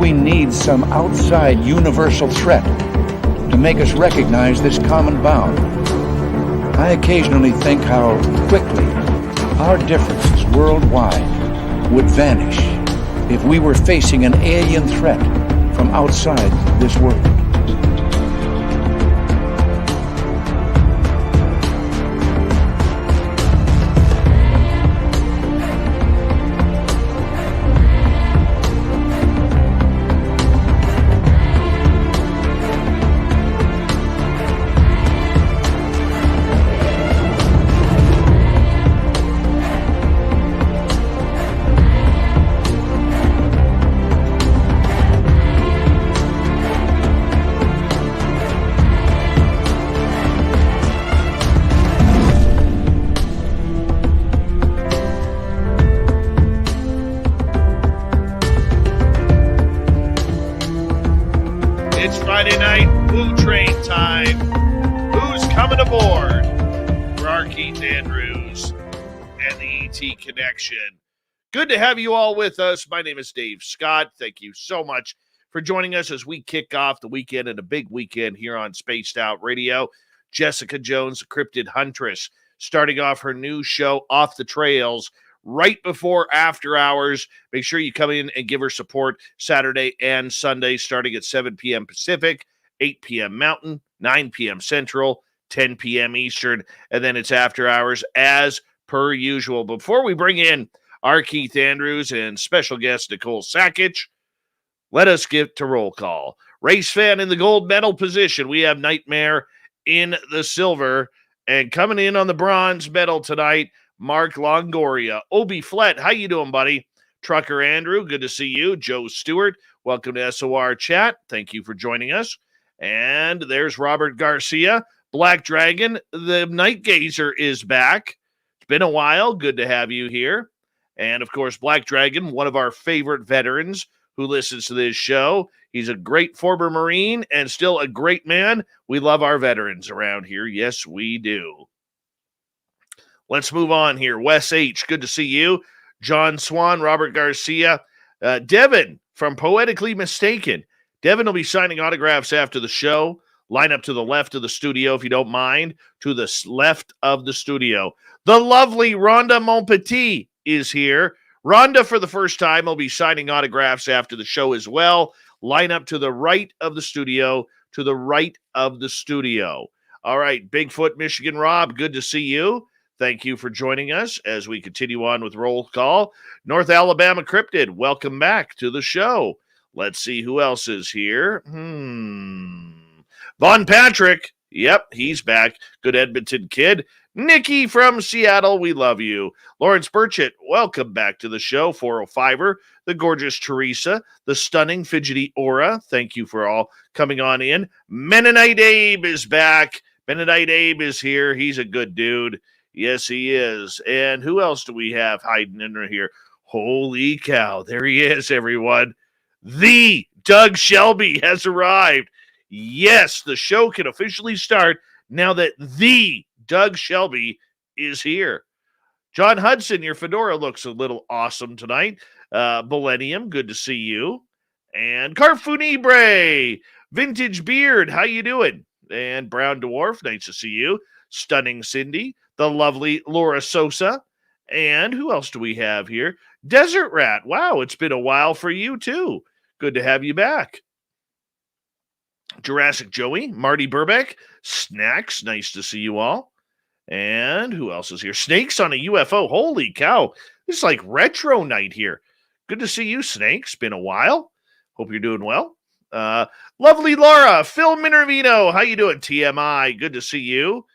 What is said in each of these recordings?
we need some outside universal threat to make us recognize this common bound. I occasionally think how quickly our differences worldwide would vanish if we were facing an alien threat from outside this world. Friday night, Woo Train time. Who's coming aboard for Arkeith Andrews and the ET Connection? Good to have you all with us. My name is Dave Scott. Thank you so much for joining us as we kick off the weekend and a big weekend here on Spaced Out Radio. Jessica Jones, a cryptid huntress, starting off her new show, Off the Trails, right before After Hours. Make sure you come in and give her support Saturday and Sunday, starting at 7 p.m. Pacific, 8 p.m. Mountain, 9 p.m. Central, 10 p.m. Eastern, and then it's After Hours as per usual. Before we bring in Keith Andrews and special guest Nicole Sakach, let us get to roll call. Race fan in the gold medal position, we have Nightmare in the silver, and coming in on the bronze medal tonight, Mark Longoria. Obi Flett, how you doing, buddy? Trucker Andrew, good to see you. Joe Stewart, welcome to SOR Chat. Thank you for joining us. And there's Robert Garcia. Black Dragon, the Night Gazer is back. It's been a while. Good to have you here. And, of course, Black Dragon, one of our favorite veterans who listens to this show. He's a great former Marine and still a great man. We love our veterans around here. Yes, we do. Let's move on here. Wes H., good to see you. John Swan, Robert Garcia. Devin from Poetically Mistaken. Devin will be signing autographs after the show. Line up to the left of the studio, if you don't mind. To the left of the studio. The lovely Rhonda Monpetit is here. Rhonda, for the first time, will be signing autographs after the show as well. Line up to the right of the studio. To the right of the studio. All right, Bigfoot, Michigan Rob, good to see you. Thank you for joining us as we continue on with Roll Call. North Alabama Cryptid, welcome back to the show. Let's see who else is here. Von Patrick, yep, he's back. Good Edmonton kid. Nikki from Seattle, we love you. Lawrence Burchett, welcome back to the show. 405er, the gorgeous Teresa, the stunning Fidgety Aura. Thank you for all coming on in. Mennonite Abe is back. Mennonite Abe is here. He's a good dude. Yes, he is. And who else do we have hiding in here? Holy cow. There he is, everyone. The Doug Shelby has arrived. Yes, the show can officially start now that the Doug Shelby is here. John Hudson, your fedora looks a little awesome tonight. Millennium, good to see you. And Carfunibre, Vintage Beard, how you doing? And Brown Dwarf, nice to see you. Stunning Cindy, the lovely Laura Sosa. And who else do we have here? Desert Rat. Wow, it's been a while for you too. Good to have you back. Jurassic Joey, Marty Burbeck, Snacks, nice to see you all. And who else is here? Snakes on a UFO. Holy cow. This is like retro night here. Good to see you, Snakes. Been a while. Hope you're doing well. Lovely Laura, Phil Minervino. How you doing, TMI? Good to see you.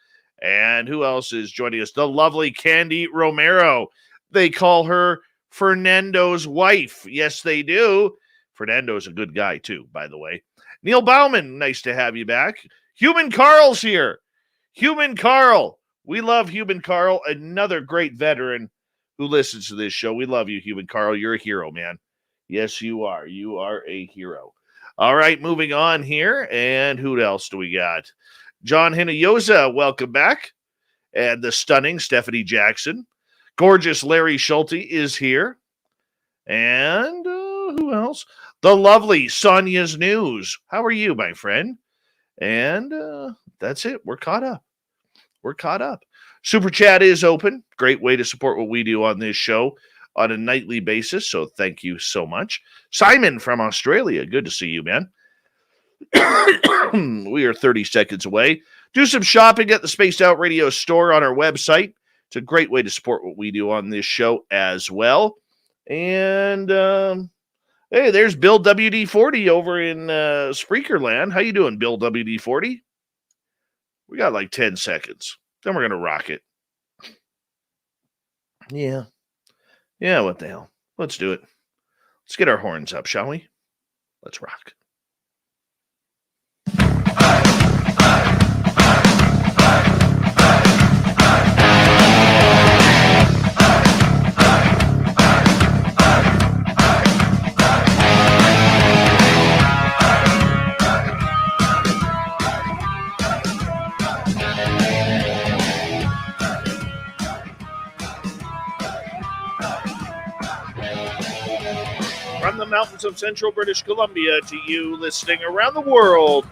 And who else is joining us? The lovely Candy Romero. They call her Fernando's wife. Yes, they do. Fernando's a good guy, too, by the way. Neil Bauman, nice to have you back. Human Carl's here. Human Carl. We love Human Carl, another great veteran who listens to this show. We love you, Human Carl. You're a hero, man. Yes, you are. You are a hero. All right, moving on here. And who else do we got? John Hinoyosa, welcome back. And the stunning Stephanie Jackson. Gorgeous Larry Schulte is here. And who else? the lovely Sonia's News. How are you, my friend? And that's it. We're caught up. Super Chat is open. Great way to support what we do on this show on a nightly basis. So thank you so much. Simon from Australia. Good to see you, man. We are 30 seconds away. Do some shopping at the Spaced Out Radio store on our website. It's a great way to support what we do on this show as well. And hey, there's Bill WD-40 over in Spreaker Land. How you doing, Bill WD-40? We got like 10 seconds. Then we're going to rock it. Yeah, what the hell? Let's do it. Let's get our horns up, shall we? Let's rock. From the mountains of central British Columbia to you listening around the world,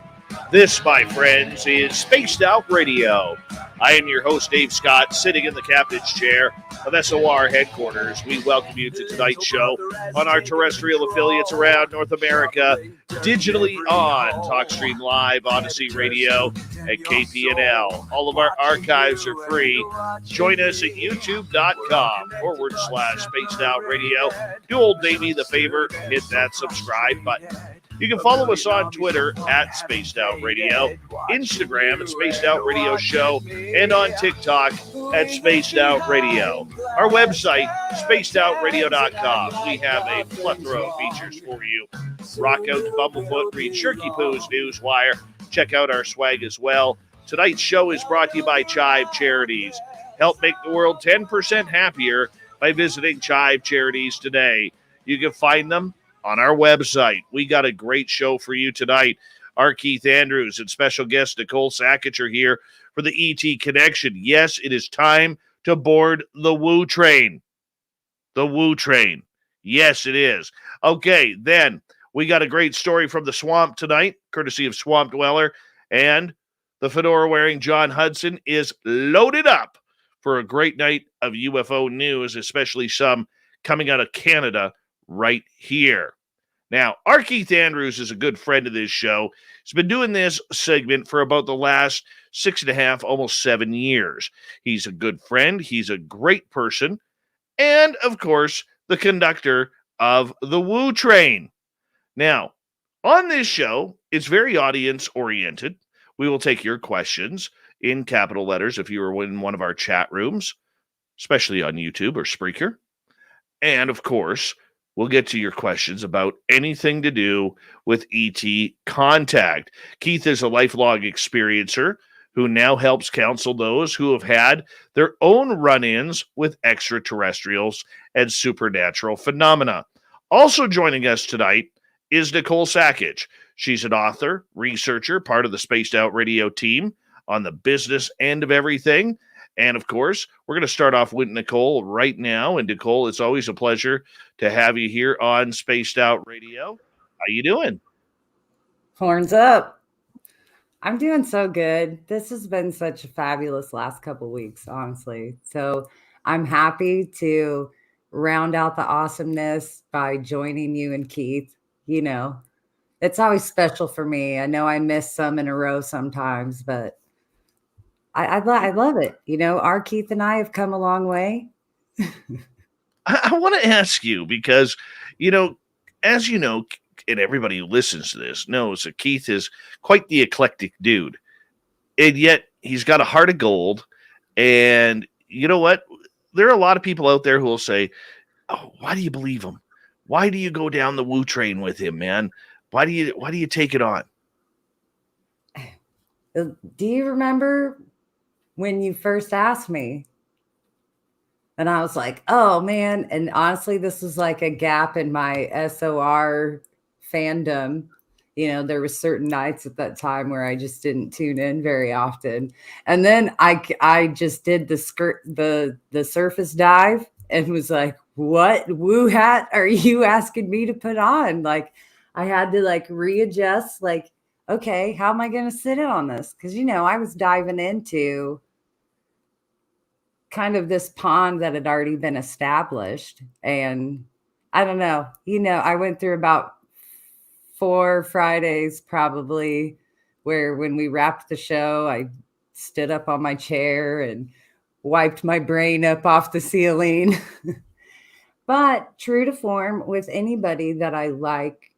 this, my friends, is Spaced Out Radio. I am your host, Dave Scott, sitting in the captain's chair of SOR headquarters. We welcome you to tonight's show on our terrestrial affiliates around North America, digitally on TalkStream Live, Odyssey Radio, and KPNL. All of our archives are free. Join us at youtube.com/Spaced Out Radio. Do old Davey the favor, hit that subscribe button. You can follow us on Twitter at Spaced Out Radio, Instagram at Spaced Out Radio Show, and on TikTok at Spaced Out Radio. Our website, spacedoutradio.com. We have a plethora of features for you. Rock out to Bumblefoot, read Shirky Poo's Newswire. Check out our swag as well. Tonight's show is brought to you by Chive Charities. Help make the world 10% happier by visiting Chive Charities today. You can find them on our website. We got a great show for you tonight. Keith Andrews and special guest Nicole Sakach are here for the ET Connection. Yes, it is time to board the Woo Train. The Woo Train. Yes, it is. Okay, then we got a great story from the swamp tonight, courtesy of Swamp Dweller, and the fedora-wearing John Hudson is loaded up for a great night of UFO news, especially some coming out of Canada right here. Now, Keith Andrews is a good friend of this show. He's been doing this segment for about the last 6.5, almost 7 years. He's a good friend. He's a great person. And, of course, the conductor of the Woo Train. Now, on this show, it's very audience-oriented. We will take your questions in capital letters if you were in one of our chat rooms, especially on YouTube or Spreaker. And, of course, we'll get to your questions about anything to do with ET Contact. Keith is a lifelong experiencer who now helps counsel those who have had their own run-ins with extraterrestrials and supernatural phenomena. Also joining us tonight is Nicole Sakach. She's an author, researcher, part of the Spaced Out Radio team on the business end of everything. And, of course, we're going to start off with Nicole right now. And, Nicole, it's always a pleasure to have you here on Spaced Out Radio. How you doing? Horns up. I'm doing so good. This has been such a fabulous last couple weeks, honestly. So I'm happy to round out the awesomeness by joining you and Keith. You know, it's always special for me. I know I miss some in a row sometimes, but I love it. You know, Arkeith and I have come a long way. I want to ask you because, you know, as you know, and everybody who listens to this knows that Keith is quite the eclectic dude. And yet he's got a heart of gold. And you know what? There are a lot of people out there who will say, oh, why do you believe him? Why do you go down the Woo Train with him, man? Why do you take it on? Do you remember when you first asked me? And I was like, oh, man. And honestly, this was like a gap in my SOR fandom. You know, there were certain nights at that time where I just didn't tune in very often. And then I just did the surface dive and was like, what woo hat are you asking me to put on? Like, I had to like readjust, like, okay, how am I going to sit in on this? Because, I was diving into kind of this pond that had already been established. And I don't know, I went through about 4 Fridays probably where when we wrapped the show, I stood up on my chair and wiped my brain up off the ceiling. But true to form with anybody that I like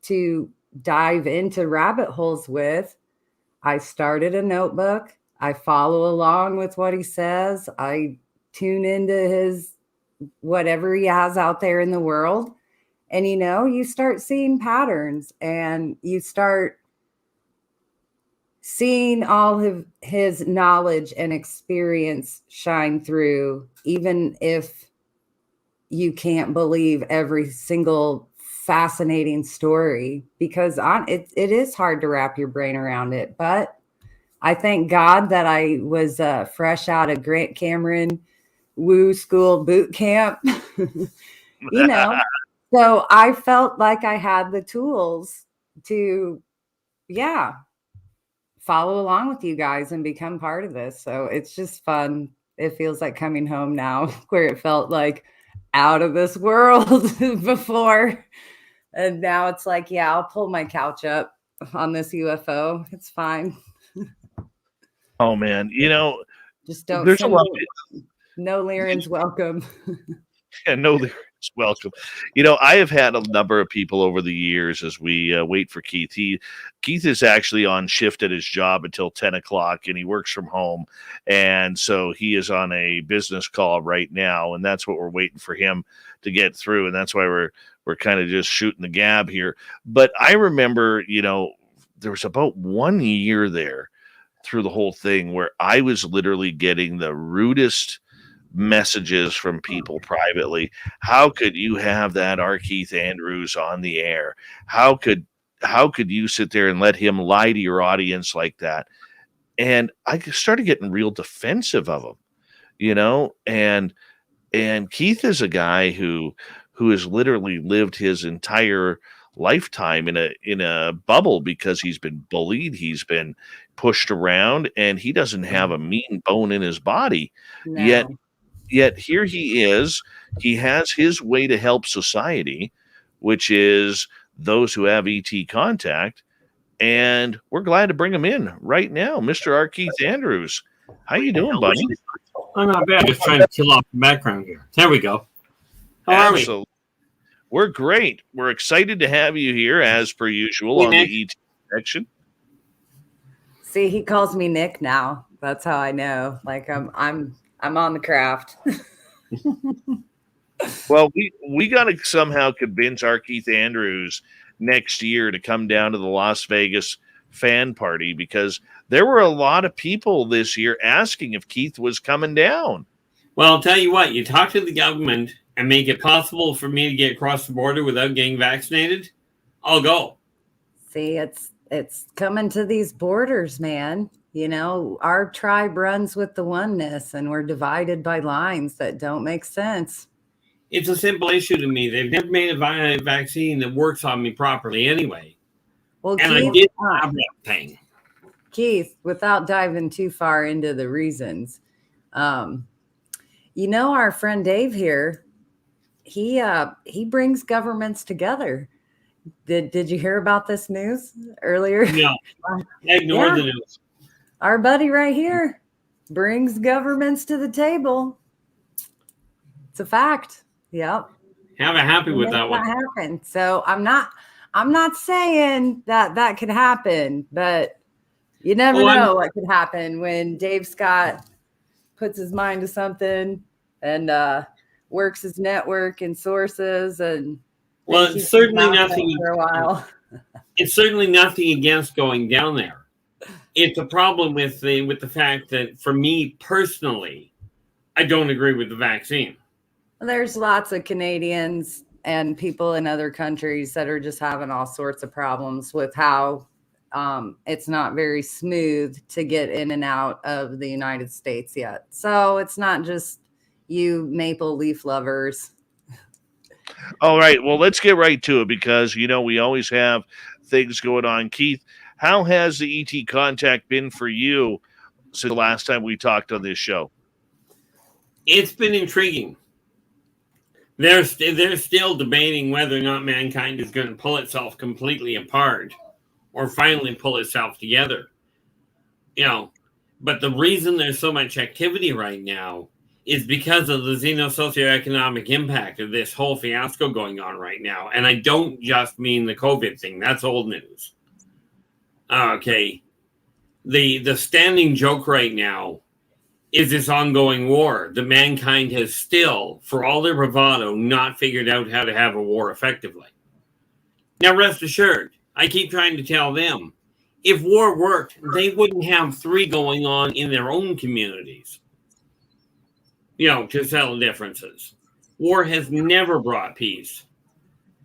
to dive into rabbit holes with, I started a notebook. I follow along with what he says. I tune into his whatever he has out there in the world. And, you start seeing patterns and you start seeing all of his knowledge and experience shine through, even if you can't believe every single fascinating story, because it is hard to wrap your brain around it. But I thank God that I was fresh out of Grant Cameron Woo School boot camp, so I felt like I had the tools to, follow along with you guys and become part of this. So it's just fun. It feels like coming home now, where it felt like out of this world before. And now it's like, I'll pull my couch up on this UFO. It's fine. Oh man, Just don't there's a send lot. No Lyran's welcome. Yeah, no, they're welcome. I have had a number of people over the years as we wait for Keith. Keith is actually on shift at his job until 10 o'clock, and he works from home. And so he is on a business call right now, and that's what we're waiting for him to get through. And that's why we're kind of just shooting the gab here. But I remember, there was about 1 year there through the whole thing where I was literally getting the rudest messages from people privately. How could you have that Arkeith Andrews on the air? How could you sit there and let him lie to your audience like that? And I started getting real defensive of him, and Keith is a guy who has literally lived his entire lifetime in a bubble because he's been bullied, he's been pushed around, and he doesn't have a mean bone in his body. No. Yet here he is. He has his way to help society, which is those who have ET contact, and we're glad to bring him in right now, Mr. Arkeith Andrews. How you doing, buddy? I'm not bad. Just trying to kill off the background here. There we go. How are we? We're great. We're excited to have you here, as per usual, on the ET section. See, he calls me Nick now. That's how I know. Like I'm on the craft. Well, we got to somehow convince Arkeith Andrews next year to come down to the Las Vegas fan party, because there were a lot of people this year asking if Keith was coming down. Well, I'll tell you what, you talk to the government and make it possible for me to get across the border without getting vaccinated, I'll go. See, it's coming to these borders, man. Our tribe runs with the oneness, and we're divided by lines that don't make sense. It's a simple issue to me. They've never made a vaccine that works on me properly anyway. Well, and Keith, I did have that thing. Keith, without diving too far into the reasons, our friend Dave here, he brings governments together. Did you hear about this news earlier? No, I ignored the news. Our buddy right here brings governments to the table. It's a fact. Yep. Have a happy with that one. Happen. So I'm not saying that could happen, but you never know what could happen when Dave Scott puts his mind to something and works his network and sources, and it's certainly nothing for a while. It's certainly nothing against going down there. It's a problem with the fact that, for me personally, I don't agree with the vaccine. There's lots of Canadians and people in other countries that are just having all sorts of problems with how it's not very smooth to get in and out of the United States yet. So it's not just you maple leaf lovers. All right. Well, let's get right to it because, we always have things going on. Keith, how has the ET contact been for you since the last time we talked on this show? It's been intriguing. They're still debating whether or not mankind is going to pull itself completely apart or finally pull itself together. But the reason there's so much activity right now is because of the xeno-socioeconomic impact of this whole fiasco going on right now. And I don't just mean the COVID thing. That's old news. Okay. The standing joke right now is this ongoing war that mankind has still, for all their bravado, not figured out how to have a war effectively. Now, rest assured, I keep trying to tell them, if war worked, they wouldn't have 3 going on in their own communities, to settle differences. War has never brought peace.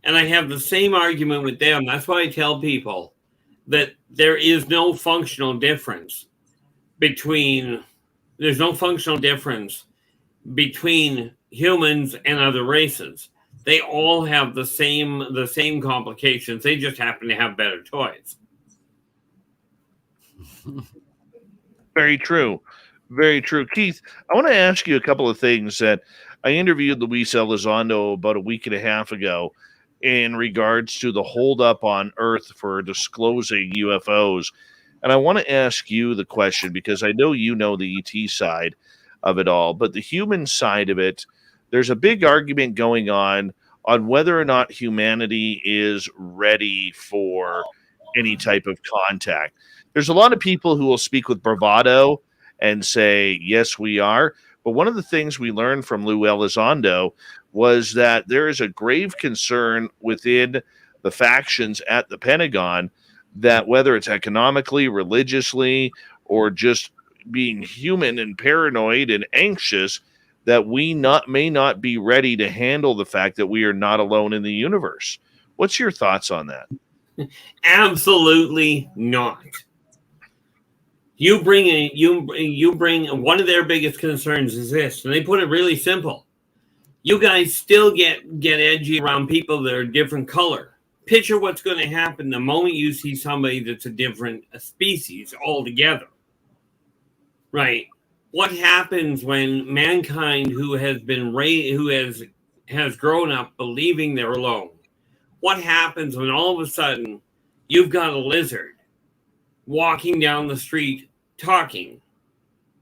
And I have the same argument with them. That's why I tell people that there's no functional difference between humans and other races. They all have the same complications. They just happen to have better toys. Very true. Very true. Keith, I want to ask you a couple of things that I interviewed Luis Elizondo about a week and a half ago in regards to the holdup on Earth for disclosing UFOs. And I want to ask you the question because I know you know the ET side of it all, but the human side of it, there's a big argument going on whether or not humanity is ready for any type of contact. There's a lot of people who will speak with bravado and say, yes, we are. But one of the things we learned from Lou Elizondo was that there is a grave concern within the factions at the Pentagon that whether it's economically, religiously, or just being human and paranoid and anxious, that we may not be ready to handle the fact that we are not alone in the universe. What's your thoughts on that? Absolutely not. You bring one of their biggest concerns is this, and they put it really simple. You guys still get edgy around people that are different color. Picture what's going to happen the moment you see somebody that's a different species altogether. Right? What happens when mankind who has been has grown up believing they're alone? What happens when all of a sudden you've got a lizard walking down the street talking?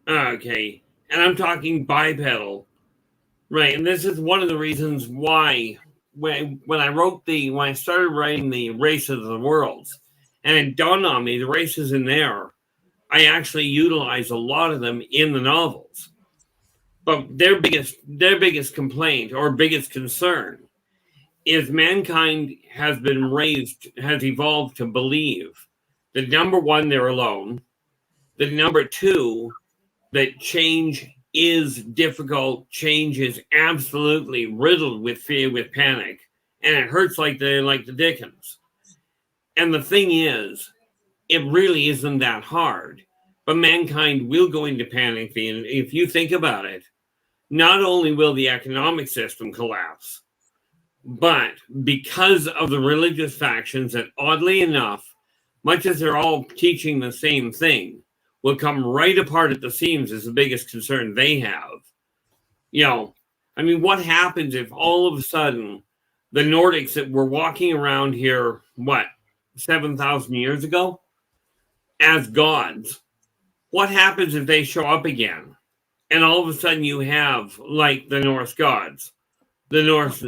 Okay. And I'm talking bipedal. Right. And this is one of the reasons why when I started writing the Races of the Worlds, and it dawned on me the races in there, I actually utilize a lot of them in the novels. But their biggest complaint or biggest concern is mankind has evolved to believe that number one, they're alone. That number two, that change is difficult. Change is absolutely riddled with fear, with panic, and it hurts like the Dickens. And the thing is, it really isn't that hard. But mankind will go into panic. And if you think about it, not only will the economic system collapse, but because of the religious factions that, oddly enough, much as they're all teaching the same thing, will come right apart at the seams is the biggest concern they have. What happens if all of a sudden the Nordics that were walking around here, 7,000 years ago, as gods, what happens if they show up again? And all of a sudden you have, like, the Norse gods, the Norse...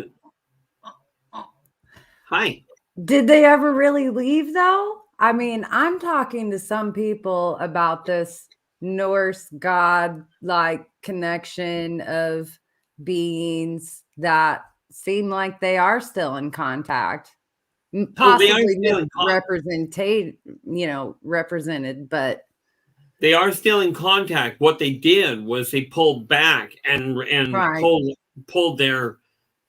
Hi. Did they ever really leave, though? I'm talking to some people about this Norse god-like connection of beings that seem like they are still in contact. Possibly represented, but they are still in contact. What they did was they pulled back and right. pulled their,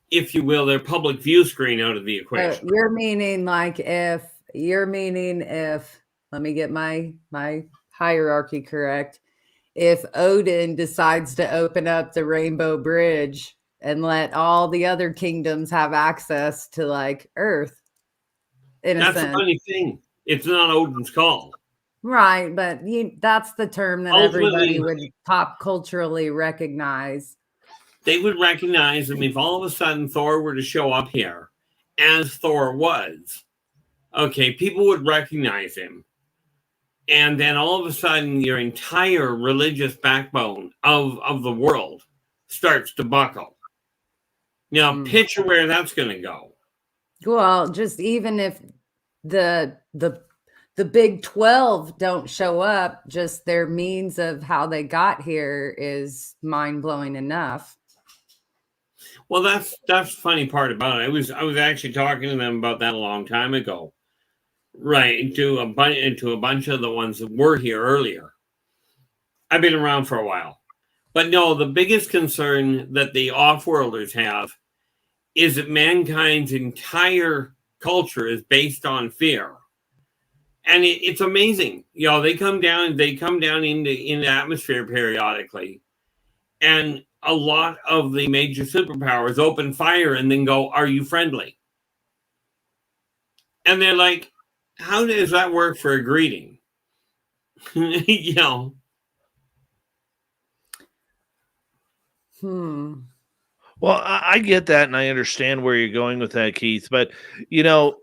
if you will, their public view screen out of the equation. You're meaning if let me get my hierarchy correct. If Odin decides to open up the Rainbow Bridge and let all the other kingdoms have access to like Earth. That's the funny thing. It's not Odin's call. Right, but that's the term that everybody would pop culturally recognize. They would recognize him if all of a sudden Thor were to show up here, as Thor was. Okay, people would recognize him. And then all of a sudden, your entire religious backbone of the world starts to buckle. Now, picture where that's going to go. Well, just even if the Big 12 don't show up, just their means of how they got here is mind-blowing enough. Well, that's the funny part about it. I was actually talking to them about that a long time ago. Right, to a bunch of the ones that were here earlier. I've been around for a while. But no, the biggest concern that the off-worlders have is that mankind's entire culture is based on fear. And it's amazing. You know, they come down in the atmosphere periodically. And a lot of the major superpowers open fire and then go, "Are you friendly?" And they're like, how does that work for a greeting? You know. Well, I get that, and I understand where you're going with that, Keith. But, you know,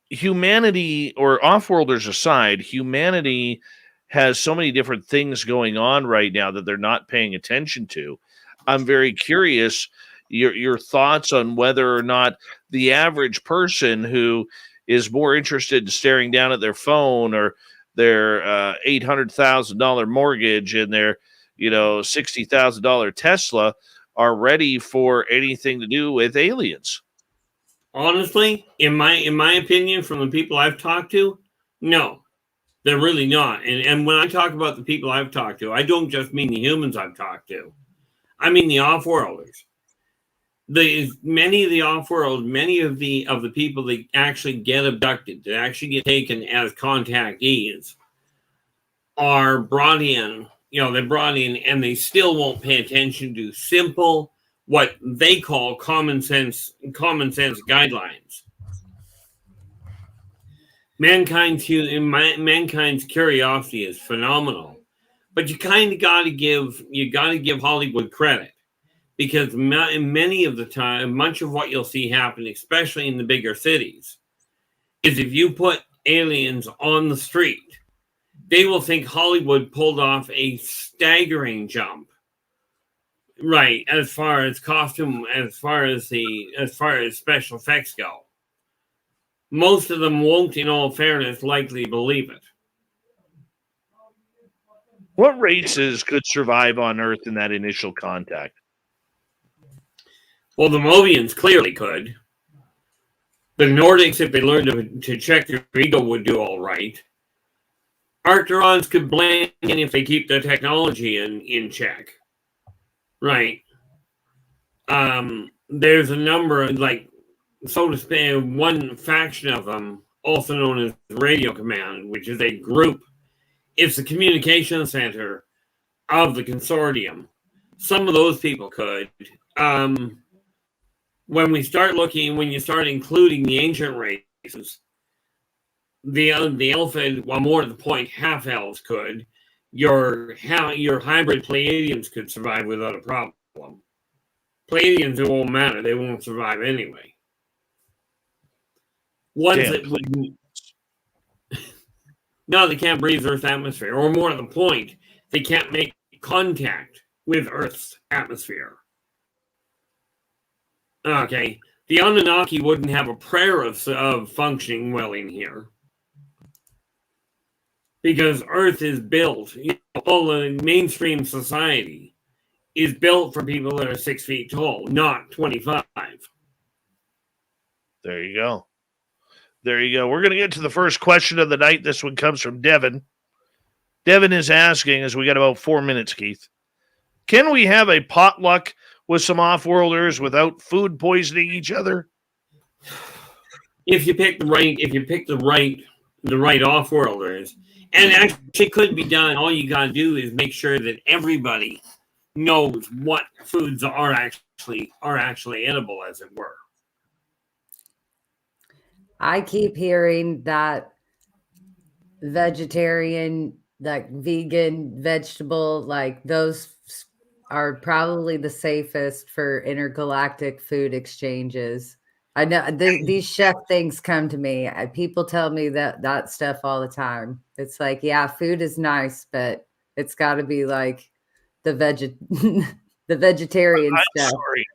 humanity, or off-worlders aside, humanity has so many different things going on right now that they're not paying attention to. I'm very curious your thoughts on whether or not the average person who is more interested in staring down at their phone or their $800,000 mortgage and their, $60,000 Tesla are ready for anything to do with aliens. Honestly, in my opinion, from the people I've talked to, no, they're really not. And when I talk about the people I've talked to, I don't just mean the humans I've talked to. I mean the off-worlders. Many of the off-world, many of the people that actually get abducted, that actually get taken as contactees, are brought in. They're brought in, and they still won't pay attention to simple, what they call common sense guidelines. Mankind's curiosity is phenomenal, but you kind of got to give Hollywood credit. Because many of the time, much of what you'll see happen, especially in the bigger cities, is if you put aliens on the street, they will think Hollywood pulled off a staggering jump. Right, as far as costume, as far as special effects go. Most of them won't, in all fairness, likely believe it. What races could survive on Earth in that initial contact? Well, the Mobians clearly could. The Nordics, if they learned to check their ego, would do all right. Arcturons could blend in if they keep their technology in check. Right. There's a number, so to speak, one faction of them, also known as Radio Command, which is a group. It's the communication center of the consortium. Some of those people could. When you start including the ancient races, the alpha, well, more to the point, half elves could. Your hybrid Pleiadians could survive without a problem. Pleiadians, it won't matter; they won't survive anyway. Ones that would, no, they can't breathe Earth's atmosphere, or more to the point, they can't make contact with Earth's atmosphere. Okay, the Anunnaki wouldn't have a prayer of functioning well in here. Because Earth is built, all the mainstream society is built for people that are 6 feet tall, not 25. There you go. We're going to get to the first question of the night. This one comes from Devin. Devin is asking, as we got about 4 minutes, Keith, can we have a potluck with some off-worlders without food poisoning each other? If you pick the right off-worlders, and actually could be done, all you got to do is make sure that everybody knows what foods are actually edible, as it were. I keep hearing that vegetarian, like vegan, vegetable, like those are probably the safest for intergalactic food exchanges. I know these chef things come to me. People tell me that stuff all the time. It's like, yeah, food is nice, but it's got to be like the the vegetarian stuff. Sorry.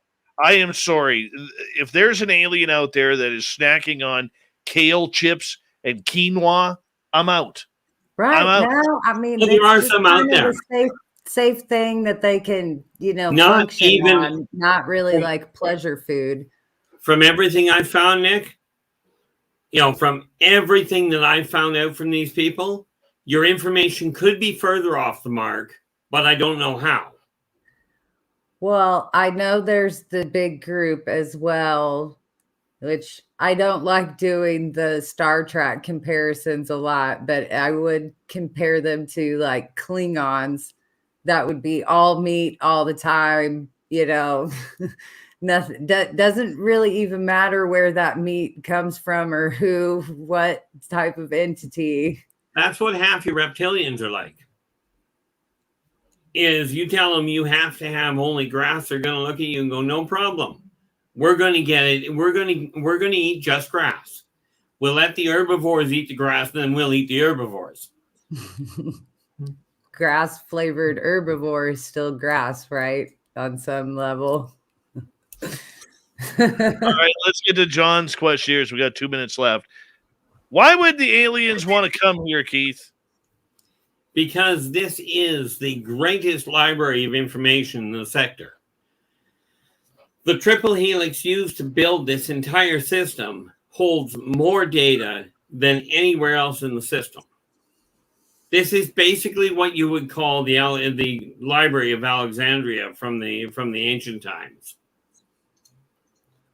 I am sorry. If there's an alien out there that is snacking on kale chips and quinoa, I'm out. Right I'm out. now, I mean, Well, there are just some out kind of there. a safe thing that they can, Not function even- on, not really like pleasure food. From everything I found, Nick, from everything that I found out from these people, your information could be further off the mark, but I don't know how. Well, I know there's the big group as well, which I don't like doing the Star Trek comparisons a lot, but I would compare them to like Klingons. That would be all meat all the time, Nothing doesn't really even matter where that meat comes from or what type of entity. That's what half your reptilians are like. Is you tell them you have to have only grass, they're going to look at you and go, no problem. We're going to get it. We're going to eat just grass. We'll let the herbivores eat the grass, then we'll eat the herbivores. Grass flavored herbivore is still grass, right? On some level. All right, let's get to John's questions. We got 2 minutes left. Why would the aliens want to come here, Keith? Because this is the greatest library of information in the sector. The triple helix used to build this entire system holds more data than anywhere else in the system. This is basically what you would call the Library of Alexandria from the ancient times.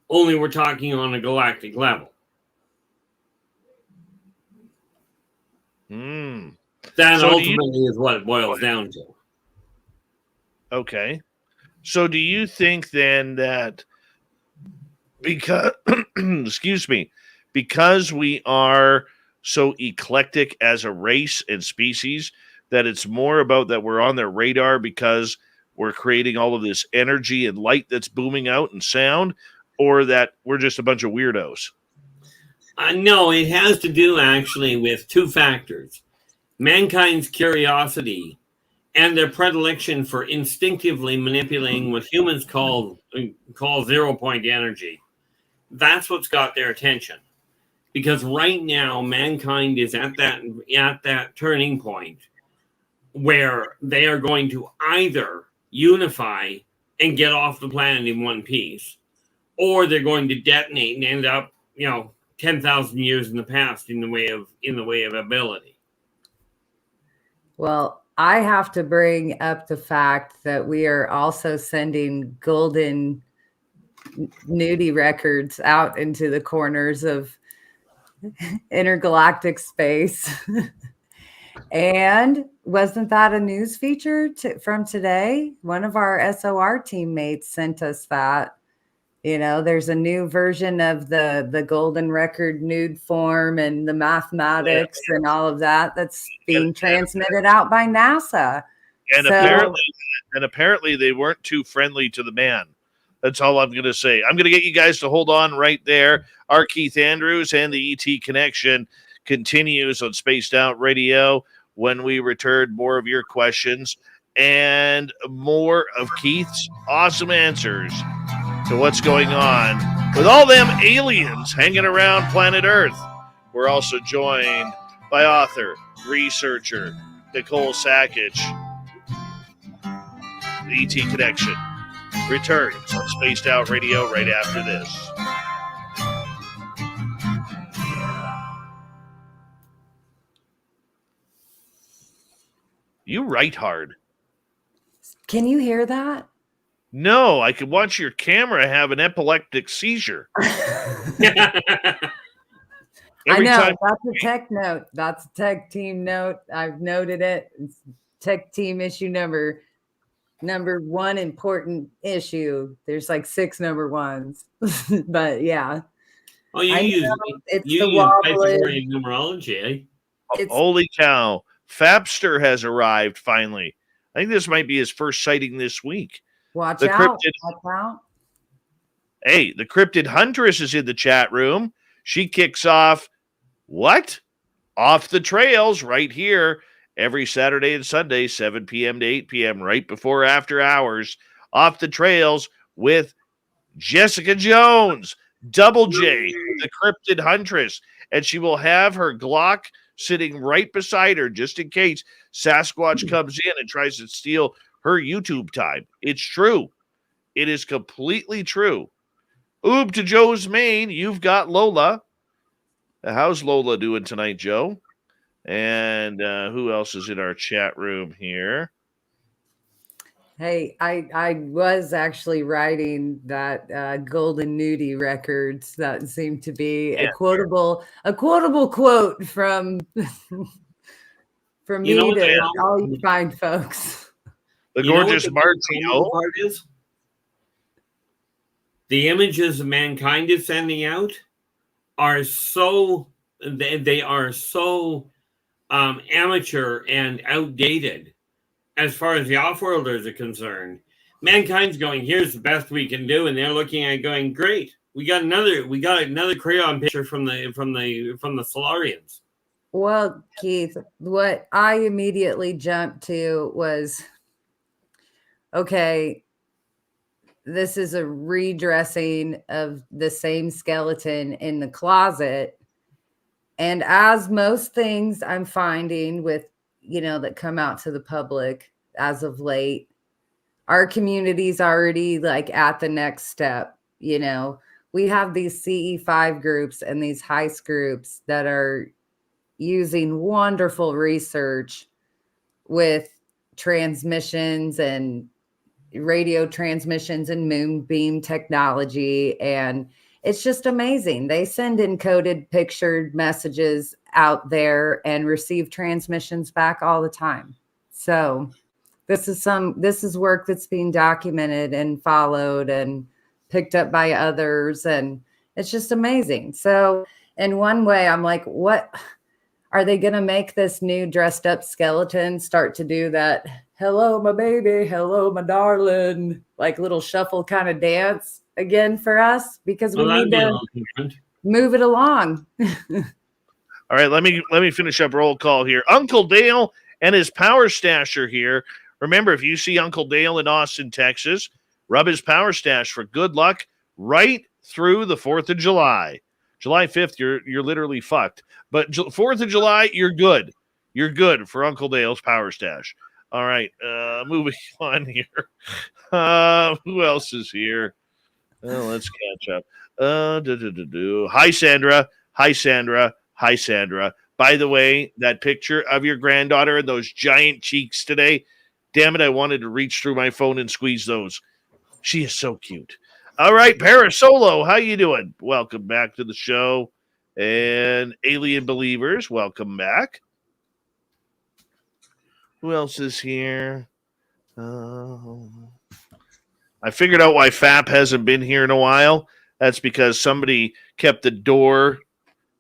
Only we're talking on a galactic level. That So ultimately is what it boils down to. Okay. So do you think then that because excuse me, because we are so eclectic as a race and species, that it's more about that we're on their radar because we're creating all of this energy and light that's booming out and sound, or that we're just a bunch of weirdos? No, it has to do actually with two factors. Mankind's curiosity and their predilection for instinctively manipulating what humans call 0-point energy. That's what's got their attention. Because right now, mankind is at that turning point where they are going to either unify and get off the planet in one piece, or they're going to detonate and end up, 10,000 years in the past in the way of ability. Well, I have to bring up the fact that we are also sending golden nudie records out into the corners of intergalactic space. And wasn't that a news feature from today? One of our SOR teammates sent us that. There's a new version of the golden record nude form and the mathematics and all of that's being transmitted out by NASA. And apparently they weren't too friendly to the man. That's all I'm going to say. I'm going to get you guys to hold on right there. Keith Andrews and the ET Connection continues on Spaced Out Radio. When we return, more of your questions and more of Keith's awesome answers to what's going on with all them aliens hanging around planet Earth. We're also joined by author, researcher, Nicole Sakach. The ET Connection returns on Spaced Out Radio right after this. You write hard. Can you hear that? No, I could watch your camera have an epileptic seizure. I know. That's a tech note. That's a tech team note. I've noted it. It's tech team issue number number one important issue. There's like 6 number ones, but yeah. Oh, you I know use it's you the use wobbling. Pythagorean numerology, eh? It's Holy cow. Fapster has arrived finally. I think this might be his first sighting this week. watch The out. cryptid, Watch out. hey, the cryptid huntress is in the chat room. She kicks off what? Off the Trails right here every Saturday and Sunday, 7 p.m. to 8 p.m., right before after hours. Off the Trails with Jessica Jones, Double J, the cryptid huntress, and she will have her Glock sitting right beside her just in case Sasquatch comes in and tries to steal her YouTube time. It's true. It is completely true. Oob to Joe's Maine, you've got Lola. How's Lola doing tonight, Joe? And who else is in our chat room here? Hey, I was actually writing that Golden Nudie records. That seemed to be a quotable quote from from You know me what the to hell? all you fine folks. The You know what gorgeous the Martino. part is? The images mankind is sending out are so they are so amateur and outdated as far as the off-worlders are concerned. Mankind's going, here's the best we can do, and they're looking at it going, great. We got another crayon picture from the Solarians. Well, Keith, what I immediately jumped to was, okay, this is a redressing of the same skeleton in the closet. And as most things I'm finding with, that come out to the public as of late, our community's already like at the next step. We have these CE5 groups and these heist groups that are using wonderful research with transmissions and radio transmissions and moonbeam technology, and it's just amazing. They send encoded pictured messages out there and receive transmissions back all the time. So this is work that's being documented and followed and picked up by others, and it's just amazing. So in one way, I'm like, what are they going to make this new dressed up skeleton start to do that? Hello, my baby. Hello, my darling. Like little shuffle kind of dance again for us, because we need to move it along. All right, let me finish up roll call here. Uncle Dale and his power stash are here. Remember, if you see Uncle Dale in Austin, Texas, rub his power stash for good luck right through the 4th of July. July 5th, you're literally fucked. But 4th of July, you're good. You're good for Uncle Dale's power stash. All right, moving on here. Who else is here? Let's catch up. Hi, Sandra. Hi, Sandra. Hi, Sandra. By the way, that picture of your granddaughter and those giant cheeks today, damn it, I wanted to reach through my phone and squeeze those. She is so cute. All right, Parasolo, how you doing? Welcome back to the show. And Alien Believers, welcome back. Who else is here? I figured out why FAP hasn't been here in a while. That's because somebody kept the door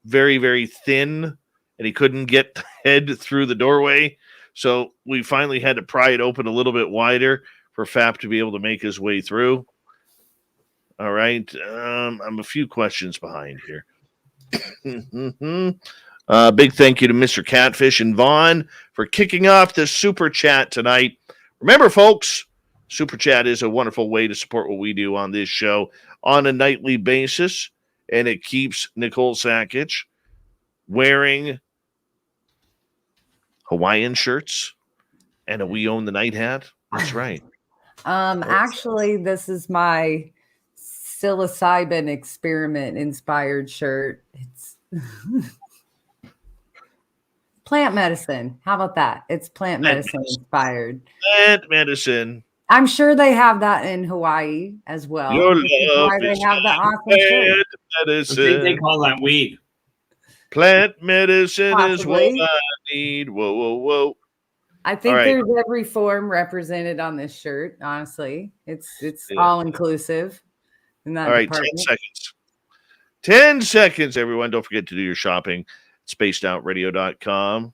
very, very thin, and he couldn't get the head through the doorway. So we finally had to pry it open a little bit wider for FAP to be able to make his way through. All right. I'm a few questions behind here. Big thank you to Mr. Catfish and Vaughn for kicking off this super chat tonight. Remember, folks, super chat is a wonderful way to support what we do on this show on a nightly basis, and it keeps Nicole Sakach wearing Hawaiian shirts and a We Own the Night hat. That's right. Actually, this is my psilocybin experiment inspired shirt. It's plant medicine. How about that? It's plant medicine inspired. Plant medicine. I'm sure they have that in Hawaii as well. Your love why they is have the awesome shirt. plant I medicine. think they call that weed. Plant medicine is what Possibly. I need. Whoa, whoa, whoa. I think All right. there's every form represented on this shirt. Honestly, it's Yeah. all inclusive in that All right, department. 10 seconds. 10 seconds, everyone. Don't forget to do your shopping at spacedoutradio.com.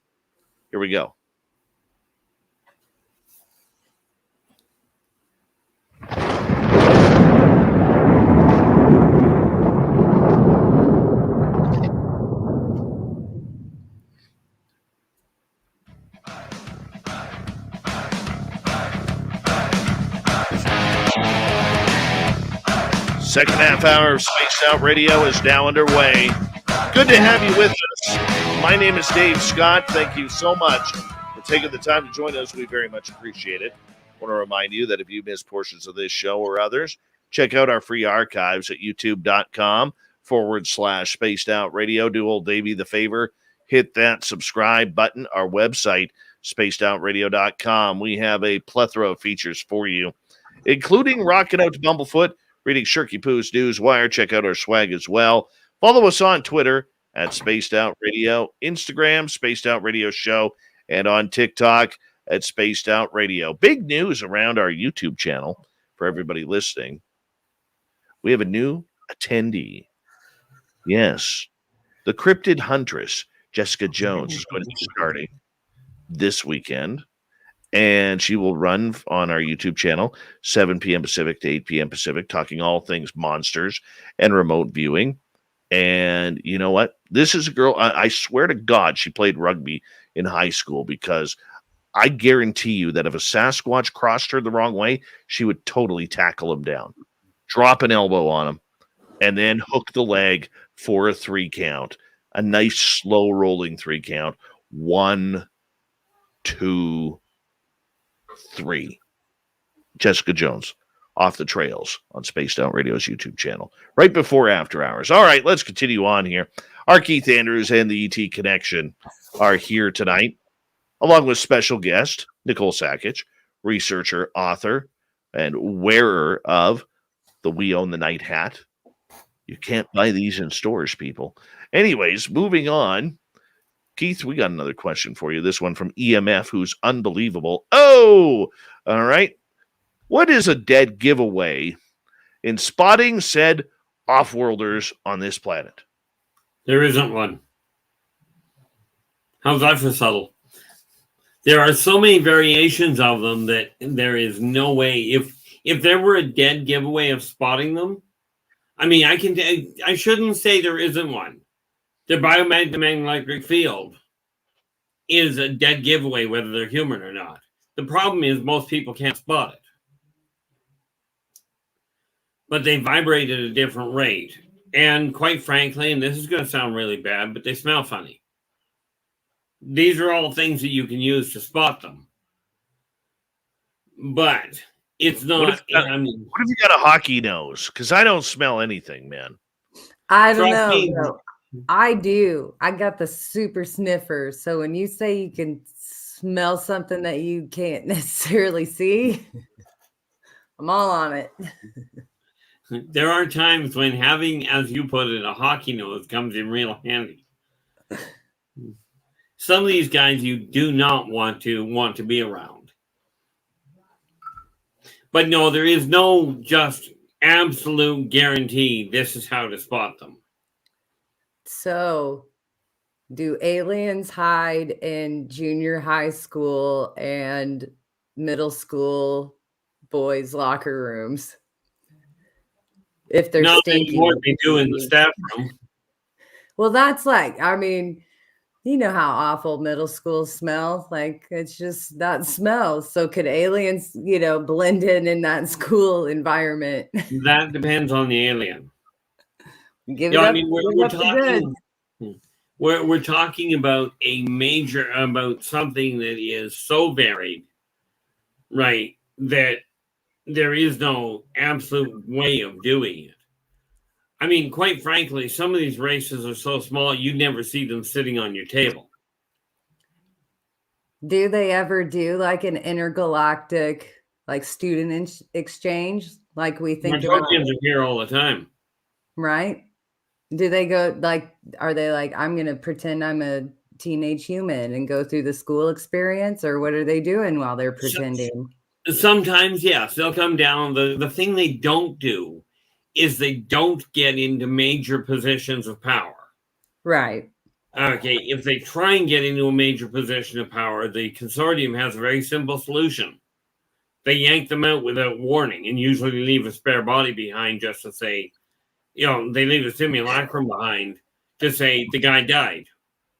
Here we go. Second half hour of Spaced Out Radio is now underway. Good to have you with us. My name is Dave Scott. Thank you so much for taking the time to join us. We very much appreciate it. I want to remind you that if you missed portions of this show or others, check out our free archives at youtube.com/Spaced Out Radio. Do old Davey the favor. Hit that subscribe button. Our website, spacedoutradio.com. We have a plethora of features for you, including rocking out to Bumblefoot, reading Shirky Poo's News Wire. Check out our swag as well. Follow us on Twitter at Spaced Out Radio, Instagram, Spaced Out Radio Show, and on TikTok at Spaced Out Radio. Big news around our YouTube channel for everybody listening. We have a new attendee. Yes, the cryptid huntress, Jessica Jones, is going to be starting this weekend. And she will run on our YouTube channel, 7 p.m. Pacific to 8 p.m. Pacific, talking all things monsters and remote viewing. And you know what? This is a girl, I swear to God, she played rugby in high school, because I guarantee you that if a Sasquatch crossed her the wrong way, she would totally tackle him down, drop an elbow on him, and then hook the leg for a 3 count. A nice, slow rolling 3 count. 1, 2, 3. Jessica Jones, off the trails on Spaced Out Radio's YouTube channel, right before After Hours. All right, let's continue on here. Arkeith Andrews and the ET Connection are here tonight, along with special guest Nicole Sakach, researcher, author, and wearer of the We Own the Night hat. You can't buy these in stores, people. Anyways, moving on. Keith, we got another question for you. This one from EMF, who's unbelievable. Oh, all right. What is a dead giveaway in spotting said off-worlders on this planet? There isn't one. How's that for subtle? There are so many variations of them that there is no way. If there were a dead giveaway of spotting them, I mean, I shouldn't say there isn't one. The biomagnetic field is a dead giveaway whether they're human or not. The problem is most people can't spot it. But they vibrate at a different rate. And quite frankly, and this is going to sound really bad, but they smell funny. These are all things that you can use to spot them. But it's not... What if you got a hockey nose? Because I don't smell anything, man. I don't know. No. I do. I got the super sniffer. So when you say you can smell something that you can't necessarily see, I'm all on it. There are times when having, as you put it, a hockey nose comes in real handy. Some of these guys you do not want to be around. But no, there is no just absolute guarantee this is how to spot them. So, do aliens hide in junior high school and middle school boys' locker rooms? If they're stinky. What they do in the staff room. Well, that's like, I mean, you know how awful middle school smell. Like, it's just that smell. So could aliens, blend in that school environment? That depends on the alien. Give it up. I mean, we're talking about about something that is so varied, right? That there is no absolute way of doing it. I mean, quite frankly, some of these races are so small, you'd never see them sitting on your table. Do they ever do like an intergalactic, like student exchange? Like we think about? Are here all the time. Right? Do they go like, are they like, I'm going to pretend I'm a teenage human and go through the school experience, or what are they doing while they're pretending? Sometimes, yes, they'll come down. The thing they don't do is they don't get into major positions of power. Right. Okay, if they try and get into a major position of power, the consortium has a very simple solution. They yank them out without warning and usually leave a spare body behind just to say, they leave a simulacrum behind to say the guy died.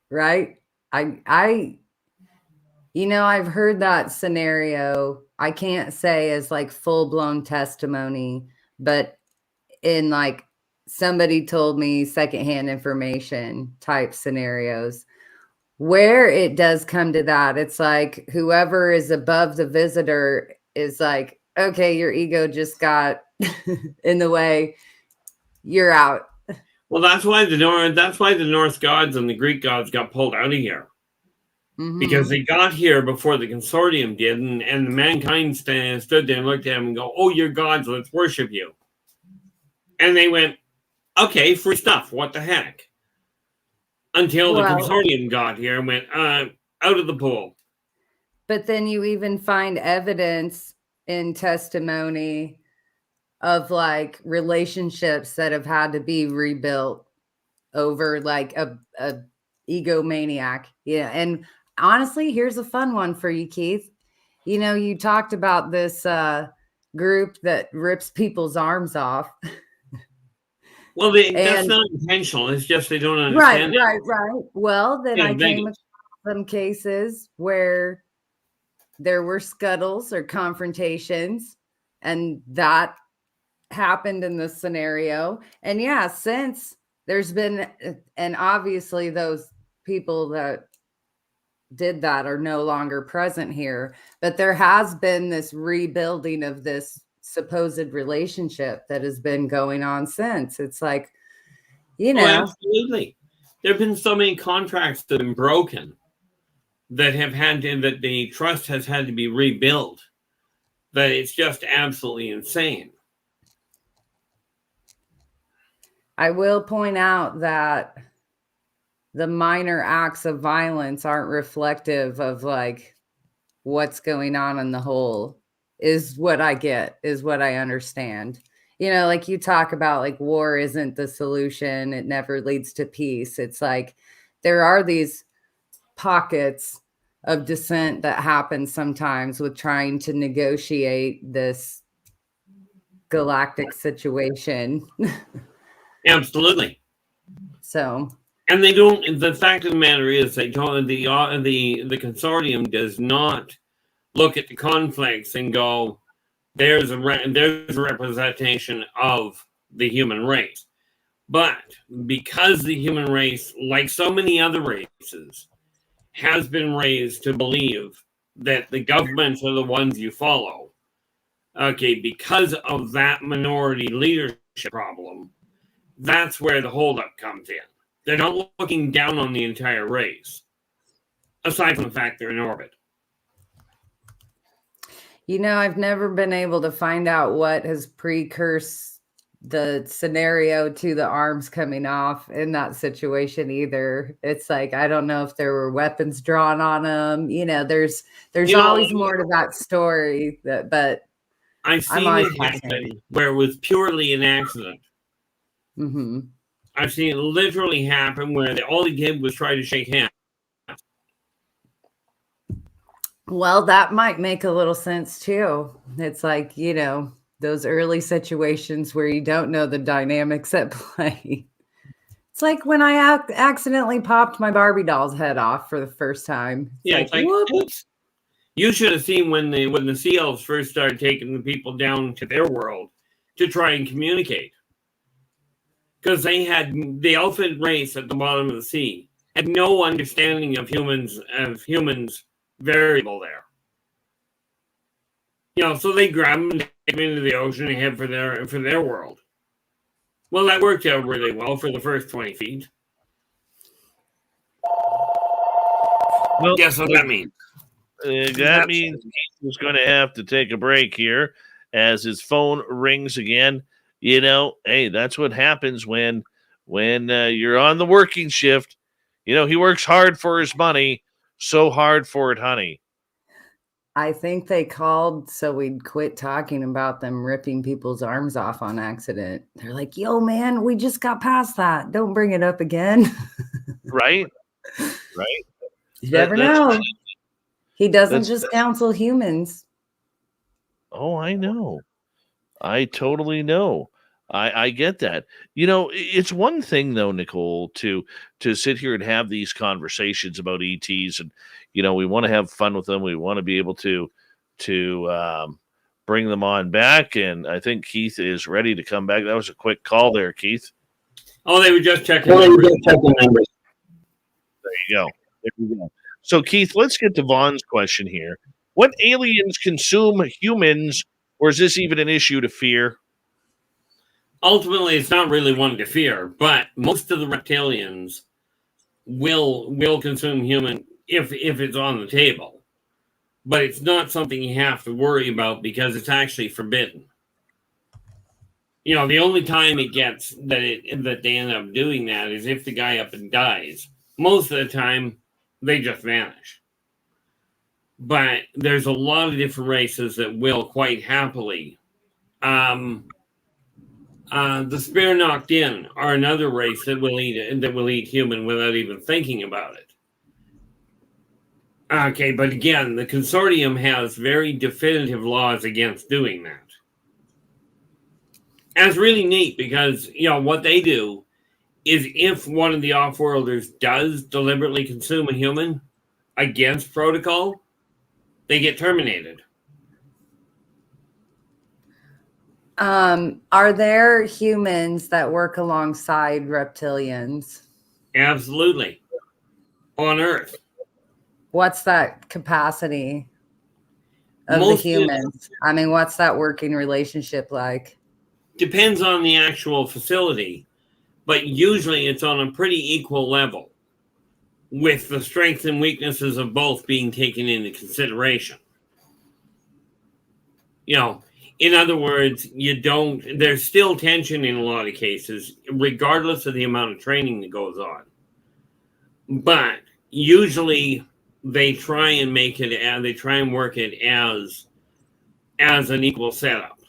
Right. I've heard that scenario. I can't say as like full-blown testimony, but in like somebody told me secondhand information type scenarios where it does come to that. It's like whoever is above the visitor is like, okay, your ego just got in the way. You're out. Well, that's why the Norse gods and the Greek gods got pulled out of here. Mm-hmm. Because they got here before the consortium did, and mankind stood there and looked at them and go, "Oh, you're gods, let's worship you." And they went, "Okay, free stuff, what the heck?" Until the consortium got here and went, out of the pool. But then you even find evidence in testimony of like relationships that have had to be rebuilt over like a egomaniac. Yeah. And honestly, here's a fun one for you, Keith. You talked about this group that rips people's arms off. Well, that's not intentional. It's just they don't understand. Right. Well, then I came across some cases where there were scuttles or confrontations, and that happened in this scenario. And yeah, since there's been, and obviously those people that did that are no longer present here, but there has been this rebuilding of this supposed relationship that has been going on since. It's like, absolutely. There have been so many contracts that have been broken that the trust has had to be rebuilt, that it's just absolutely insane. I will point out that the minor acts of violence aren't reflective of like what's going on in the whole, is what I get, is what I understand. Like you talk about like war isn't the solution. It never leads to peace. It's like there are these pockets of dissent that happen sometimes with trying to negotiate this galactic situation. Absolutely. So, and they don't. The fact of the matter is, they don't. The consortium does not look at the conflicts and go, "There's a representation of the human race." But because the human race, like so many other races, has been raised to believe that the governments are the ones you follow. Okay, because of that minority leadership problem, that's where the holdup comes in. They're not looking down on the entire race, aside from the fact they're in orbit. I've never been able to find out what has precursed the scenario to the arms coming off in that situation either. It's like, I don't know if there were weapons drawn on them. There's always more to that story, but I've seen it happen where it was purely an accident. Mm-hmm. I've seen it literally happen where all he did was try to shake hands. Well, that might make a little sense too. It's like, those early situations where you don't know the dynamics at play. It's like when I accidentally popped my Barbie doll's head off for the first time. It's like you should have seen when the Sea Elves first started taking the people down to their world to try and communicate. Because they had the elfin race at the bottom of the sea had no understanding of humans variable there. So they grab them and take them into the ocean and head for their world. Well, that worked out really well for the first 20 feet. Well, guess what that means? That means he's going to have to take a break here as his phone rings again. Hey, that's what happens when you're on the working shift. He works hard for his money, so hard for it, honey. I think they called so we'd quit talking about them ripping people's arms off on accident. They're like, yo, man, we just got past that. Don't bring it up again. Right? You never know. He doesn't just counsel humans. Oh, I know. I totally know. I get that. It's one thing though, Nicole, to sit here and have these conversations about ETs, and we want to have fun with them. We want to be able to bring them on back. And I think Keith is ready to come back. That was a quick call there, Keith. Oh, they were just checking numbers. There you go. So, Keith, let's get to Vaughn's question here. What aliens consume humans, or is this even an issue to fear? Ultimately, it's not really one to fear, but most of the reptilians will consume human if it's on the table. But it's not something you have to worry about because it's actually forbidden. The only time it gets that they end up doing that is if the guy up and dies. Most of the time, they just vanish. But there's a lot of different races that will quite happily. The Spear Knocked In are another race that will eat human without even thinking about it. Okay, but again, the consortium has very definitive laws against doing that. And it's really neat because, what they do is if one of the off-worlders does deliberately consume a human against protocol, they get terminated. Are there humans that work alongside reptilians? Absolutely. On Earth. What's that capacity of the humans? I mean, what's that working relationship like? Depends on the actual facility, but usually it's on a pretty equal level, with the strengths and weaknesses of both being taken into consideration. In other words, there's still tension in a lot of cases, regardless of the amount of training that goes on. But usually they try and work it as an equal setup,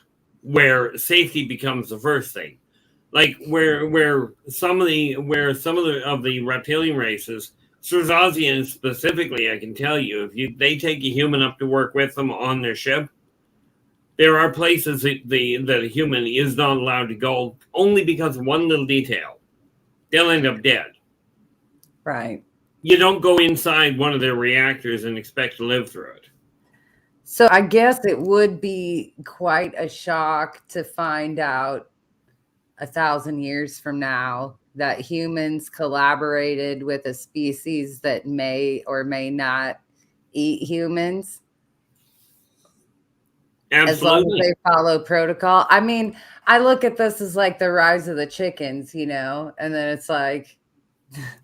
where safety becomes the first thing. Like where some of the reptilian races, Sarzazians specifically, I can tell you, if they take a human up to work with them on their ship, there are places that a human is not allowed to go only because of one little detail. They'll end up dead. Right. You don't go inside one of their reactors and expect to live through it. So I guess it would be quite a shock to find out 1,000 years from now that humans collaborated with a species that may or may not eat humans. Absolutely. As long as they follow protocol. I mean, I look at this as like the rise of the chickens, and then it's like,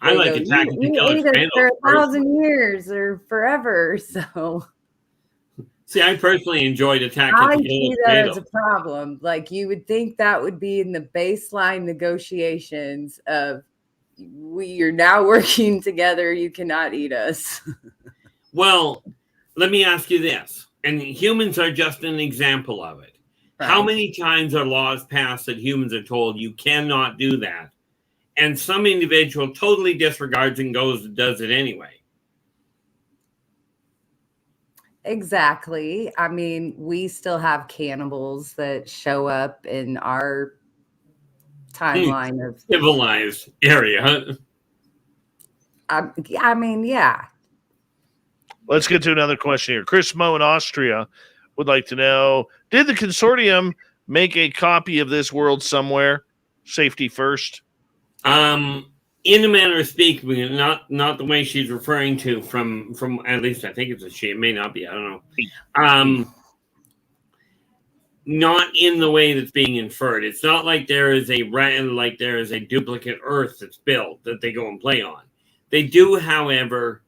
I like attacking you ate us for 1,000 years or forever. So, see, I personally enjoyed attacking. I see that as a problem. Like, you would think that would be in the baseline negotiations of we are now working together. You cannot eat us. Well, let me ask you this. And humans are just an example of it. Right. How many times are laws passed that humans are told you cannot do that? And some individual totally disregards and goes and does it anyway. Exactly. I mean, we still have cannibals that show up in our timeline of civilized area. I mean, yeah. Let's get to another question here. Chris Moe in Austria would like to know, did the consortium make a copy of this world somewhere? Safety first. In a manner of speaking, not the way she's referring to from at least I think it's a she. It may not be. I don't know. Not in the way that's being inferred. It's not like there is a duplicate Earth that's built that they go and play on. They do, however,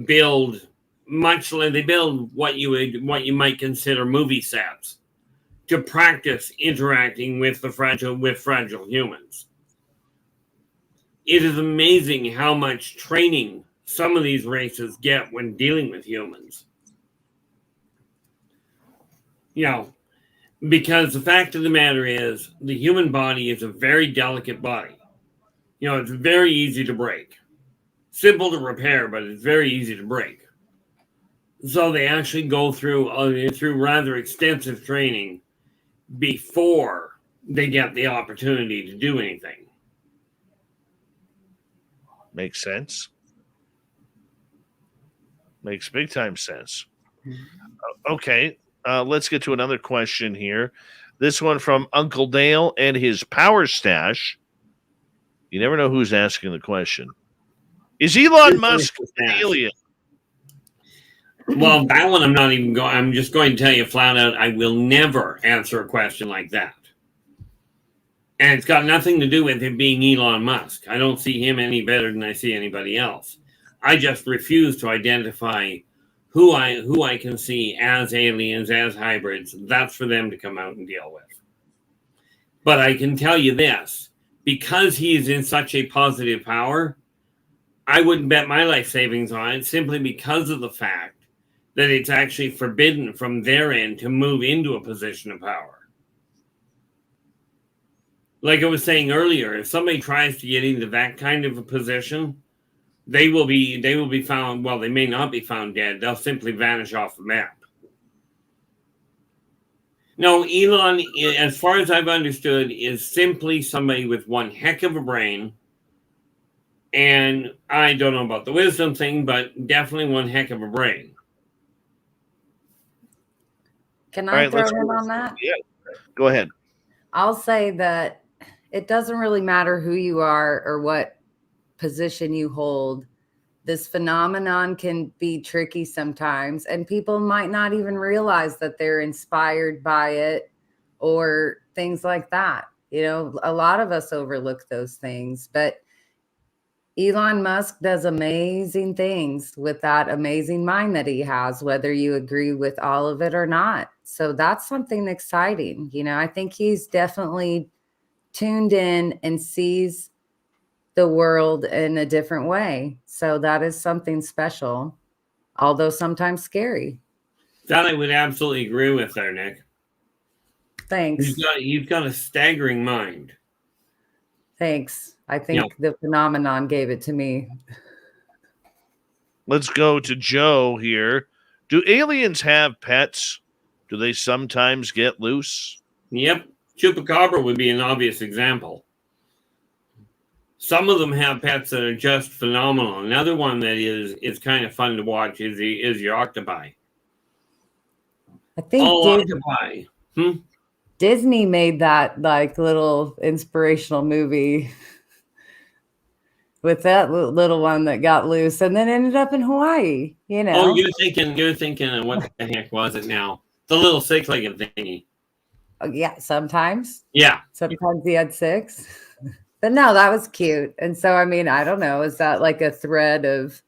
build what you might consider movie sets to practice interacting with fragile humans. it is amazing how much training some of these races get when dealing with humans. You know, because the fact of the matter is the human body is a very delicate body. You know, it's very easy to break. Simple to repair, but it's very easy to break. So they actually go through rather extensive training before they get the opportunity to do anything. Makes sense. Makes big time sense. Okay, let's get to another question here. This one from Uncle Dale and his power stash. You never know who's asking the question. Is Elon Musk an alien? Well, that one I'm not even going. I'm just going to tell you flat out, I will never answer a question like that. And it's got nothing to do with him being Elon Musk. I don't see him any better than I see anybody else. I just refuse to identify who I can see as aliens, as hybrids. That's for them to come out and deal with. But I can tell you this, because he's in such a positive power, I wouldn't bet my life savings on it simply because of the fact that it's actually forbidden from their end to move into a position of power. Like I was saying earlier, if somebody tries to get into that kind of a position, they will be found, well, they may not be found dead. They'll simply vanish off the map. No, Elon, as far as I've understood, is simply somebody with one heck of a brain. And I don't know about the wisdom thing, but definitely one heck of a brain. Can I throw in on that? Yeah, go ahead. I'll say that it doesn't really matter who you are or what position you hold. This phenomenon can be tricky sometimes, and people might not even realize that they're inspired by it or things like that. You know, a lot of us overlook those things, but Elon Musk does amazing things with that amazing mind that he has, whether you agree with all of it or not. So that's something exciting. You know, I think he's definitely tuned in and sees the world in a different way. So that is something special, although sometimes scary. That I would absolutely agree with there, Nick. Thanks. You've got a staggering mind. Thanks. I think the phenomenon gave it to me. Let's go to Joe here. Do aliens have pets? Do they sometimes get loose? Yep. Chupacabra would be an obvious example. Some of them have pets that are just phenomenal. Another one that is kind of fun to watch is your octopi. I think octopi. Disney made that like little inspirational movie with that little one that got loose and then ended up in Hawaii, you know. Oh, you're thinking what the heck was it now? The little six-legged thingy. Oh, yeah, sometimes. Yeah. Sometimes he had six. But no, that was cute. And so, I mean, I don't know. Is that like a thread of,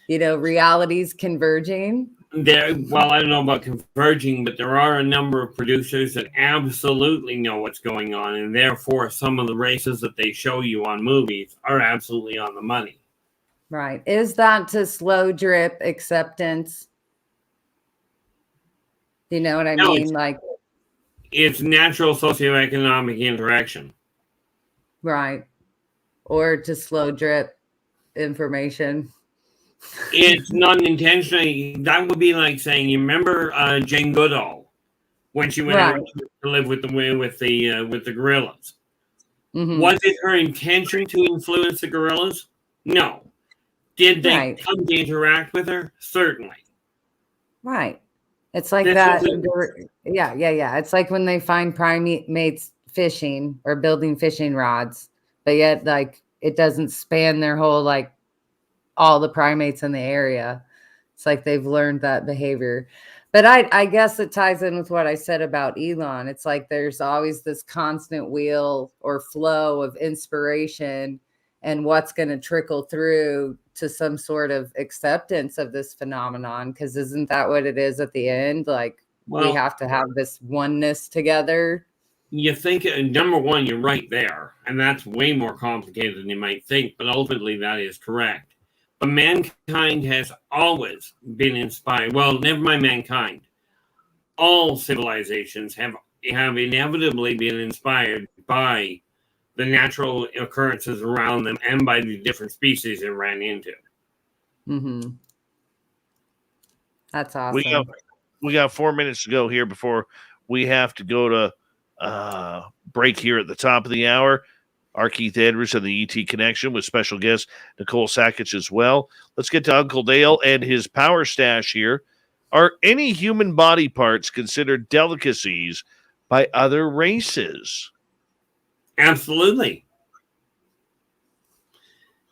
you know, realities converging? Well, I don't know about converging, but there are a number of producers that absolutely know what's going on. And therefore, some of the races that they show you on movies are absolutely on the money. Right. Is that to slow drip acceptance? You know what I mean? Like, it's natural socioeconomic interaction. Right. Or to slow drip information. It's not intentionally. That would be like saying, you remember Jane Goodall when she went out to live with the gorillas. Mm-hmm. Was it her intention to influence the gorillas? No. Did they come to interact with her? Certainly. Right. It's like that. Yeah. It's like when they find primates fishing or building fishing rods, but yet like it doesn't span their whole like all the primates in the area. It's like they've learned that behavior. But I guess it ties in with what I said about Elon. It's like there's always this constant wheel or flow of inspiration and what's going to trickle through to some sort of acceptance of this phenomenon. Because isn't that what it is at the end? Like we have to have this oneness together. you think, number one, you're right there, and that's way more complicated than you might think, but ultimately that is correct. But mankind has always been inspired. Well, never mind mankind. All civilizations have inevitably been inspired by the natural occurrences around them and by the different species it ran into. Mm-hmm. That's awesome. We got 4 minutes to go here before we have to go to break here at the top of the hour. R Keith Andrews and the ET Connection with special guest Nicole Sakach as well. Let's get to Uncle Dale and his power stash here. Are any human body parts considered delicacies by other races? Absolutely.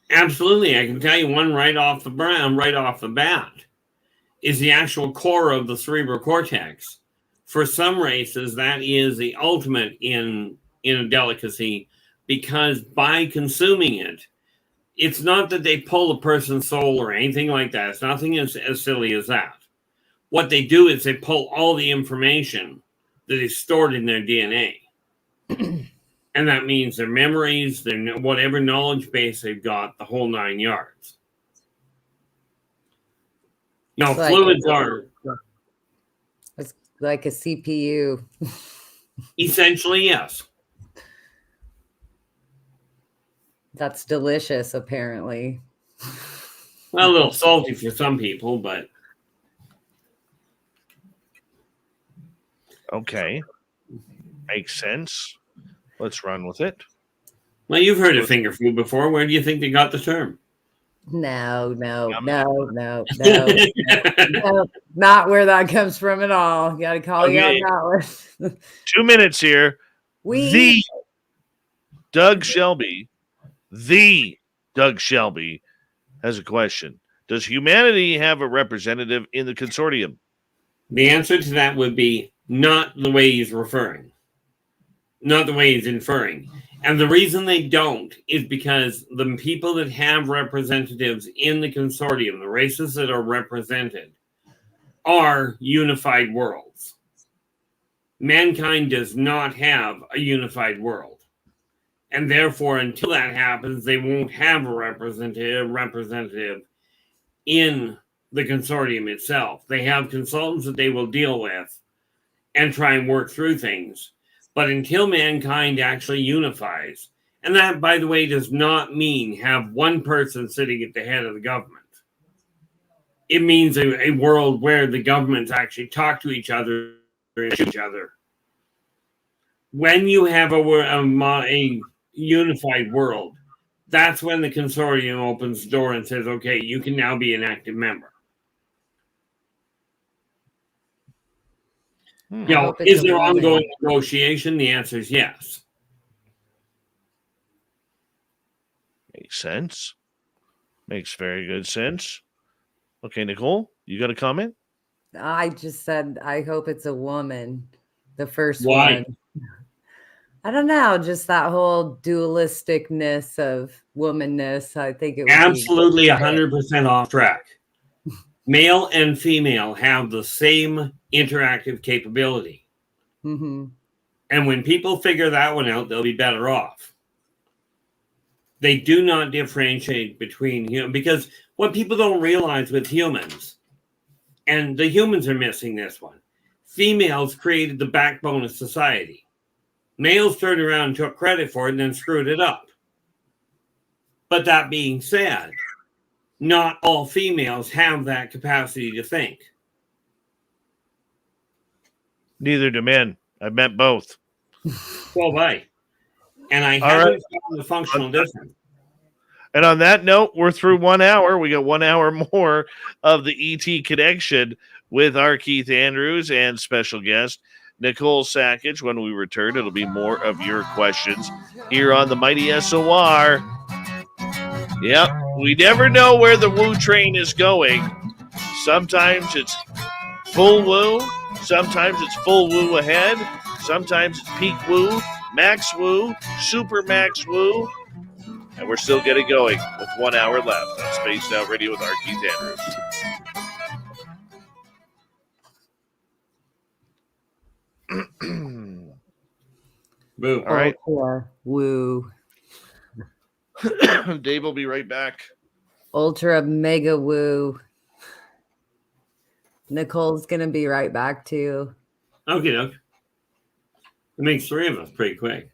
Absolutely. I can tell you one right off the bat is the actual core of the cerebral cortex. For some races, that is the ultimate in a delicacy, because by consuming it, it's not that they pull a person's soul or anything like that. It's nothing as silly as that. What they do is they pull all the information that is stored in their DNA. And that means their memories, their whatever knowledge base they've got, the whole 9 yards. Now, fluids are... It's like a CPU. Essentially, yes. That's delicious, apparently. Well, a little salty for some people, but... Okay. Makes sense. Let's run with it. Well, you've heard of finger food before. Where do you think they got the term? No, not where that comes from at all. You got to call you out that one. 2 minutes here. The Doug Shelby has a question. Does humanity have a representative in the consortium? The answer to that would be not the way he's referring. Not the way he's inferring. And the reason they don't is because the people that have representatives in the consortium, the races that are represented, are unified worlds. Mankind does not have a unified world. And therefore, until that happens, they won't have a representative in the consortium itself. They have consultants that they will deal with and try and work through things. But until mankind actually unifies, and that, by the way, does not mean have one person sitting at the head of the government. It means a world where the governments actually talk to each other and each other. When you have a unified world, that's when the consortium opens the door and says, okay, you can now be an active member. Now, is there ongoing negotiation? The answer is yes. Makes sense. Makes very good sense. Okay, Nicole, you got a comment? I just said, I hope it's a woman. The first Why? one. I don't know, just that whole dualisticness of womanness. I think it would absolutely 100% off track. Male and female have the same interactive capability. Mm-hmm. And when people figure that one out, they'll be better off. They do not differentiate between humans, because what people don't realize with humans, and the humans are missing this one, females created the backbone of society. Males turned around and took credit for it and then screwed it up. But that being said, not all females have that capacity to think. Neither do men. I've met both. Well, right. And I haven't found the functional difference. And on that note, we're through 1 hour. We got 1 hour more of the ET Connection with R Keith Andrews and special guest Nicole Sakach. When we return, it'll be more of your questions here on the Mighty SOR. Yep, we never know where the woo train is going. Sometimes it's full woo. Sometimes it's full woo ahead. Sometimes it's peak woo, max woo, super max woo. And we're still getting going with 1 hour left on Spaced Out Radio with R Keith Andrews. Boo. All right. Ultra woo. Dave will be right back. Ultra mega woo. Nicole's gonna be right back too. Okay, okay. It makes 3 of us pretty quick.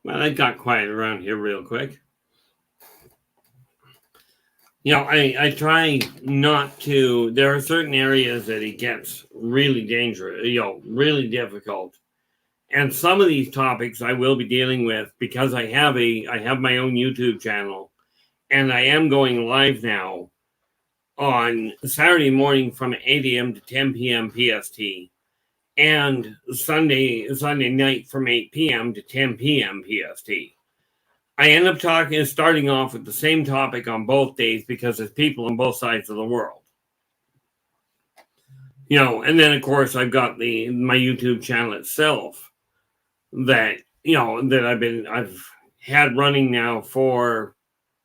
Well, it got quiet around here real quick. I try not to. There are certain areas that it gets really dangerous, really difficult. And some of these topics I will be dealing with because I have my own YouTube channel, and I am going live now on Saturday morning from 8 a.m. to 10 p.m. PST, and Sunday night from 8 p.m. to 10 p.m. PST. I end up starting off with the same topic on both days because there's people on both sides of the world. And then of course I've got my YouTube channel itself that I've had running now for,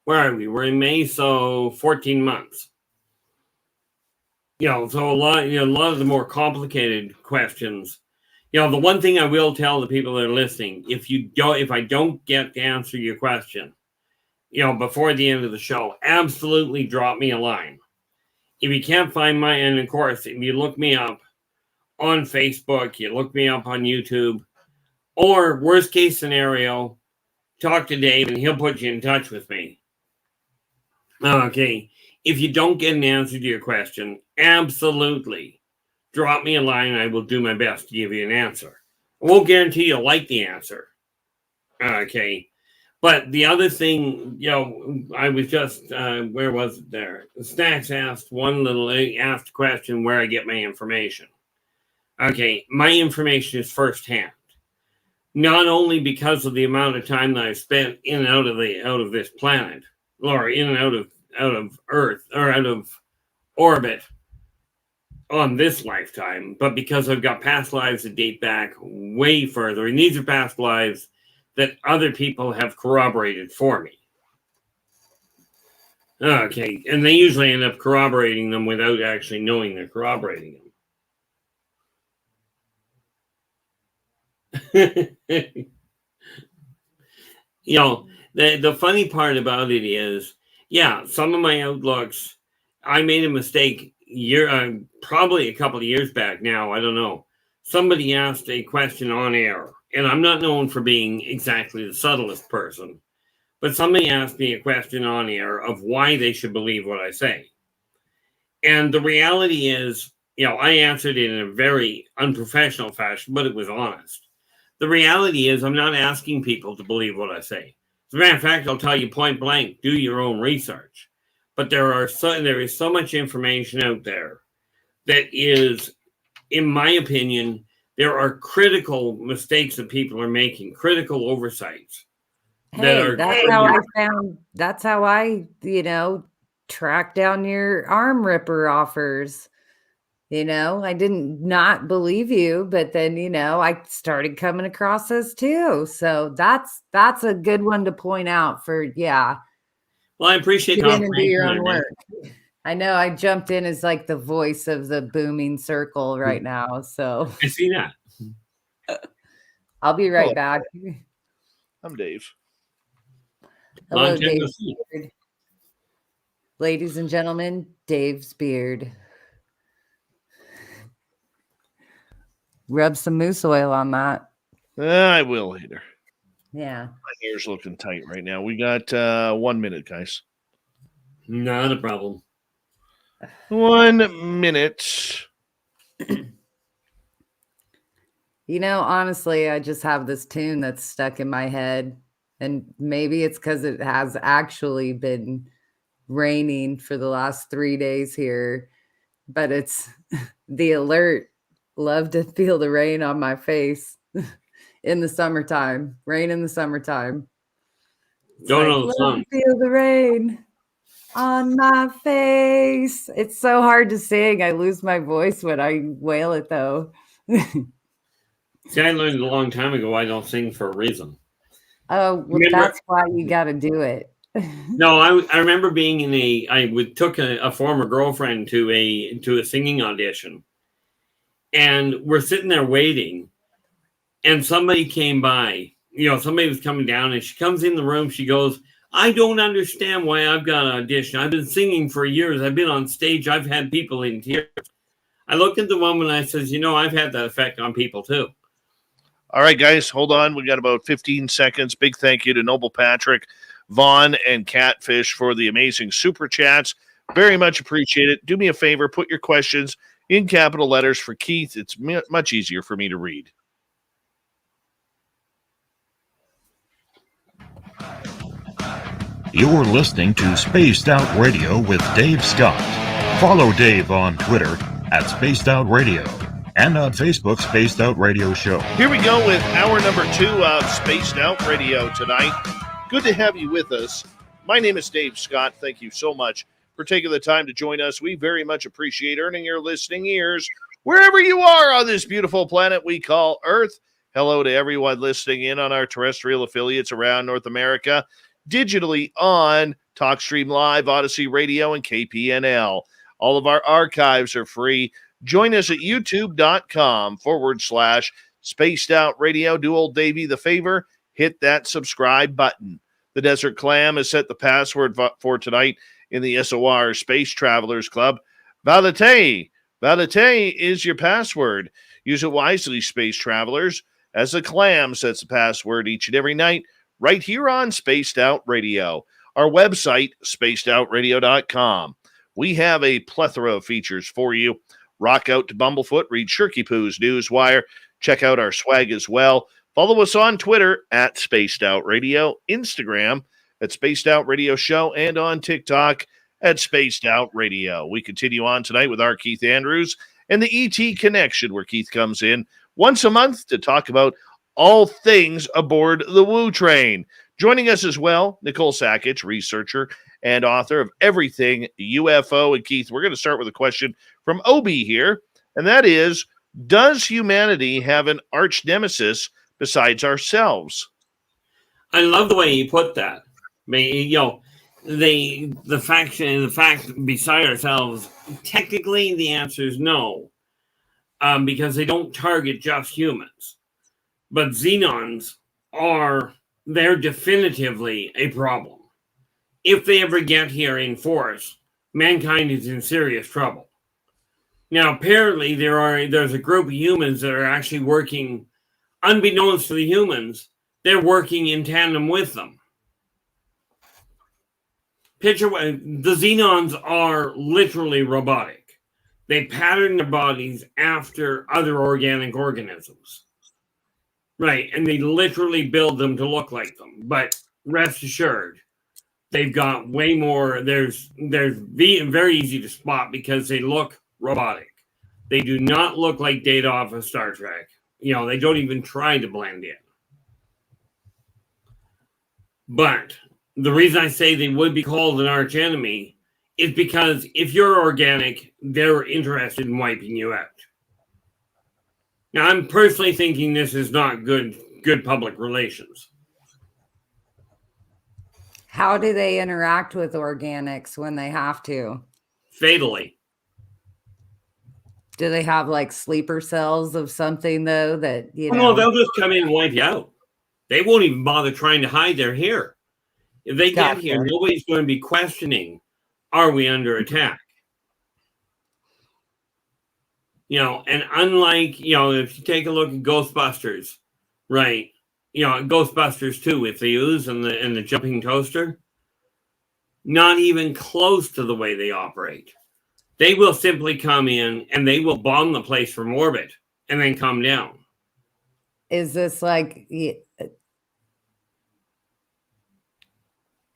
where are we? We're in May, so 14 months. So a lot of the more complicated questions. The one thing I will tell the people that are listening, if I don't get to answer your question, before the end of the show, absolutely drop me a line. If you can't find and of course, if you look me up on Facebook, you look me up on YouTube, or worst case scenario, talk to Dave and he'll put you in touch with me. Okay. If you don't get an answer to your question, absolutely drop me a line. I will do my best to give you an answer. I won't guarantee you'll like the answer. Okay. But the other thing, I was just, where was it there? Stacks asked a question where I get my information. Okay. My information is firsthand. Not only because of the amount of time that I've spent in and out of this planet, or in and out of Earth, or out of orbit on this lifetime, but because I've got past lives that date back way further, and these are past lives that other people have corroborated for me. Okay, and they usually end up corroborating them without actually knowing they're corroborating them. The funny part about it is, some of my outlooks, I made a mistake probably a couple of years back now. I don't know. Somebody asked a question on air, and I'm not known for being exactly the subtlest person, but somebody asked me a question on air of why they should believe what I say. And the reality is, I answered it in a very unprofessional fashion, but it was honest. The reality is I'm not asking people to believe what I say. As a matter of fact, I'll tell you point blank, do your own research. But there is so much information out there that is, in my opinion, there are critical mistakes that people are making, critical oversights. Hey, that's how I track down your arm ripper offers. I didn't not believe you, but then, I started coming across this too. So that's a good one to point out for, Well, I appreciate get in and do your own work. I know I jumped in as like the voice of the booming circle right now. So I see that. I'll be right back. I'm Dave. Hello, Dave. Ladies and gentlemen, Dave's beard. Rub some moose oil on that. I will later. Yeah. My hair's looking tight right now. We got 1 minute, guys. Not a problem. 1 minute. Honestly, I just have this tune that's stuck in my head. And maybe it's because it has actually been raining for the last 3 days here. But it's the alert. Love to feel the rain on my face in the summertime. Rain in the summertime. Don't know the love song. to feel the rain on my face. It's so hard to sing. I lose my voice when I wail it, though. See, I learned a long time ago I don't sing for a reason. Oh, well, that's why you got to do it. No, I remember being took a former girlfriend to a singing audition, and we're sitting there waiting, and somebody came by. Somebody was coming down, and she comes in the room. She goes, "I don't understand why I've got an audition. I've been singing for years. I've been on stage. I've had people in tears." I looked at the woman and I says, "I've had that effect on people too." All right, guys, hold on. We got about 15 seconds. Big thank you to Noble Patrick, Vaughn, and Catfish for the amazing super chats. Very much appreciate it. Do me a favor, put your questions in capital letters for Keith. It's much easier for me to read. You're listening to Spaced Out Radio with Dave Scott. Follow Dave on Twitter at Spaced Out Radio and on Facebook, Spaced Out Radio Show. Here we go with hour number 2 of Spaced Out Radio tonight. Good to have you with us. My name is Dave Scott. Thank you so much for taking the time to join us. We very much appreciate earning your listening ears wherever you are on this beautiful planet we call Earth. Hello to everyone listening in on our terrestrial affiliates around North America, digitally on TalkStream Live, Odyssey Radio, and KPNL. All of our archives are free. Join us at youtube.com/Spaced Out Radio. Do old Davey the favor, hit that subscribe button. The Desert Clam has set the password for tonight in the SOR Space Travelers Club. Valete. Valete is your password. Use it wisely, Space Travelers, as the Clam sets the password each and every night right here on Spaced Out Radio. Our website, spacedoutradio.com. We have a plethora of features for you. Rock out to Bumblefoot, read Shirky Poo's Newswire, check out our swag as well. Follow us on Twitter at Spaced Out Radio, Instagram at Spaced Out Radio Show, and on TikTok at Spaced Out Radio. We continue on tonight with R Keith Andrews and the ET Connection, where Keith comes in once a month to talk about all things aboard the Woo Train. Joining us as well, Nicole Sakach, researcher and author of Everything UFO. And Keith, we're going to start with a question from Obi here, and that is, does humanity have an arch nemesis besides ourselves? I love the way you put that. The fact beside ourselves, technically the answer is no, because they don't target just humans. But xenons they're definitively a problem. If they ever get here in force, mankind is in serious trouble. Now, apparently, there's a group of humans that are actually working, unbeknownst to the humans, they're working in tandem with them. The xenons are literally robotic. They pattern their bodies after other organic organisms. Right, and they literally build them to look like them. But rest assured, they've got way more. They're very easy to spot because they look robotic. They do not look like Data off of Star Trek. They don't even try to blend in. But the reason I say they would be called an arch enemy is because if you're organic, they're interested in wiping you out. Now, I'm personally thinking this is not good public relations. How do they interact with organics when they have to? Fatally. Do they have like sleeper cells of something, though, that, No, they'll just come in and wipe you out. They won't even bother trying to hide they're here. If they get here, nobody's going to be questioning, are we under attack? And unlike, if you take a look at Ghostbusters, right? Ghostbusters 2 with the ooze and the jumping toaster. Not even close to the way they operate. They will simply come in and they will bomb the place from orbit and then come down. Is this like,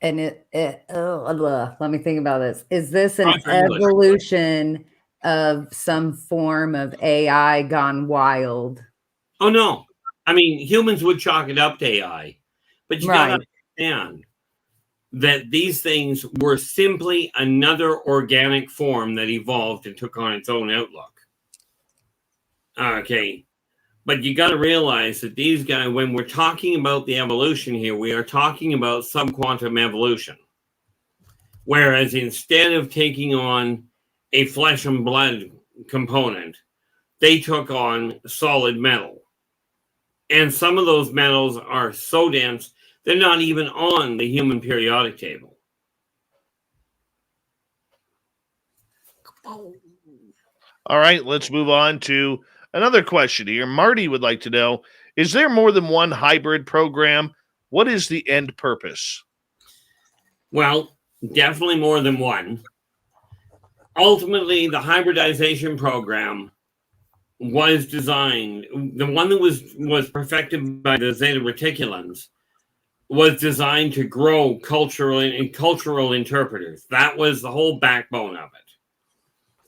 and let me think about this. Is this an evolution of some form of AI gone wild? Oh, no. I mean, humans would chalk it up to AI, but you got to understand that these things were simply another organic form that evolved and took on its own outlook. Okay. But you got to realize that these guys, when we're talking about the evolution here, we are talking about subquantum evolution. Whereas instead of taking on a flesh and blood component, they took on solid metal. And some of those metals are so dense, they're not even on the human periodic table. All right, let's move on to another question here. Marty would like to know, is there more than one hybrid program? What is the end purpose? Well, definitely more than one. Ultimately, the hybridization program was designed, the one that was perfected by the Zeta Reticulans, was designed to grow cultural interpreters. That was the whole backbone of it.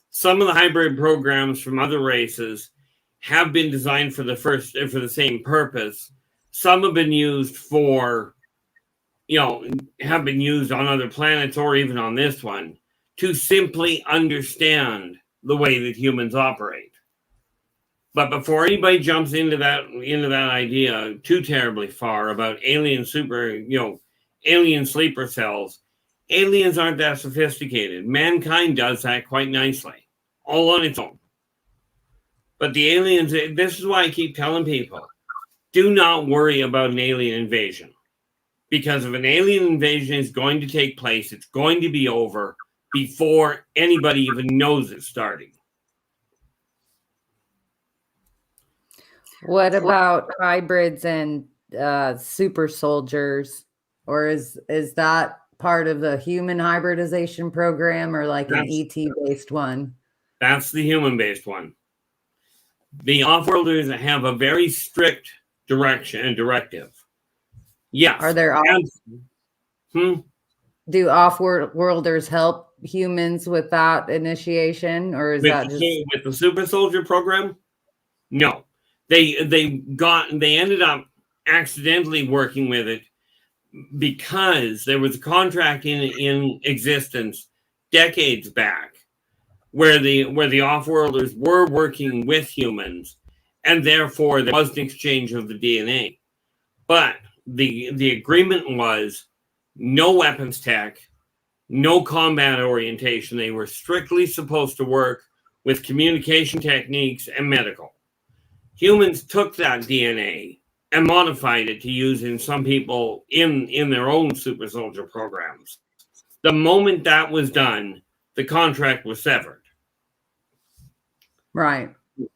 Some of the hybrid programs from other races have been designed for the same purpose. Some have been used have been used on other planets or even on this one to simply understand the way that humans operate. But before anybody jumps into that idea too terribly far about alien sleeper cells, aliens aren't that sophisticated. Mankind does that quite nicely, all on its own. But the aliens, this is why I keep telling people, do not worry about an alien invasion. Because if an alien invasion is going to take place, it's going to be over before anybody even knows it's starting. What about hybrids and super soldiers? Or is that part of the human hybridization program, or like an ET-based one? That's the human-based one. The off-worlders have a very strict directive. Yes. Are there do off-worlders help humans with that initiation, or is that just with the super soldier program? No. They ended up accidentally working with it because there was a contract in existence decades back where the off-worlders were working with humans, and therefore there was an exchange of the DNA. But the agreement was no weapons tech, no combat orientation. They were strictly supposed to work with communication techniques and medical. Humans took that DNA and modified it to use in some people in their own super soldier programs. The moment that was done, the contract was severed. right?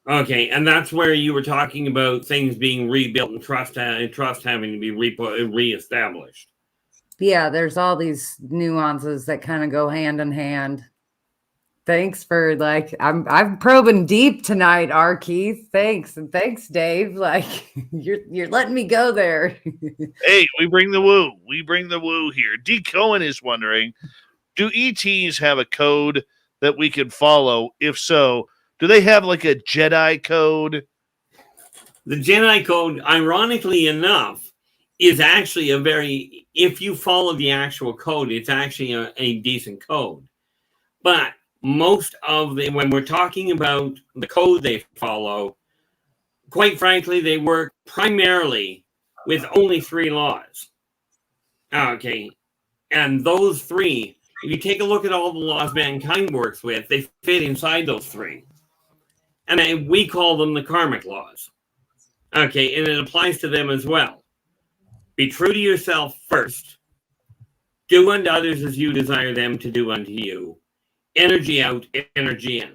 Okay, and that's where you were talking about things being rebuilt and trust having to be reestablished. Yeah, there's all these nuances that kind of go hand in hand. Thanks for I'm probing deep tonight, R Keith. Thanks, and thanks, Dave. You're letting me go there. Hey, we bring the woo. We bring the woo here. D. Cohen is wondering, do ETs have a code that we can follow? If so, do they have like a Jedi code? The Jedi code, ironically enough, is actually if you follow the actual code, it's actually a decent code. But most of when we're talking about the code they follow, quite frankly, they work primarily with only 3 laws. Okay. And those 3, if you take a look at all the laws mankind works with, they fit inside those 3. And we call them the karmic laws. Okay. And it applies to them as well. Be true to yourself first. Do unto others as you desire them to do unto you. Energy out, energy in.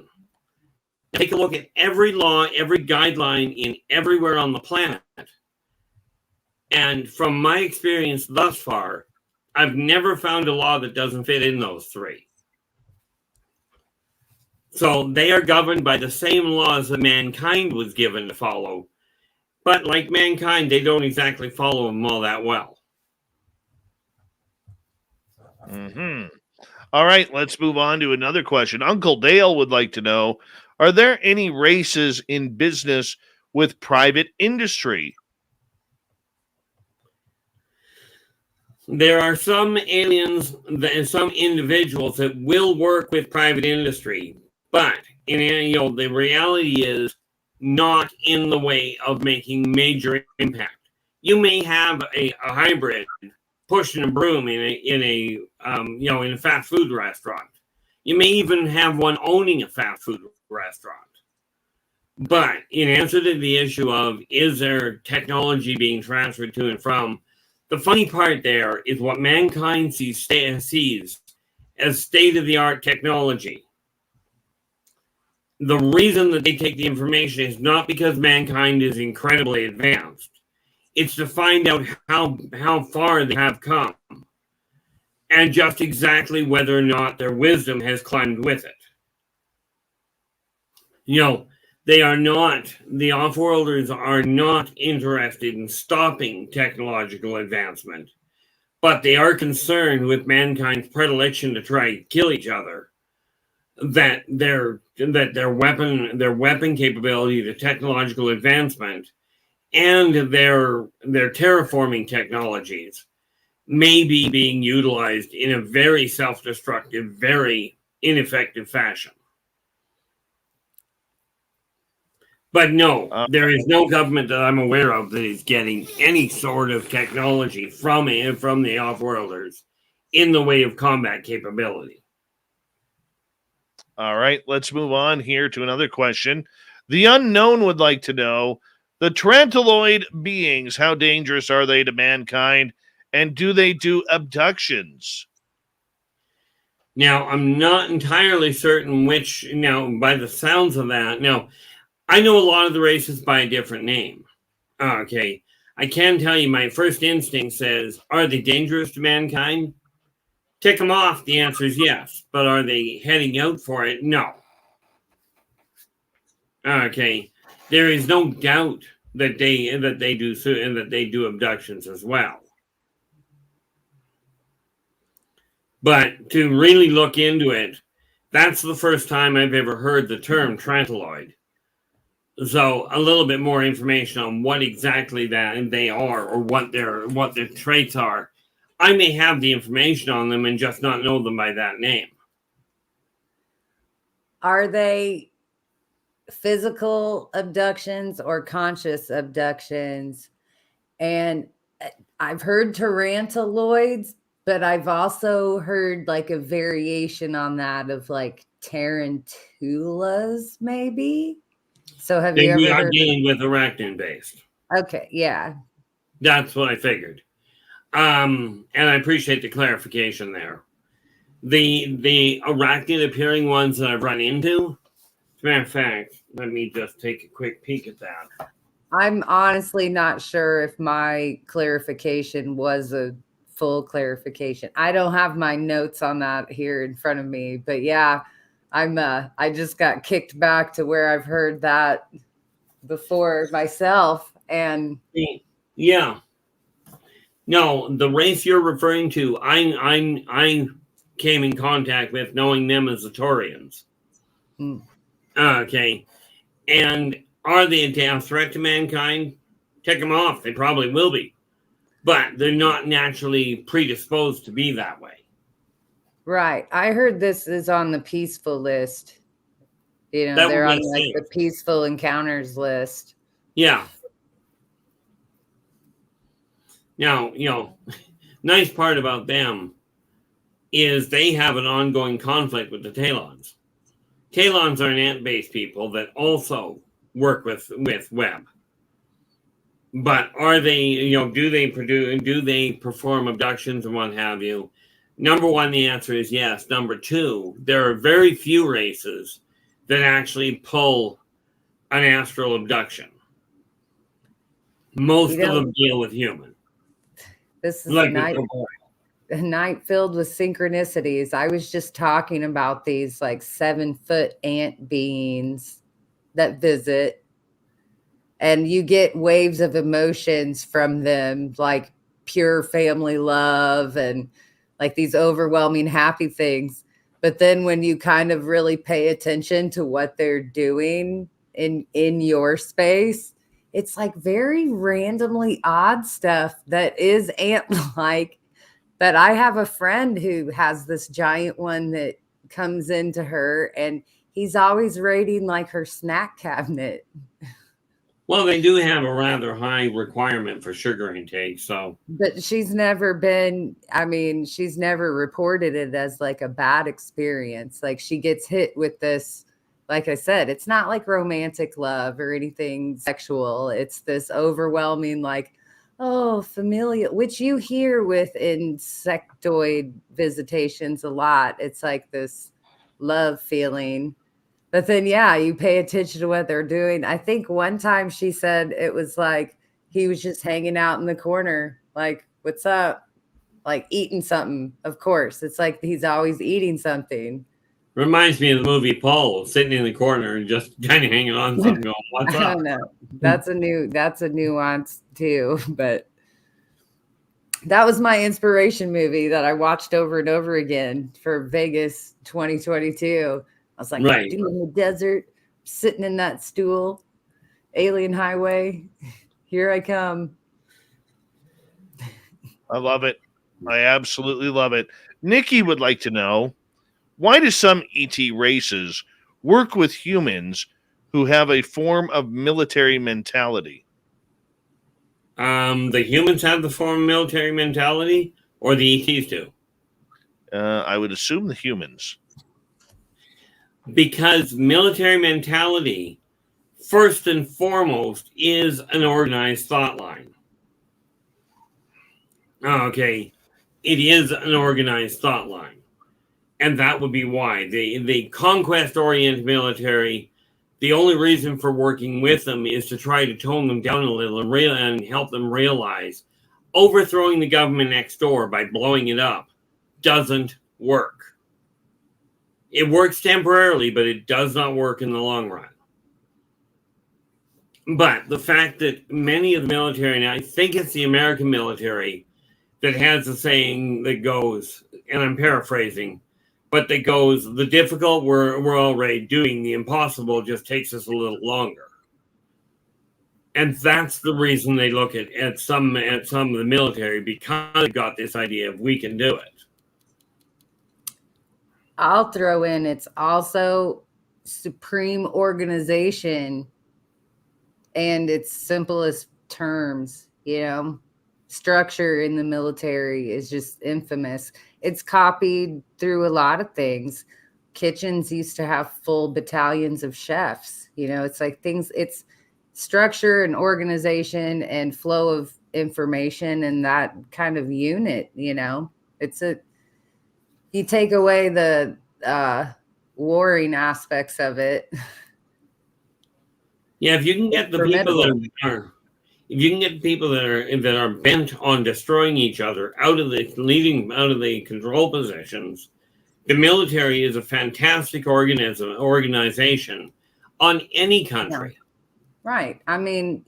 Take a look at every law, every guideline in everywhere on the planet. And from my experience thus far, I've never found a law that doesn't fit in those three. So they are governed by the same laws that mankind was given to follow. But like mankind, they don't exactly follow them all that well. Mm-hmm. All right, let's move on to another question. Uncle Dale would like to know, are there any races in business with private industry? There are some aliens and some individuals that will work with private industry, but the reality is not in the way of making major impact. You may have a hybrid pushing a broom in a fast food restaurant. You may even have one owning a fast food restaurant. But in answer to the issue of is there technology being transferred to and from, the funny part there is what mankind sees as state-of-the-art technology. The reason that they take the information is not because mankind is incredibly advanced. It's to find out how far they have come and just exactly whether or not their wisdom has climbed with it. The off-worlders are not interested in stopping technological advancement, but they are concerned with mankind's predilection to try to kill each other, that their weapon capability, the technological advancement, and their terraforming technologies may be being utilized in a very self-destructive, very ineffective fashion. But no, there is no government that I'm aware of that is getting any sort of technology from the off-worlders in the way of combat capability. All right, let's move on here to another question. The unknown would like to know, the Tarantilloid beings, how dangerous are they to mankind, and do they do abductions? Now, I'm not entirely certain which, by the sounds of that, I know a lot of the races by a different name. Okay. I can tell you my first instinct says, are they dangerous to mankind? Tick them off. The answer is yes. But are they heading out for it? No. Okay. There is no doubt that they do abductions as well. But to really look into it, that's the first time I've ever heard the term Tarantilloid. So a little bit more information on what exactly that they are or what their traits are. I may have the information on them and just not know them by that name. Are they physical abductions or conscious abductions? And I've heard Tarantilloids, but I've also heard like a variation on that of like Tarantulas, maybe. So have you ever we are heard dealing with arachnid based. Okay, yeah. That's what I figured. And I appreciate the clarification there. The arachnid appearing ones that I've run into, as a matter of fact, let me just take a quick peek at that. I'm honestly not sure if my clarification was a full clarification. I don't have my notes on that here in front of me, but yeah, I just got kicked back to where I've heard that before myself. And yeah, no, the race you're referring to, I came in contact with knowing them as the Taurians. Okay, and are they a threat to mankind? Take them off. They probably will be, but they're not naturally predisposed to be that way. Right. I heard this is on the peaceful list. They're on like the peaceful encounters list. Yeah. Now, nice part about them is they have an ongoing conflict with the Talons. Talons are an ant-based people that also work with web. But are they, do they perform abductions and what have you? Number one, the answer is yes. Number two, there are very few races that actually pull an astral abduction. Most of them deal with human. This is Like a night filled with synchronicities. I was just talking about these like 7-foot ant beings that visit, and you get waves of emotions from them, like pure family love and like these overwhelming happy things. But then when you kind of really pay attention to what they're doing in your space, it's like very randomly odd stuff that is ant-like. But I have a friend who has this giant one that comes into her, and he's always raiding like her snack cabinet. Well, they do have a rather high requirement for sugar intake, so. But she's never reported it as like a bad experience. Like she gets hit with this, like I said, it's not like romantic love or anything sexual. It's this overwhelming, like, oh, familial, which you hear with insectoid visitations a lot. It's like this love feeling. But then, yeah, you pay attention to what they're doing. I think one time she said it was like he was just hanging out in the corner, like, what's up? Like eating something, of course. It's like he's always eating something. Reminds me of the movie Paul, sitting in the corner and just kind of hanging on something going, what's up? I don't know. That's a nuance too. But that was my inspiration movie that I watched over and over again for Vegas 2022. I was like, right. Dude, in the desert, sitting in that stool, alien highway, here I come. I love it. I absolutely love it. Nikki would like to know, why do some ET races work with humans who have a form of military mentality? The humans have the form of military mentality, or the ETs do? I would assume the humans. Because military mentality, first and foremost, is an organized thought line. Okay, it is an organized thought line. And that would be why. The conquest-oriented military, the only reason for working with them is to try to tone them down a little and help them realize overthrowing the government next door by blowing it up doesn't work. It works temporarily, but it does not work in the long run. But the fact that many of the military, and I think it's the American military, that has a saying that goes, and I'm paraphrasing, but that goes, the difficult we're already doing, the impossible just takes us a little longer. And that's the reason they look at some of the military, because they got this idea of we can do it. I'll throw in, it's also supreme organization and its simplest terms, structure in the military is just infamous. It's copied through a lot of things. Kitchens used to have full battalions of chefs. It's like it's structure and organization and flow of information and that kind of unit, you take away the warring aspects of it. Yeah, if you can get the people that are bent on destroying each other out of the control positions, the military is a fantastic organization on any country. Yeah. Right. I mean,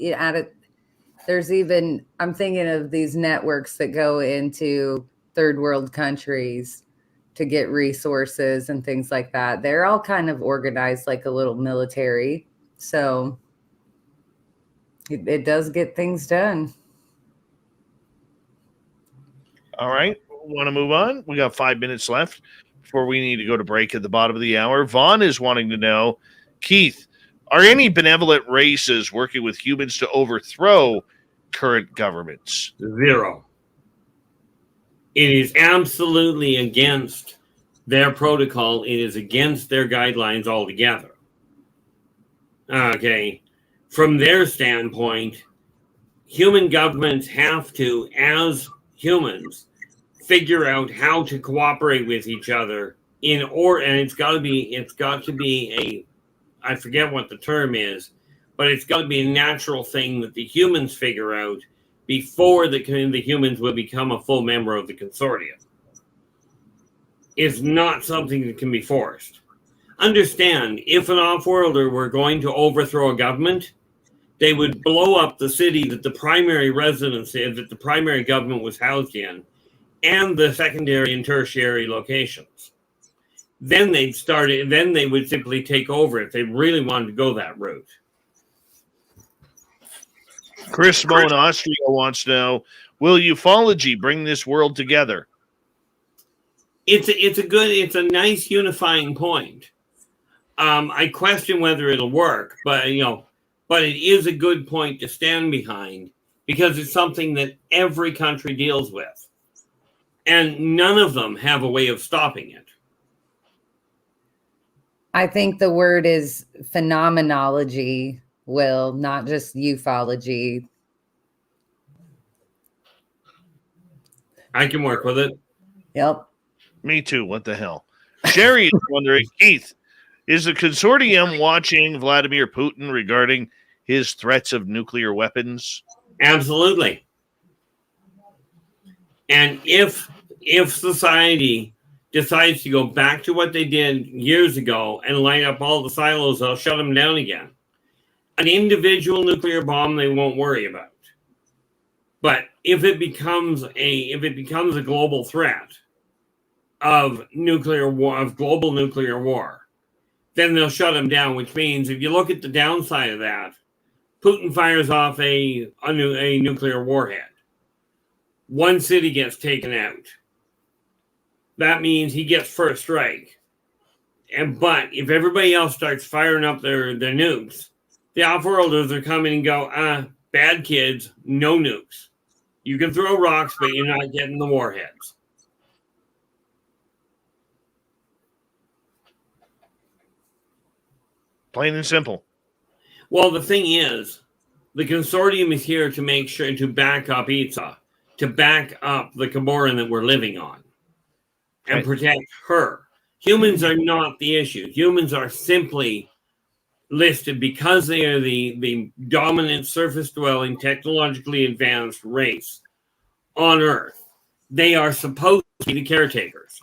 there's even, I'm thinking of these networks that go into third world countries to get resources and things like that. They're all kind of organized like a little military. So it does get things done. All right. Want to move on? We got 5 minutes left before we need to go to break at the bottom of the hour. Vaughn is wanting to know, Keith, are any benevolent races working with humans to overthrow current governments? Zero. It is absolutely against their protocol. It is against their guidelines altogether. Okay. From their standpoint, human governments have to, as humans, figure out how to cooperate with each other and it's got to be I forget what the term is, but it's got to be a natural thing that the humans figure out before the humans will become a full member of the consortium. It's not something that can be forced. Understand, if an off-worlder were going to overthrow a government, they would blow up the city that the primary residency, that the primary government was housed in, and the secondary and tertiary locations. Then they'd start it, then they would simply take over if they really wanted to go that route. Chris Mo in Austria wants to know, will ufology bring this world together? It's a nice unifying point. I question whether it'll work, but it is a good point to stand behind because it's something that every country deals with, and none of them have a way of stopping it. I think the word is phenomenology, Will, not just ufology. I can work with it. Yep. Me too. What the hell? Sherry is wondering, Keith, is the consortium watching Vladimir Putin regarding his threats of nuclear weapons? Absolutely. And if society decides to go back to what they did years ago and light up all the silos, they'll shut them down again. An individual nuclear bomb they won't worry about. But if it becomes a global threat of nuclear war, of global nuclear war, then they'll shut them down, which means if you look at the downside of that, Putin fires off a nuclear warhead. One city gets taken out. That means he gets first strike. But if everybody else starts firing up their nukes, the off-worlders are coming and go, bad kids, no nukes. You can throw rocks, but you're not getting the warheads. Plain and simple. Well, the thing is, the consortium is here to make sure to back up Itza, to back up the Caboran that we're living on, and protect her. Humans are not the issue. Humans are simply listed because they are the dominant surface-dwelling, technologically advanced race on Earth. They are supposed to be the caretakers.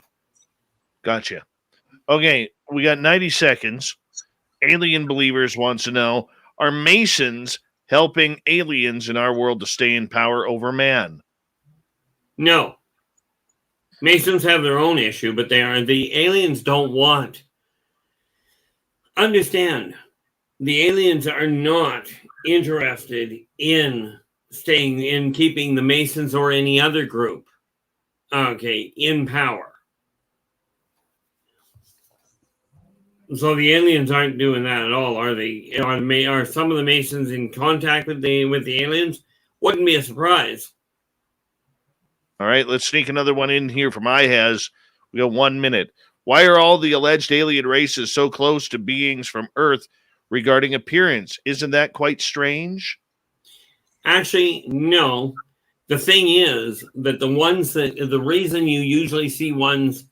Gotcha. Okay, we got 90 seconds. Alien Believers wants to know, are Masons helping aliens in our world to stay in power over man? No. Masons have their own issue, but the aliens don't want. Understand, the aliens are not interested in keeping the Masons or any other group, in power. So the aliens aren't doing that at all, are they? Are some of the Masons in contact with the aliens? Wouldn't be a surprise. All right, let's sneak another one in here from IHAS. We got 1 minute. Why are all the alleged alien races so close to beings from Earth regarding appearance? Isn't that quite strange? Actually, no. The thing is that the reason you usually see ones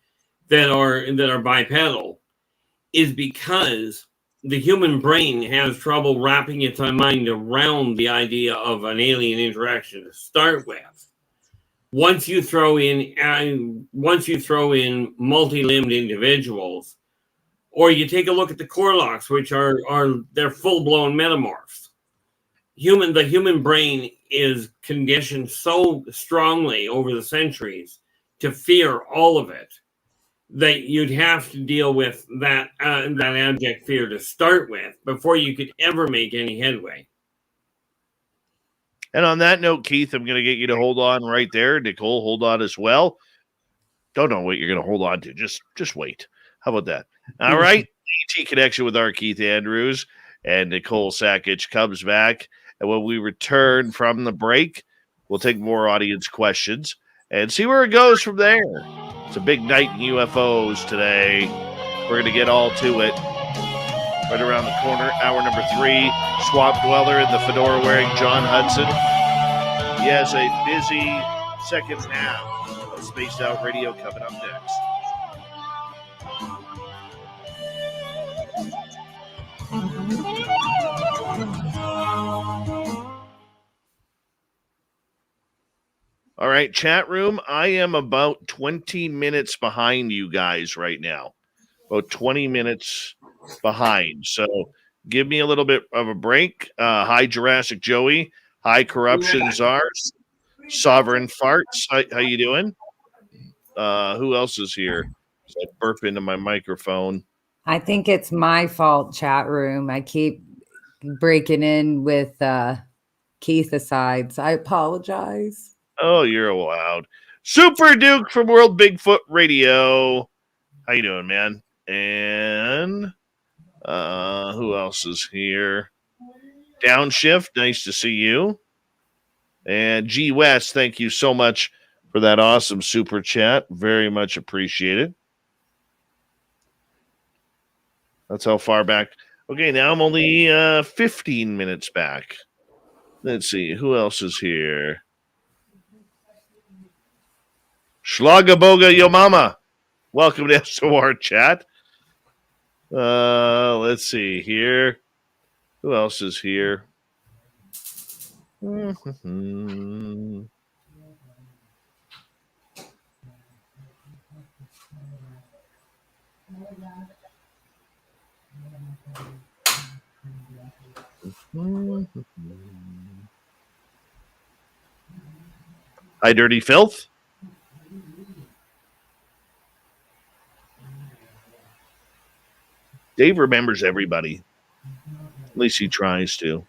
that are bipedal is because the human brain has trouble wrapping its mind around the idea of an alien interaction to start with. Once you throw in multi-limbed individuals, or you take a look at the Corlocks, which they're full-blown metamorphs. The human brain is conditioned so strongly over the centuries to fear all of it that you'd have to deal with that abject fear to start with before you could ever make any headway. And on that note, Keith, I'm going to get you to hold on right there. Nicole, hold on as well. Don't know what you're going to hold on to. Just wait. How about that? All right. ET Connection with R Keith Andrews and Nicole Sakach comes back. And when we return from the break, we'll take more audience questions and see where it goes from there. It's a big night in UFOs today. We're going to get all to it. Right around the corner, hour number 3, Swamp Dweller and the fedora-wearing John Hudson. He has a busy second half of Spaced Out Radio coming up next. right, chat room. I am about 20 minutes behind you guys right now. About 20 minutes behind. So give me a little bit of a break. Hi, Jurassic Joey. Hi, Corruption Czars. Sovereign Farts. How you doing? Who else is here? I burp into my microphone. I think it's my fault, chat room. I keep breaking in with Keith asides. I apologize. Oh, you're allowed. Super Duke from World Bigfoot Radio. How you doing, man? And who else is here? Downshift, nice to see you. And G West, thank you so much for that awesome super chat. Very much appreciated. That's how far back. Okay, now I'm only 15 minutes back. Let's see, who else is here? Schlagaboga Yo Mama. Welcome to SOR chat. Let's see here. Who else is here? Hi, Dirty Filth. Dave remembers everybody. At least he tries to.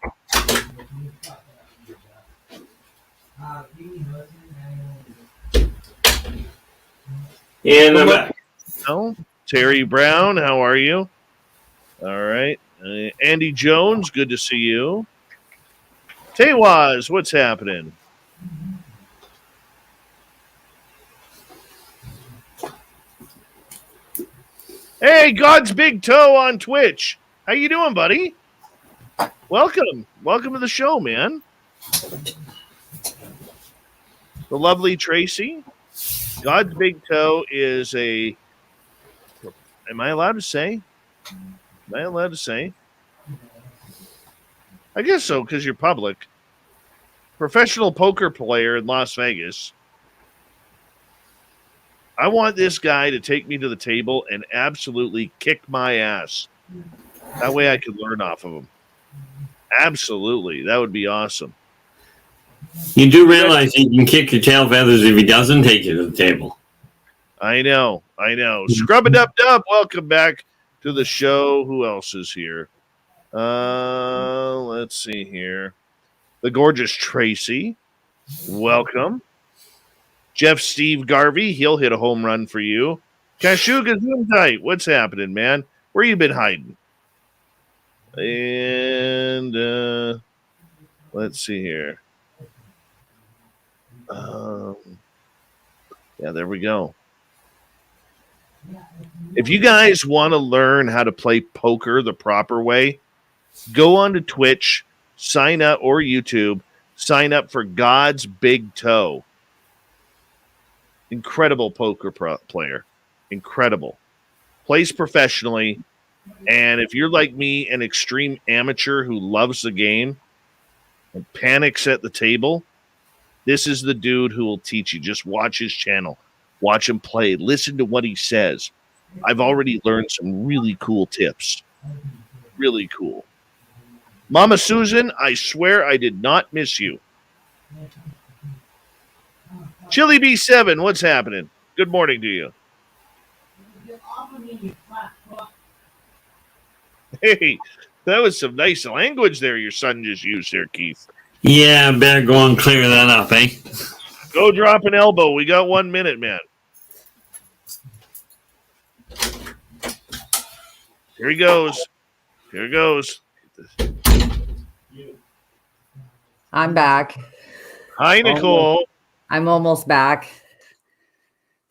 And Oh, Terry Brown, how are you? All right. Andy Jones, good to see you. Tewaz, what's happening? Hey, God's Big Toe on Twitch. How you doing, buddy? Welcome. Welcome to the show, man. The lovely Tracy. God's Big Toe is a... Am I allowed to say? Am I allowed to say? I guess so, because you're public. Professional poker player in Las Vegas. I want this guy to take me to the table and absolutely kick my ass. That way I could learn off of him. Absolutely. That would be awesome. you do realize he can kick your tail feathers if he doesn't take you to the table. I know. Scrub-a-dub-dub, welcome back to the show. Who else is here? Let's see here. The gorgeous Tracy. Welcome. Jeff Steve Garvey, he'll hit a home run for you. Kashuga Zoom tight. What's happening, man? Where you been hiding? And let's see here. Yeah, there we go. If you guys want to learn how to play poker the proper way, go on to Twitch, sign up, or YouTube, sign up for God's Big Toe. Incredible poker player. Incredible. Plays professionally. And if you're like me, an extreme amateur who loves the game and panics at the table, this is the dude who will teach you. Just watch his channel. Watch him play. Listen to what he says. I've already learned some really cool tips. Really cool. Mama Susan, I swear I did not miss you. Chili B7, what's happening? Good morning to you. Hey, that was some nice language there your son just used there, Keith. Yeah, better go and clear that up, eh? Go drop an elbow. We got 1 minute, man. Here he goes. Here he goes. I'm back. Hi, Nicole. I'm almost back.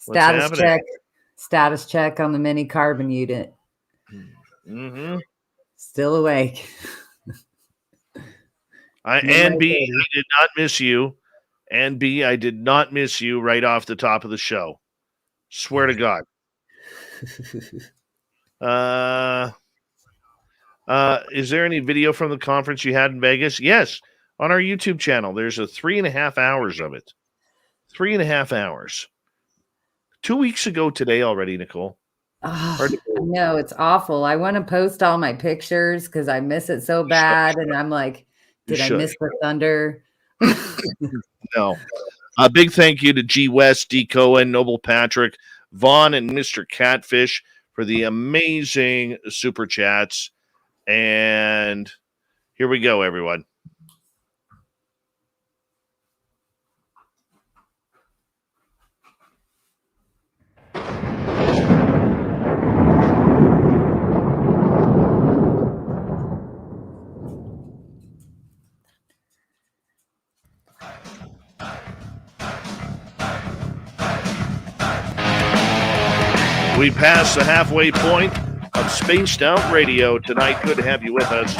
What's Status happening? check. Status check on the mini carbon unit. Mm-hmm. Still awake. And B, I did not miss you. And B, I did not miss you right off the top of the show. Swear to God. Is there any video from the conference you had in Vegas? Yes, on our YouTube channel. There's a 3.5 hours of it. 3.5 hours. 2 weeks ago today already, Nicole. Oh, no, it's awful. I want to post all my pictures because I miss it so bad. And I'm like, did I miss the thunder? No. A big thank you to G. West, D. Cohen, Noble Patrick, Vaughn, and Mr. Catfish for the amazing super chats. And here we go, everyone. We passed the halfway point of Spaced Out Radio tonight. Good to have you with us.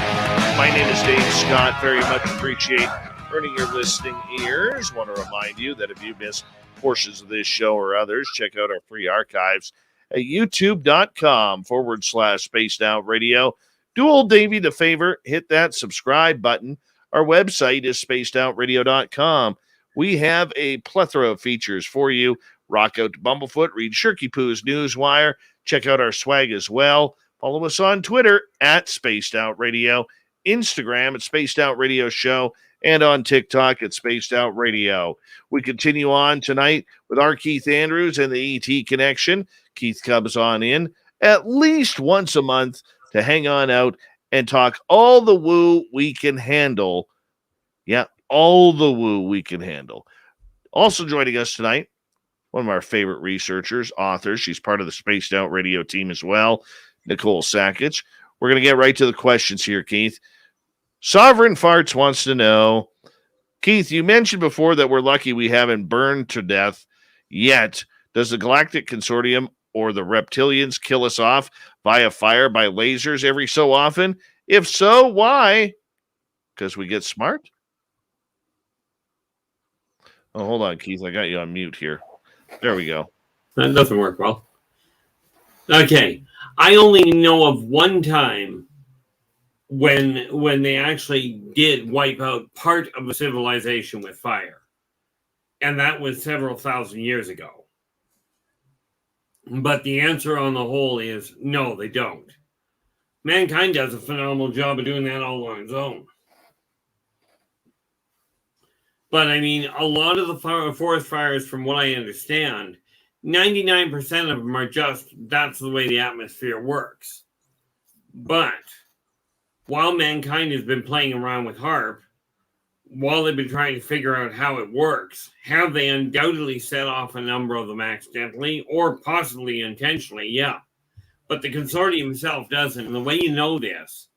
My name is Dave Scott. Very much appreciate earning your listening ears. Want to remind you that if you missed portions of this show or others, check out our free archives at youtube.com/Spaced Out Radio. Do old Davey the favor, hit that subscribe button. Our website is spacedoutradio.com. We have a plethora of features for you. Rock out to Bumblefoot, read Shirky Poo's Newswire, check out our swag as well. Follow us on Twitter at Spaced Out Radio, Instagram at Spaced Out Radio Show, and on TikTok at Spaced Out Radio. We continue on tonight with R Keith Andrews and the ET Connection. Keith comes on in at least once a month to hang on out and talk all the woo we can handle. Yeah, all the woo we can handle. Also joining us tonight, one of our favorite researchers, authors. She's part of the Spaced Out Radio team as well, Nicole Sakach. We're going to get right to the questions here, Keith. Sovereign Farts wants to know, Keith, you mentioned before that we're lucky we haven't burned to death yet. Does the Galactic Consortium or the reptilians kill us off via fire by lasers every so often? If so, why? Because we get smart? Oh, hold on, Keith. I got you on mute here. There we go. That doesn't work well. Okay. I only know of one time when they actually did wipe out part of a civilization with fire. And that was several thousand years ago. But the answer on the whole is no, they don't. Mankind does a phenomenal job of doing that all on its own. But I mean, a lot of the forest fires, from what I understand, 99% of them are just, that's the way the atmosphere works. But while mankind has been playing around with HAARP, while they've been trying to figure out how it works, have they undoubtedly set off a number of them accidentally or possibly intentionally? Yeah. But the consortium itself doesn't. And the way you know this,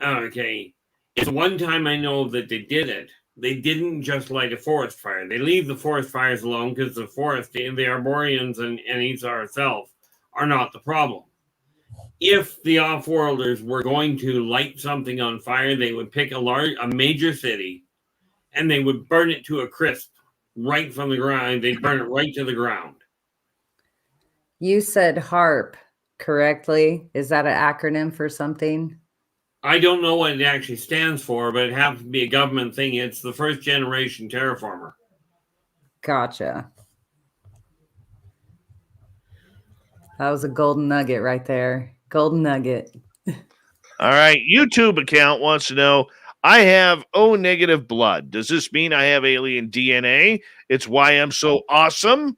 okay, is one time I know that they did it. They didn't just light a forest fire. They leave the forest fires alone because the forest, the Arboreans and ETs itself are not the problem. If the off-worlders were going to light something on fire, they would pick a major city and they would burn it to a crisp right from the ground. They'd burn it right to the ground. You said HAARP correctly. Is that an acronym for something? I don't know what it actually stands for, but it happens to be a government thing. It's the first generation terraformer. Gotcha. That was a golden nugget right there. Golden nugget. All right. YouTube account wants to know, I have O negative blood. Does this mean I have alien DNA? It's why I'm so awesome.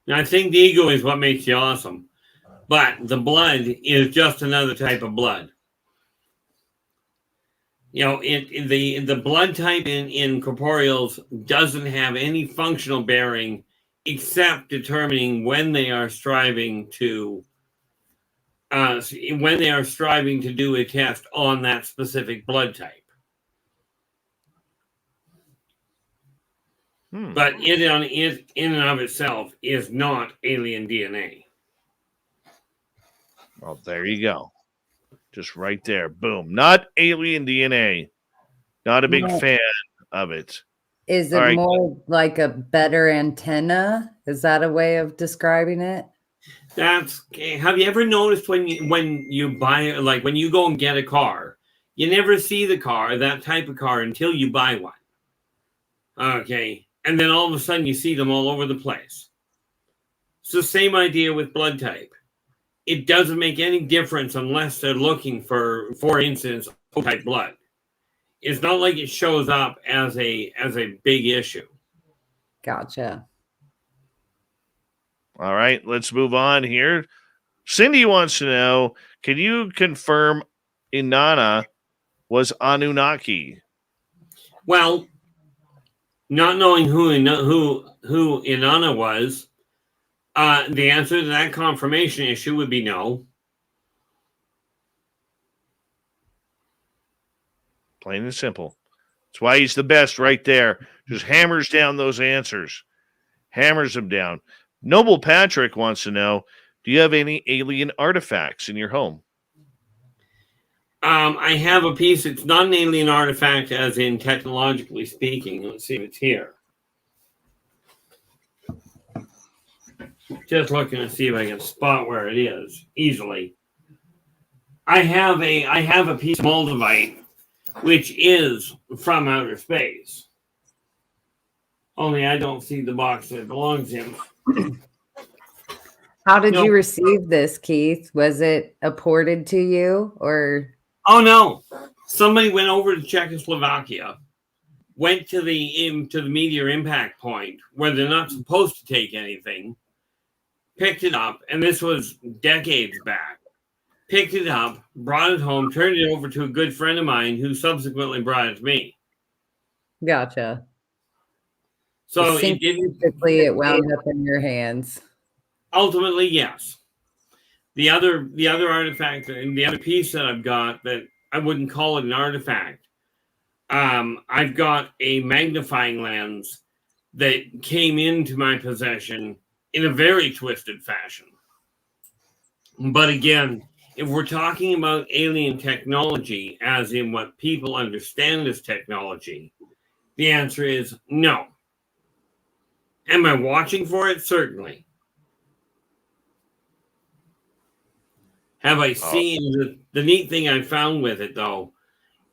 I think the ego is what makes you awesome. But the blood is just another type of blood. You know, the blood type in corporeals doesn't have any functional bearing except determining when they are striving to do a test on that specific blood type. But it in and of itself is not alien DNA. Well, there you go. Just right there. Boom. Not alien DNA. Not a big fan of it. Is it more like a better antenna? Is that a way of describing it? Have you ever noticed when you buy, like when you go and get a car, you never see the car, that type of car, until you buy one. Okay. And then all of a sudden you see them all over the place. It's the same idea with blood type. It doesn't make any difference unless they're looking for instance, O-type blood. It's not like it shows up as a big issue. Gotcha. All right, let's move on here. Cindy wants to know, can you confirm Inanna was Anunnaki? Well, not knowing who Inanna was, the answer to that confirmation issue would be no. Plain and simple. That's why he's the best right there. Just hammers down those answers. Hammers them down. Noble Patrick wants to know, do you have any alien artifacts in your home? I have a piece. It's not an alien artifact as in technologically speaking. Let's see if it's here. Just looking to see if I can spot where it is easily. I have a piece of moldavite, which is from outer space. Only I don't see the box that it belongs in. How did you receive this, Keith? Was it apported to you or? Oh no! Somebody went over to Czechoslovakia, went to the meteor impact point where they're not supposed to take anything, picked it up, and this was decades back. Picked it up, brought it home, turned it over to a good friend of mine who subsequently brought it to me. Gotcha. So it wound up in your hands. Ultimately, yes. The other artifact and the other piece that I've got that I wouldn't call it an artifact. I've got a magnifying lens that came into my possession in a very twisted fashion. But again, if we're talking about alien technology, as in what people understand as technology, the answer is no. Am I watching for it? Certainly. Have I seen the neat thing I found with it, though,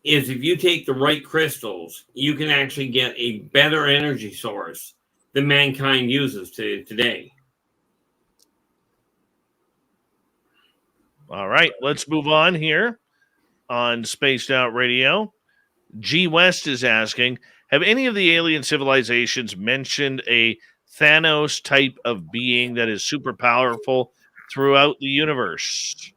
is if you take the right crystals, you can actually get a better energy source than mankind uses today. All right, let's move on here on Spaced Out Radio. G West is asking, have any of the alien civilizations mentioned a Thanos type of being that is super powerful throughout the universe?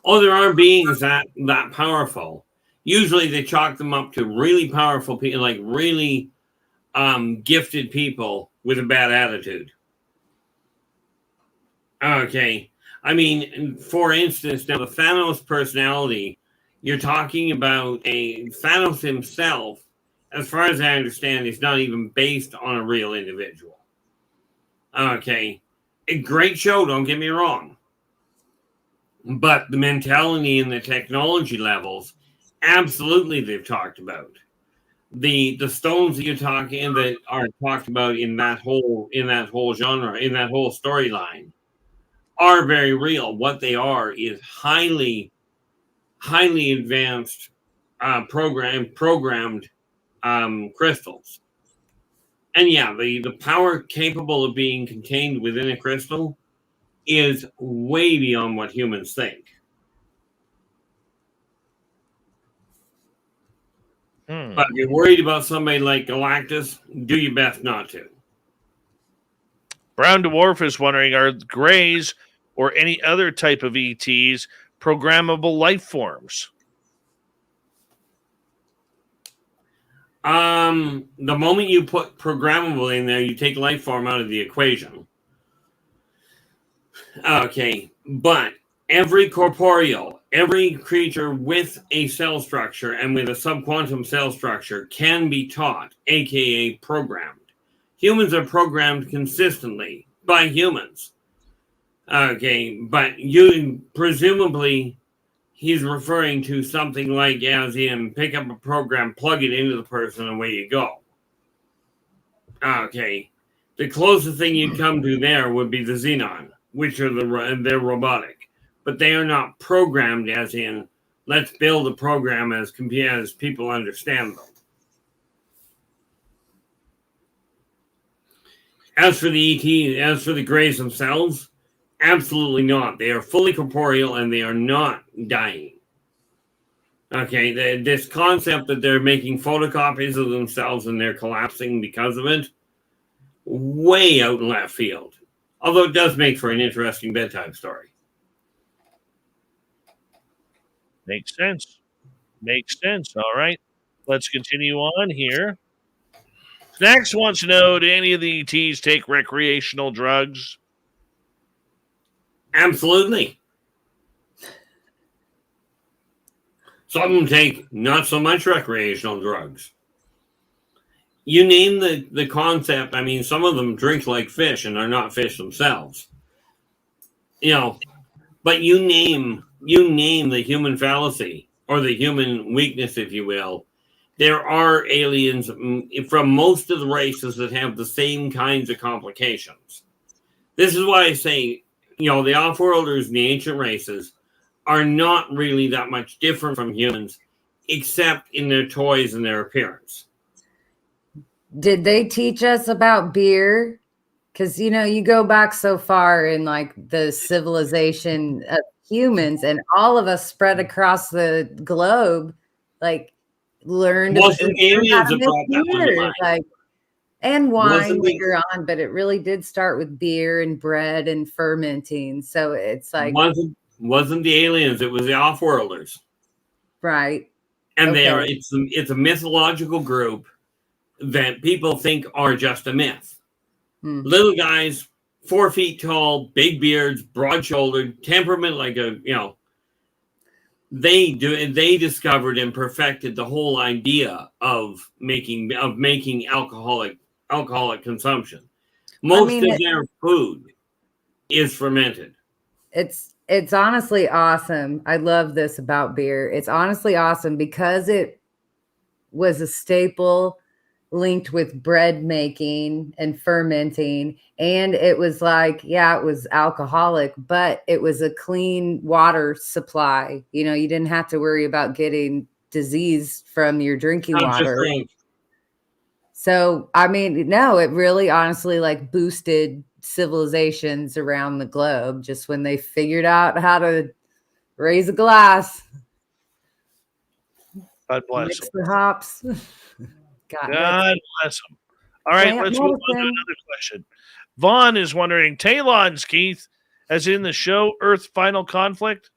Oh, there are beings that powerful. Usually they chalk them up to really powerful people, like really gifted people with a bad attitude. Okay. I mean, for instance, now the Thanos personality, you're talking about a Thanos himself, as far as I understand, is not even based on a real individual. Okay. A great show, don't get me wrong. But the mentality and the technology levels, absolutely they've talked about. The stones that you're talking that are talked about in that whole genre, in that whole storyline, are very real. What they are is highly advanced programmed crystals. And yeah, the power capable of being contained within a crystal is way beyond what humans think. But if you're worried about somebody like Galactus, do your best not to. Brown Dwarf is wondering, are Greys or any other type of ETs programmable life forms? The moment you put programmable in there, you take life form out of the equation. Okay, but every corporeal, every creature with a cell structure and with a subquantum cell structure can be taught, aka programmed. Humans are programmed consistently by humans. Okay, but you presumably he's referring to something like as in pick up a program, plug it into the person, and away you go. Okay, the closest thing you'd come to there would be the xenon, which are they're robotic, but they are not programmed as in let's build a program as people understand them. As for the ET, as for the Greys themselves, absolutely not. They are fully corporeal and they are not dying. Okay, this concept that they're making photocopies of themselves and they're collapsing because of it, way out in left field. Although it does make for an interesting bedtime story. Makes sense. Makes sense. All right. Let's continue on here. Snacks wants to know, do any of the ETs take recreational drugs? Absolutely. Some of them take not so much recreational drugs. You name the concept. I mean, some of them drink like fish and are not fish themselves. You know, but you name the human fallacy or the human weakness, if you will. There are aliens from most of the races that have the same kinds of complications. This is why I say, you know, the off-worlders and the ancient races are not really that much different from humans, except in their toys and their appearance. Did they teach us about beer? Because, you know, you go back so far in like the civilization of humans, and all of us spread across the globe, like learned aliens that brought that one to mind. like, and wine later on, but it really did start with beer and bread and fermenting. So it's like wasn't the aliens, it was the off-worlders. Right. And it's a mythological group that people think are just a myth. Little guys, 4 feet tall, big beards, broad-shouldered, temperament like a, you know, they discovered and perfected the whole idea of making alcoholic consumption. Most of their food is fermented. It's honestly awesome. I love this about beer. It's honestly awesome because it was a staple linked with bread making and fermenting. And it was like, yeah, it was alcoholic, but it was a clean water supply. You know, you didn't have to worry about getting disease from your drinking water. So, I mean, no, it really honestly like boosted civilizations around the globe just when they figured out how to raise a glass. God bless mix the hops. God bless them. All right, let's move on to another question. Vaughn is wondering, Talons, Keith, as in the show Earth Final Conflict?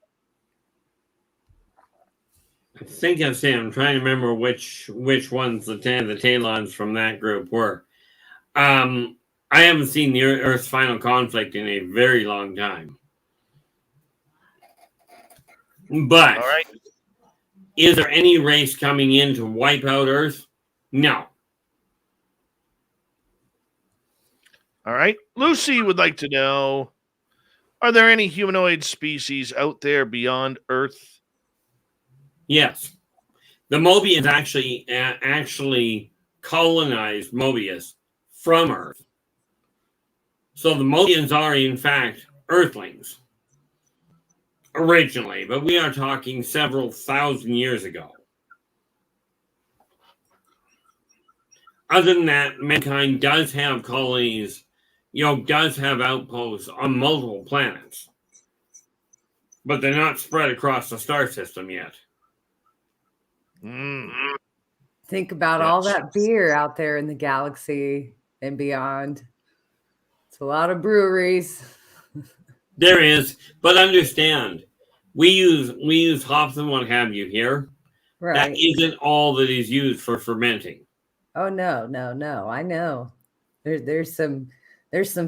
I think I've seen. I'm trying to remember which ones the Talons from that group were. I haven't seen the Earth's Final Conflict in a very long time. But all right. Is there any race coming in to wipe out Earth? No. All right. Lucy would like to know, are there any humanoid species out there beyond Earth? Yes. The Mobians actually colonized Mobius from Earth. So the Mobians are, in fact, Earthlings originally, but we are talking several thousand years ago. Other than that, mankind does have colonies, does have outposts on multiple planets, but they're not spread across the star system yet. Think about all that beer out there in the galaxy and beyond. It's a lot of breweries. There is, but understand, we use hops and what have you here. Right. That isn't all that is used for fermenting. Oh no! I know. There's some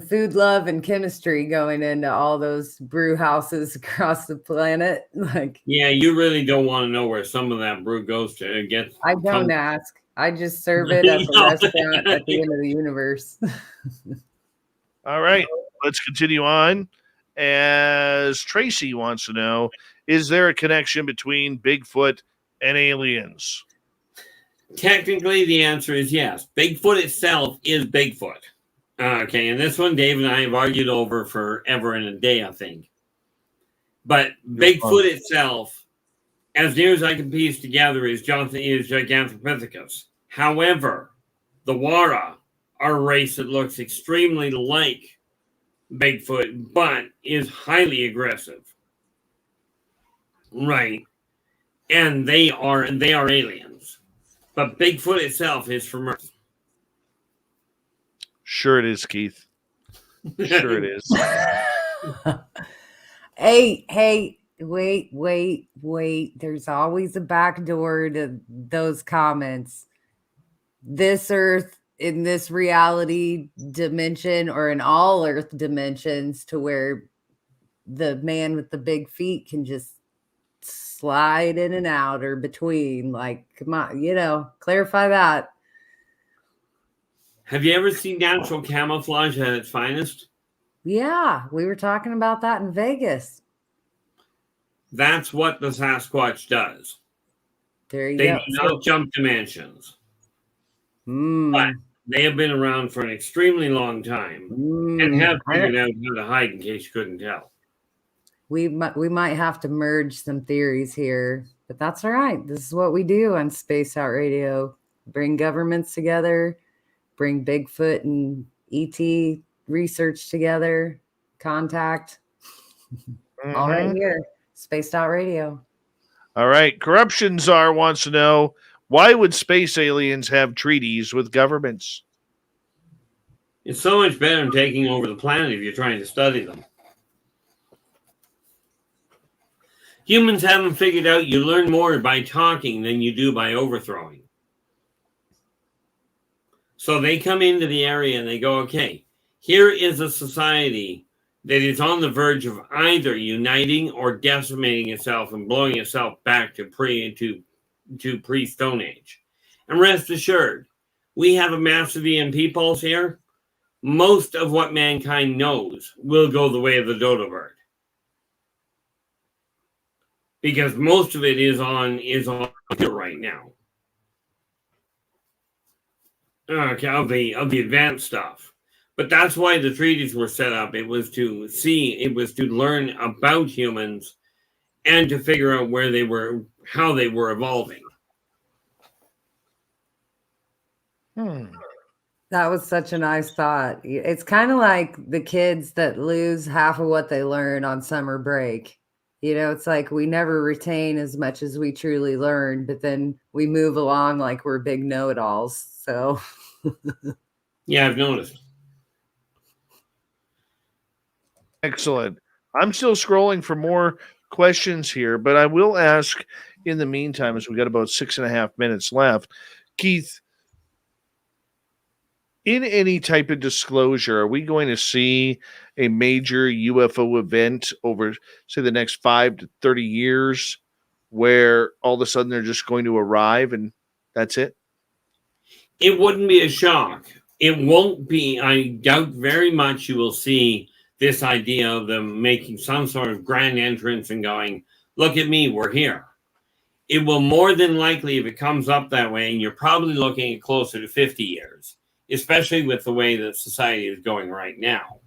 food love and chemistry going into all those brew houses across the planet. Yeah, you really don't want to know where some of that brew goes to get. I don't ask. I just serve it at the restaurant at the end of the universe. All right, let's continue on. As Tracy wants to know, is there a connection between Bigfoot and aliens? Technically, the answer is yes. Bigfoot itself is Bigfoot. Okay, and this one Dave and I have argued over forever and a day, I think. But Bigfoot itself, as near as I can piece together, is Gigantopithecus. However, the Wara are a race that looks extremely like Bigfoot, but is highly aggressive. Right. And they are aliens. But Bigfoot itself is from Earth. Sure it is, Keith. Sure it is. Hey, wait. There's always a back door to those comments. This Earth in this reality dimension or in all Earth dimensions to where the man with the big feet can just slide in and out or between. Like, come on, clarify that. Have you ever seen natural camouflage at its finest? Yeah, we were talking about that in Vegas. That's what the Sasquatch does. There you They go. do not jump dimensions. But they have been around for an extremely long time and have figured out how to hide, in case you couldn't tell. We might have to merge some theories here, but that's all right. This is what we do on Spaced Out Radio. Bring governments together, bring Bigfoot and ET research together, contact. All right here, Spaced Out Radio. All right. Corruption Czar wants to know, why would space aliens have treaties with governments? It's so much better than taking over the planet if you're trying to study them. Humans haven't figured out you learn more by talking than you do by overthrowing. So they come into the area and they go, okay, here is a society that is on the verge of either uniting or decimating itself and blowing itself back to pre-Stone Age. And rest assured, we have a massive EMP pulse here. Most of what mankind knows will go the way of the dodo bird. Because most of it is on right now. Okay, of the advanced stuff. But that's why the treaties were set up. It was to learn about humans and to figure out where they were, how they were evolving. That was such a nice thought. It's kind of like the kids that lose half of what they learn on summer break. It's like we never retain as much as we truly learn, but then we move along like we're big know-it-alls. So, yeah, I've noticed. Excellent. I'm still scrolling for more questions here, but I will ask in the meantime, as we got about 6.5 minutes left, Keith, in any type of disclosure, are we going to see a major UFO event over, say, the next 5 to 30 years where all of a sudden they're just going to arrive and that's it? It wouldn't be a shock. It won't be. I doubt very much you will see this idea of them making some sort of grand entrance and going, look at me, we're here. It will more than likely, if it comes up that way, and you're probably looking at closer to 50 years, especially with the way that society is going right now.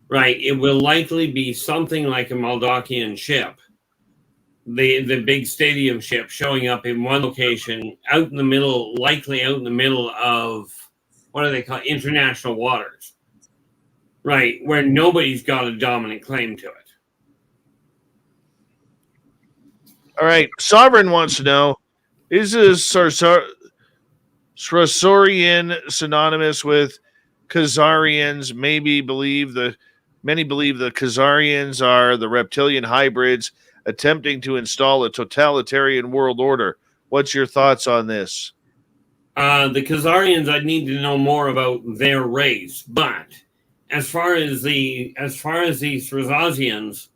Right, it will likely be something like a Moldakian ship, the big stadium ship showing up in one location, out in the middle, likely out in the middle of, what do they call it, international waters. Right, where nobody's got a dominant claim to it. All right, Sovereign wants to know, is this Sarsaurian synonymous with Khazarians? Many believe the Khazarians are the reptilian hybrids attempting to install a totalitarian world order. What's your thoughts on this? The Khazarians, I'd need to know more about their race, but as far as the Srazazians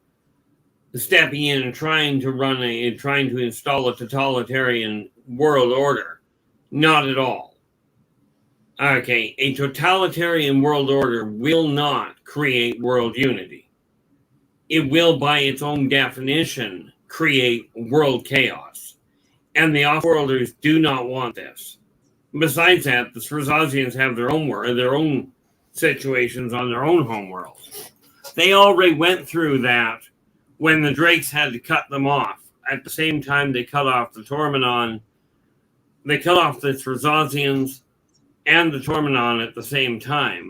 stepping in and trying to install a totalitarian world order, not at all. Okay, a totalitarian world order will not create world unity. It will, by its own definition, create world chaos. And the off-worlders do not want this. Besides that, the Srazazians have their own situations on their own homeworld. They already went through that when the Drakes had to cut them off. At the same time, they cut off the Tormenon, they cut off the Srazazians, and the Tormenon at the same time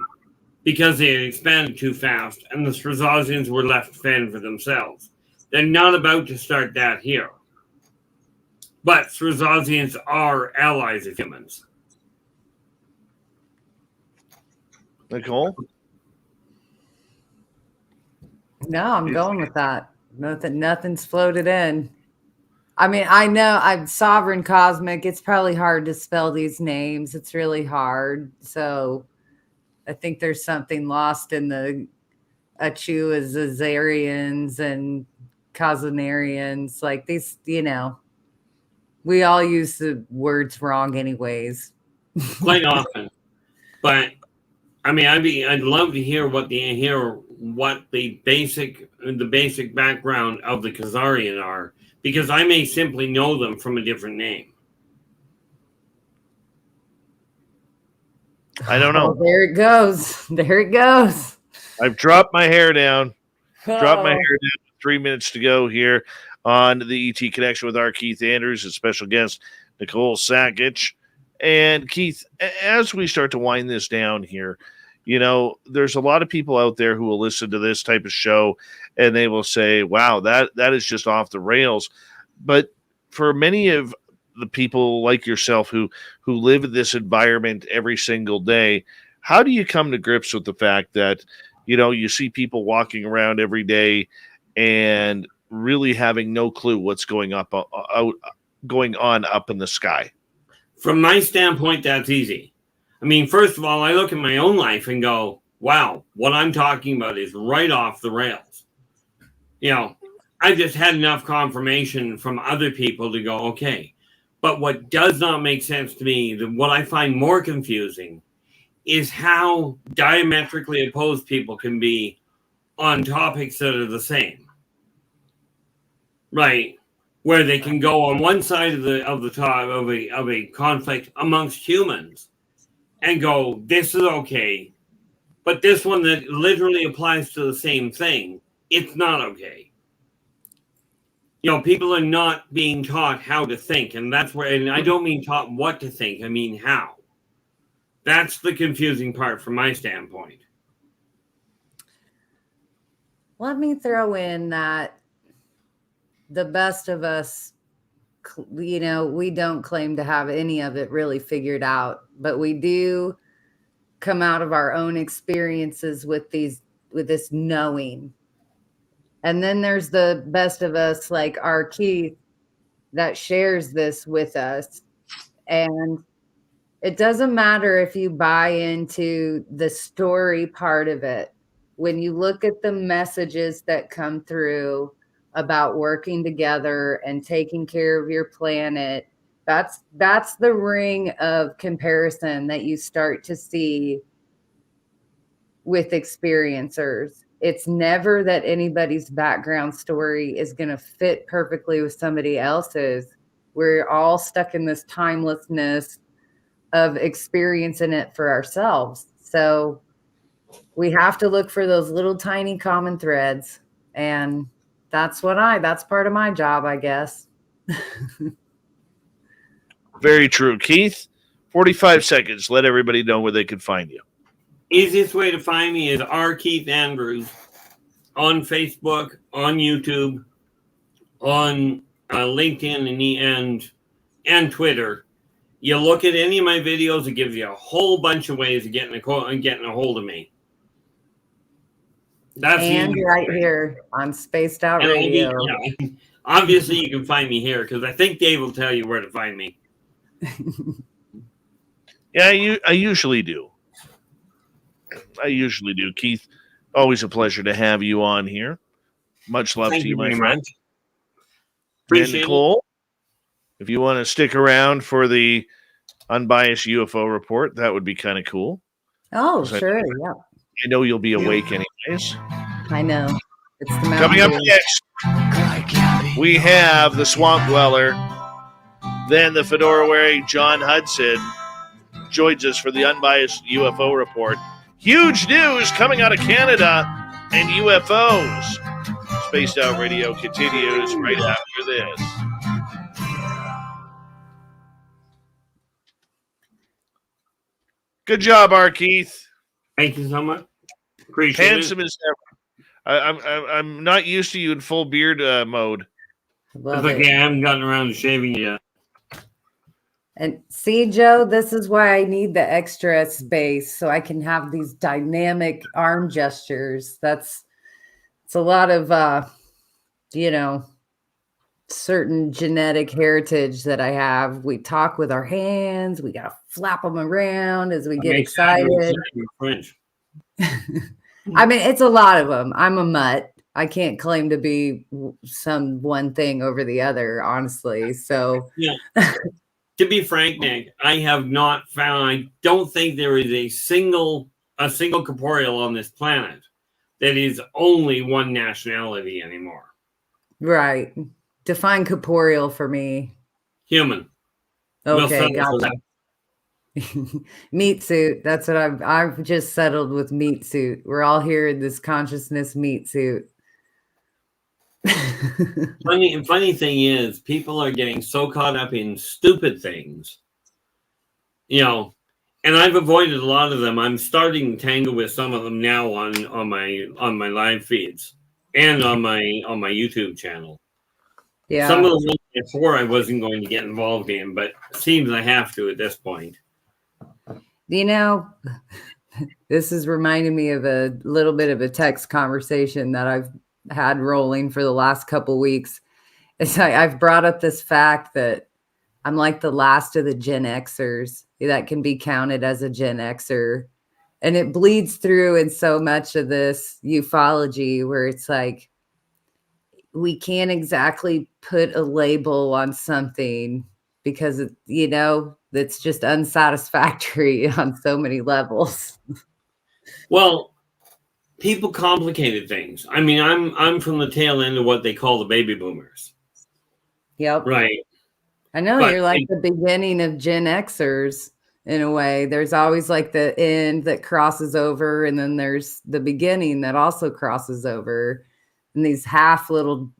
because they had expanded too fast and the Strazazians were left to fend for themselves. They're not about to start that here. But Strazazians are allies of humans. Nicole? No, I'm going with that. Nothing's floated in. I mean, I know I'm Sovereign Cosmic. It's probably hard to spell these names. It's really hard. So I think there's something lost in the Achuazarians and Kazanarians. Like these, we all use the words wrong anyways. Quite often. But I mean, I'd love to hear what the basic background of the Khazarian are, because I may simply know them from a different name. I don't know. Oh, there it goes. There it goes. I've dropped my hair down. Dropped my hair down. 3 minutes to go here on the ET Connection with R Keith Andrews and special guest Nicole Sakach. And Keith, as we start to wind this down here, there's a lot of people out there who will listen to this type of show and they will say, wow, that is just off the rails. But for many of the people like yourself who live in this environment every single day, how do you come to grips with the fact that, you see people walking around every day and really having no clue what's going on up in the sky? From my standpoint, that's easy. I mean, first of all, I look at my own life and go, wow, what I'm talking about is right off the rails. I just had enough confirmation from other people to go, okay. But what does not make sense to me, what I find more confusing, is how diametrically opposed people can be on topics that are the same. Right? Where they can go on one side of a conflict amongst humans and go, this is okay, but this one that literally applies to the same thing, it's not okay. People are not being taught how to think, and I don't mean taught what to think, I mean how. That's the confusing part from my standpoint. Let me throw in that the best of us, we don't claim to have any of it really figured out, but we do come out of our own experiences with this knowing. And then there's the best of us like Arkeith that shares this with us. And it doesn't matter if you buy into the story part of it. When you look at the messages that come through about working together and taking care of your planet, that's the ring of comparison that you start to see with experiencers. It's never that anybody's background story is going to fit perfectly with somebody else's. We're all stuck in this timelessness of experiencing it for ourselves. So we have to look for those little tiny common threads. And that's part of my job, I guess. Very true. Keith, 45 seconds. Let everybody know where they can find you. Easiest way to find me is R Keith Andrews on Facebook, on YouTube, on LinkedIn and Twitter. You look at any of my videos, it gives you a whole bunch of ways of getting a hold of me. That's right here on Spaced Out Radio. Obviously, you can find me here because I think Dave will tell you where to find me. Yeah, I usually do. Keith, always a pleasure to have you on here. Much love to you, my friend. And Nicole, if you want to stick around for the unbiased UFO report, that would be kind of cool. Oh, sure, yeah. I know you'll be awake anyways. I know. It's the Coming up next, we have the Swamp Dweller, then the fedora-wearing John Hudson joins us for the unbiased UFO report. Huge news coming out of Canada and UFOs. Spaced Out Radio continues right after this. Good job, Arkeith. Thank you so much. Appreciate Handsome it. as ever. I'm not used to you in full beard mode. Love It's it. okay. I haven't gotten around to shaving yet. And see, Joe, this is why I need the extra space so I can have these dynamic arm gestures. It's a lot of, certain genetic heritage that I have. We talk with our hands. We got to flap them around as we get excited. French. I mean, it's a lot of them. I'm a mutt. I can't claim to be some one thing over the other, honestly. So, yeah. To be frank, Nick, I have not found. I don't think there is a single corporeal on this planet that is only one nationality anymore. Right. Define corporeal for me. Human. Okay, gotcha. Meat suit. That's what I've just settled with meat suit. We're all here in this consciousness meat suit. Funny thing is, people are getting so caught up in stupid things, and I've avoided a lot of them. I'm starting to tangle with some of them now on my live feeds and on my YouTube channel. Yeah. Some of the ones before I wasn't going to get involved in, but it seems I have to at this point. This is reminding me of a little bit of a text conversation that I've had rolling for the last couple weeks. It's I've brought up this fact that I'm like the last of the Gen Xers that can be counted as a Gen Xer. And it bleeds through in so much of this ufology where it's like, we can't exactly put a label on something because, it's just unsatisfactory on so many levels. Well, people complicated things. I mean, I'm from the tail end of what they call the baby boomers. Yep. Right. I know you're like the beginning of Gen Xers in a way. There's always like the end that crosses over, and then there's the beginning that also crosses over. And these half little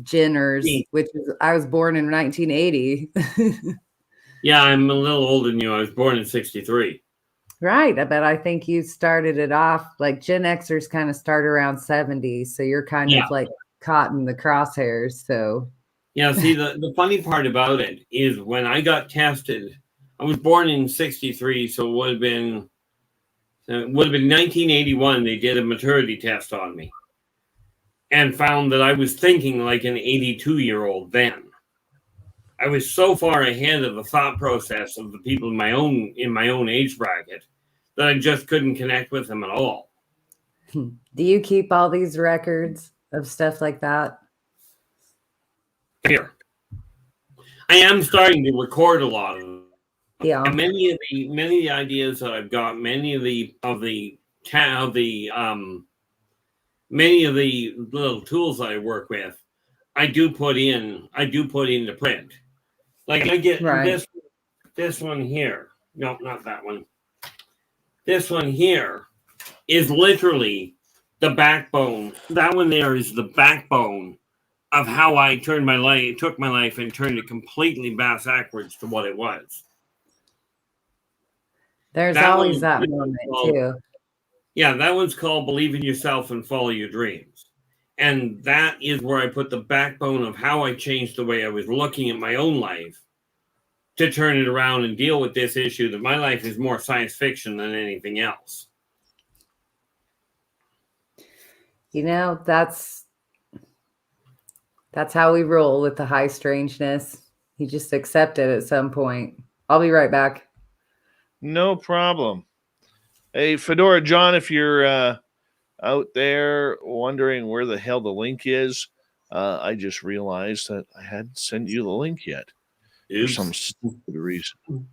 Jenners, which is I was born in 1980. Yeah, I'm a little older than you. I was born in 1963. Right. But I think you started it off like Gen Xers kind of start around 70. So you're kind of like caught in the crosshairs. So yeah, see, the funny part about it is when I got tested, I was born in 1963, so it would have been 1981. They did a maturity test on me and found that I was thinking like an 82-year-old then. I was so far ahead of the thought process of the people in my own age bracket that I just couldn't connect with them at all. Do you keep all these records of stuff like that? Here, I am starting to record a lot of them. Yeah. And many of the ideas that I've got, many of the little tools that I work with, I do put into print. Like I get this one here. No, not that one. This one here is literally the backbone. That one there is the backbone of how I took my life and turned it completely backwards to what it was. There's always that moment too. Yeah, that one's called Believe in Yourself and Follow Your Dreams. And that is where I put the backbone of how I changed the way I was looking at my own life to turn it around and deal with this issue that my life is more science fiction than anything else. That's how we roll with the high strangeness. You just accept it at some point. I'll be right back. No problem. Hey, Fedora John, if you're out there wondering where the hell the link is, I just realized that I hadn't sent you the link yet. For some stupid reason.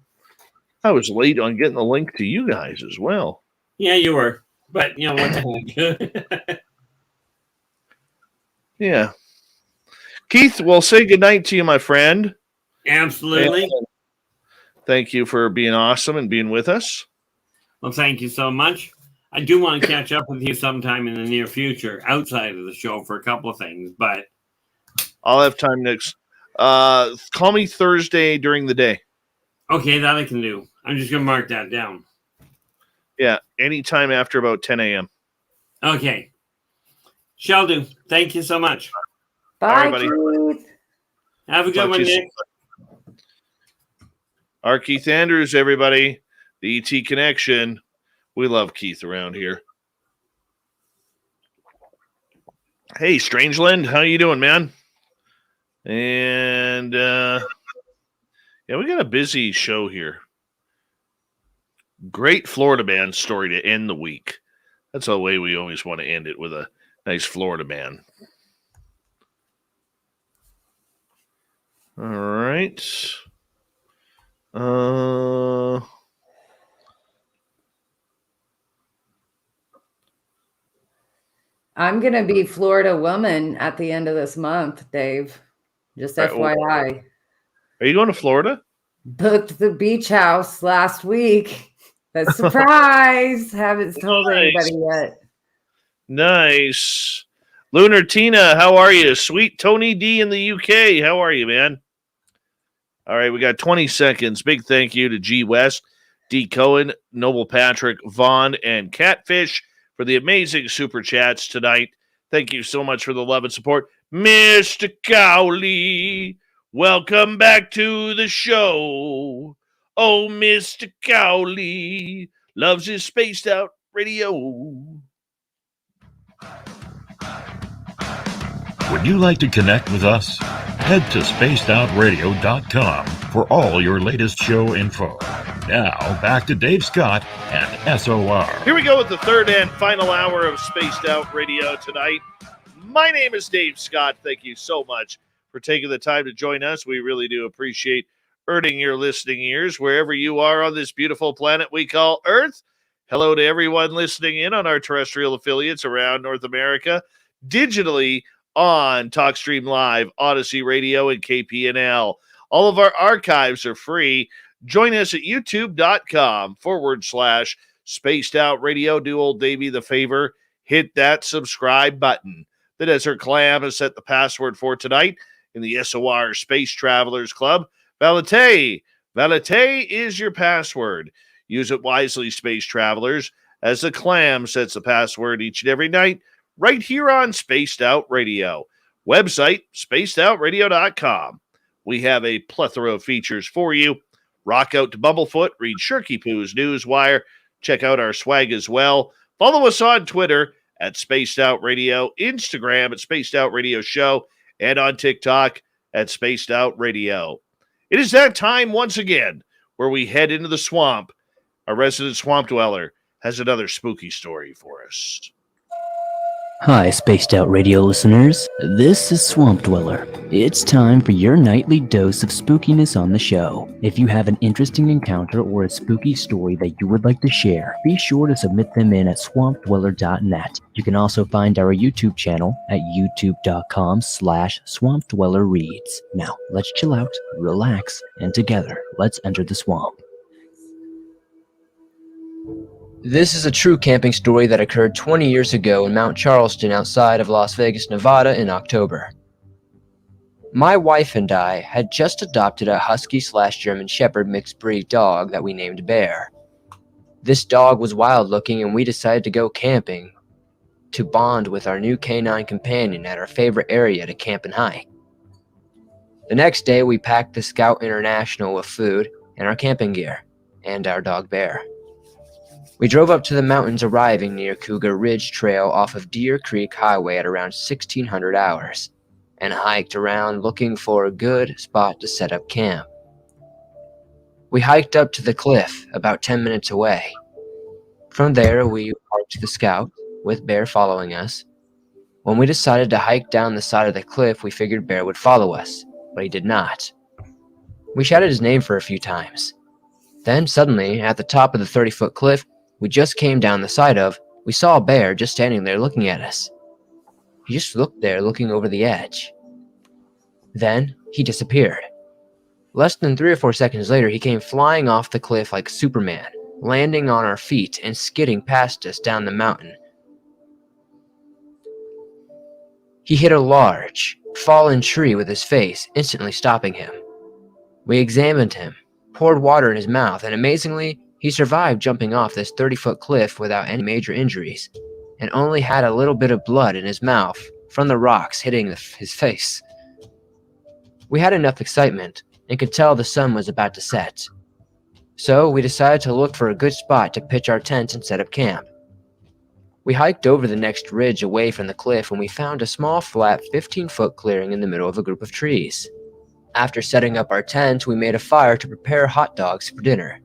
I was late on getting the link to you guys as well. Yeah, you were. But, what the heck? Yeah. Keith, we'll say goodnight to you, my friend. Absolutely. And thank you for being awesome and being with us. Well, thank you so much. I do want to catch up with you sometime in the near future outside of the show for a couple of things, but I'll have time next. Call me Thursday during the day. Okay, that I can do. I'm just going to mark that down. Yeah, anytime after about 10 a.m. Okay. Shall do. Thank you so much. Bye, All right, buddy. Keith. Have a good Talk to one, you Nick. soon. R Keith Andrews, everybody. The ET Connection. We love Keith around here. Hey, Strangeland, how you doing, man? And yeah, we got a busy show here. Great Florida man story to end the week. That's the way we always want to end it, with a nice Florida man. All right. I'm going to be Florida woman at the end of this month, Dave. Just FYI. Are you going to Florida? Booked the beach house last week. A surprise. Haven't told anybody yet. Nice. Lunar Tina, how are you? Sweet Tony D in the UK. How are you, man? All right, we got 20 seconds. Big thank you to G West, D Cohen, Noble Patrick, Vaughn, and Catfish for the amazing super chats tonight. Thank you so much for the love and support. Mr. Cowley, welcome back to the show. Oh, Mr. Cowley loves his spaced out radio. Would you like to connect with us? Head to spacedoutradio.com for all your latest show info. Now, back to Dave Scott and SOR. Here we go with the third and final hour of Spaced Out Radio tonight. My name is Dave Scott. Thank you so much for taking the time to join us. We really do appreciate earning your listening ears wherever you are on this beautiful planet we call Earth. Hello to everyone listening in on our terrestrial affiliates around North America, digitally on TalkStream Live, Odyssey Radio, and KPNL. All of our archives are free. Join us at youtube.com/Spaced Out Radio. Do old Davey the favor. Hit that subscribe button. The Desert Clam has set the password for tonight in the SOR Space Travelers Club. Valete is your password. Use it wisely, Space Travelers, as the Clam sets the password each and every night right here on Spaced Out Radio. Website, spacedoutradio.com. We have a plethora of features for you. Rock out to Bumblefoot, read Shirky Poo's Newswire, check out our swag as well. Follow us on Twitter at Spaced Out Radio, Instagram at Spaced Out Radio Show, and on TikTok at Spaced Out Radio. It is that time once again where we head into the swamp. Our resident swamp dweller has another spooky story for us. Hi, Spaced Out Radio listeners. This is Swamp Dweller. It's time for your nightly dose of spookiness on the show. If you have an interesting encounter or a spooky story that you would like to share, be sure to submit them in at swampdweller.net. You can also find our YouTube channel at youtube.com/swampdwellerreads. Now, let's chill out, relax, and together, let's enter the swamp. This is a true camping story that occurred 20 years ago in Mount Charleston outside of Las Vegas, Nevada in October. My wife and I had just adopted a Husky/German Shepherd mixed breed dog that we named Bear. This dog was wild looking and we decided to go camping to bond with our new canine companion at our favorite area to camp and hike. The next day we packed the Scout International with food and our camping gear and our dog Bear. We drove up to the mountains, arriving near Cougar Ridge Trail off of Deer Creek Highway at around 1600 hours, and hiked around looking for a good spot to set up camp. We hiked up to the cliff about 10 minutes away. From there, we parked the Scout, with Bear following us. When we decided to hike down the side of the cliff, we figured Bear would follow us, but he did not. We shouted his name for a few times. Then, suddenly, at the top of the 30-foot cliff we just came down the side of, we saw a bear just standing there looking at us. He just looked there looking over the edge. Then he disappeared. Less than 3 or 4 seconds later, he came flying off the cliff like Superman, landing on our feet and skidding past us down the mountain. He hit a large, fallen tree with his face, instantly stopping him. We examined him, poured water in his mouth, and amazingly, He survived jumping off this 30-foot cliff without any major injuries, and only had a little bit of blood in his mouth from the rocks hitting his face. We had enough excitement and could tell the sun was about to set. So we decided to look for a good spot to pitch our tent and set up camp. We hiked over the next ridge away from the cliff and we found a small flat 15-foot clearing in the middle of a group of trees. After setting up our tent, we made a fire to prepare hot dogs for dinner.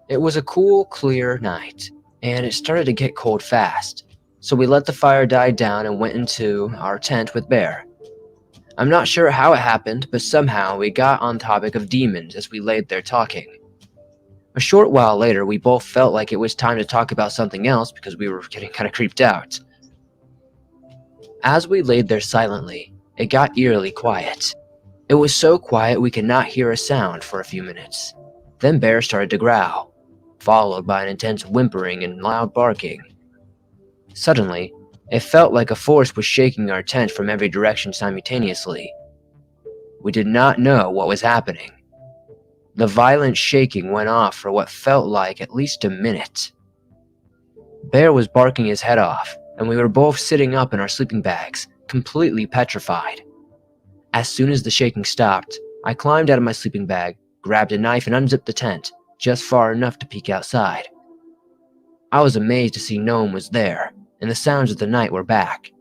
It was a cool, clear night, and it started to get cold fast, so we let the fire die down and went into our tent with Bear. I'm not sure how it happened, but somehow we got on the topic of demons as we laid there talking. A short while later, we both felt like it was time to talk about something else because we were getting kind of creeped out. As we laid there silently, it got eerily quiet. It was so quiet we could not hear a sound for a few minutes. Then Bear started to growl, followed by an intense whimpering and loud barking. Suddenly, it felt like a force was shaking our tent from every direction simultaneously. We did not know what was happening. The violent shaking went off for what felt like at least a minute. Bear was barking his head off, and we were both sitting up in our sleeping bags, completely petrified. As soon as the shaking stopped, I climbed out of my sleeping bag, grabbed a knife and unzipped the tent, just far enough to peek outside. I was amazed to see no one was there, and the sounds of the night were back.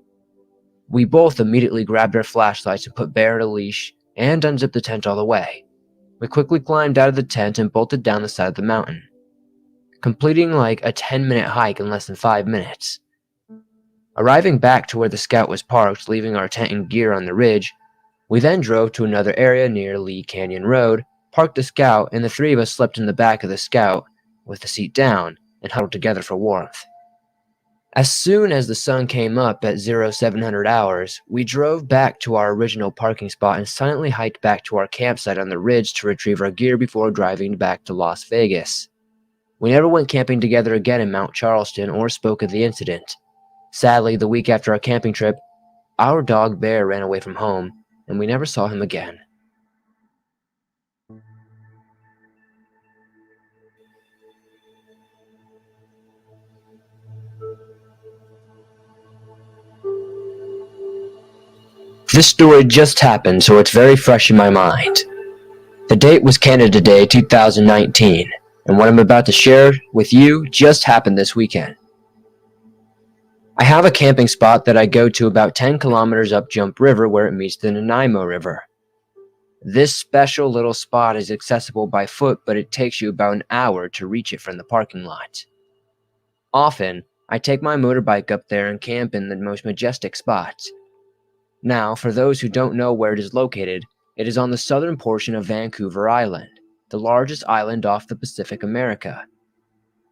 We both immediately grabbed our flashlights and put Bear at a leash and unzipped the tent all the way. We quickly climbed out of the tent and bolted down the side of the mountain, completing like a 10-minute hike in less than 5 minutes. Arriving back to where the Scout was parked, leaving our tent and gear on the ridge, we then drove to another area near Lee Canyon Road, parked the Scout, and the three of us slept in the back of the Scout with the seat down and huddled together for warmth. As soon as the sun came up at 0700 hours, we drove back to our original parking spot and silently hiked back to our campsite on the ridge to retrieve our gear before driving back to Las Vegas. We never went camping together again in Mount Charleston or spoke of the incident. Sadly, the week after our camping trip, our dog Bear ran away from home, and we never saw him again. This story just happened, so it's very fresh in my mind. The date was Canada Day 2019, and what I'm about to share with you just happened this weekend. I have a camping spot that I go to about 10 kilometers up Jump River where it meets the Nanaimo River. This special little spot is accessible by foot, but it takes you about an hour to reach it from the parking lot. Often, I take my motorbike up there and camp in the most majestic spots. Now, for those who don't know where it is located, it is on the southern portion of Vancouver Island, the largest island off the Pacific America.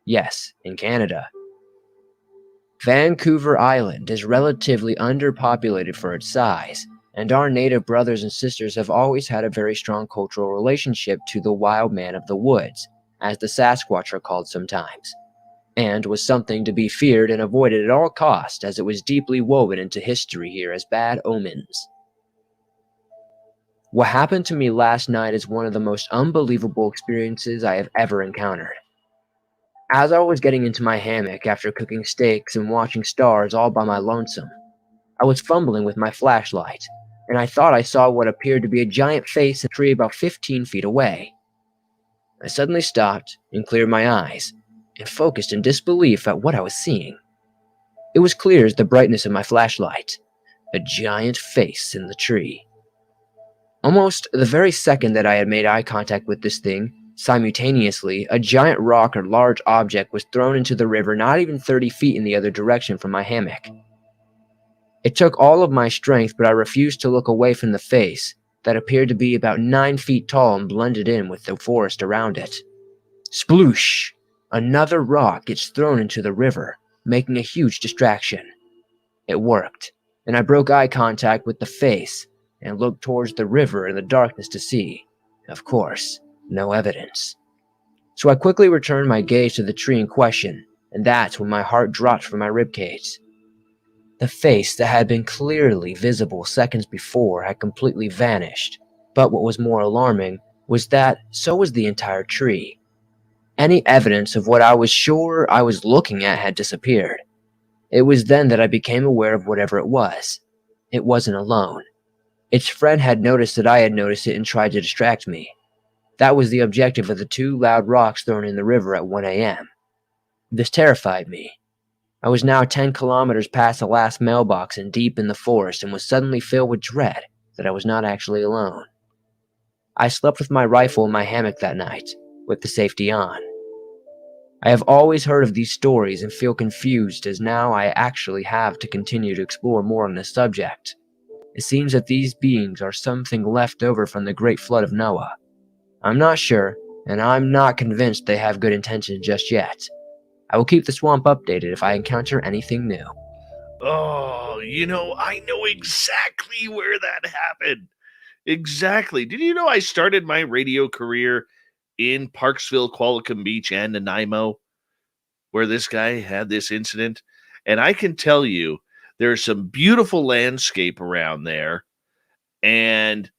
Yes, in Canada. Vancouver Island is relatively underpopulated for its size, and our native brothers and sisters have always had a very strong cultural relationship to the wild man of the woods, as the Sasquatch are called sometimes, and was something to be feared and avoided at all costs as it was deeply woven into history here as bad omens. What happened to me last night is one of the most unbelievable experiences I have ever encountered. As I was getting into my hammock after cooking steaks and watching stars all by my lonesome, I was fumbling with my flashlight, and I thought I saw what appeared to be a giant face in a tree about 15 feet away. I suddenly stopped and cleared my eyes, and focused in disbelief at what I was seeing. It was clear as the brightness of my flashlight, a giant face in the tree. Almost the very second that I had made eye contact with this thing, simultaneously, a giant rock or large object was thrown into the river not even 30 feet in the other direction from my hammock. It took all of my strength, but I refused to look away from the face that appeared to be about 9 feet tall and blended in with the forest around it. Sploosh! Another rock gets thrown into the river, making a huge distraction. It worked, and I broke eye contact with the face and looked towards the river in the darkness to see, of course, no evidence. So I quickly returned my gaze to the tree in question, and that's when my heart dropped from my ribcage. The face that had been clearly visible seconds before had completely vanished, but what was more alarming was that so was the entire tree. Any evidence of what I was sure I was looking at had disappeared. It was then that I became aware of whatever it was. It wasn't alone. Its friend had noticed that I had noticed it and tried to distract me. That was the objective of the 2 loud rocks thrown in the river at 1 a.m. This terrified me. I was now 10 kilometers past the last mailbox and deep in the forest and was suddenly filled with dread that I was not actually alone. I slept with my rifle in my hammock that night, with the safety on. I have always heard of these stories and feel confused as now I actually have to continue to explore more on this subject. It seems that these beings are something left over from the great flood of Noah. I'm not sure, and I'm not convinced they have good intentions just yet. I will keep the swamp updated if I encounter anything new. Oh, I know exactly where that happened. Exactly. Did you know I started my radio career in Parksville, Qualicum Beach, and Nanaimo, where this guy had this incident? And I can tell you, there's some beautiful landscape around there, and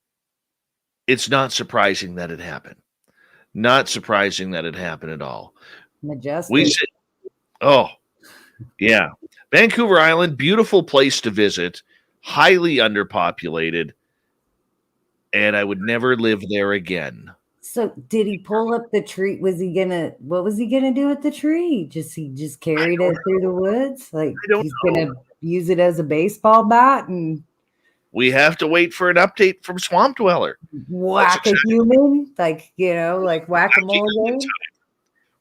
it's not surprising that it happened. Not surprising that it happened at all. Majestic. Oh, yeah. Vancouver Island, beautiful place to visit, highly underpopulated, and I would never live there again. So did he pull up the tree? What was he gonna do with the tree? He just carried it through the woods? Like he's gonna use it as a baseball bat and we have to wait for an update from Swamp Dweller. Whack a human? Like whack-a-mole?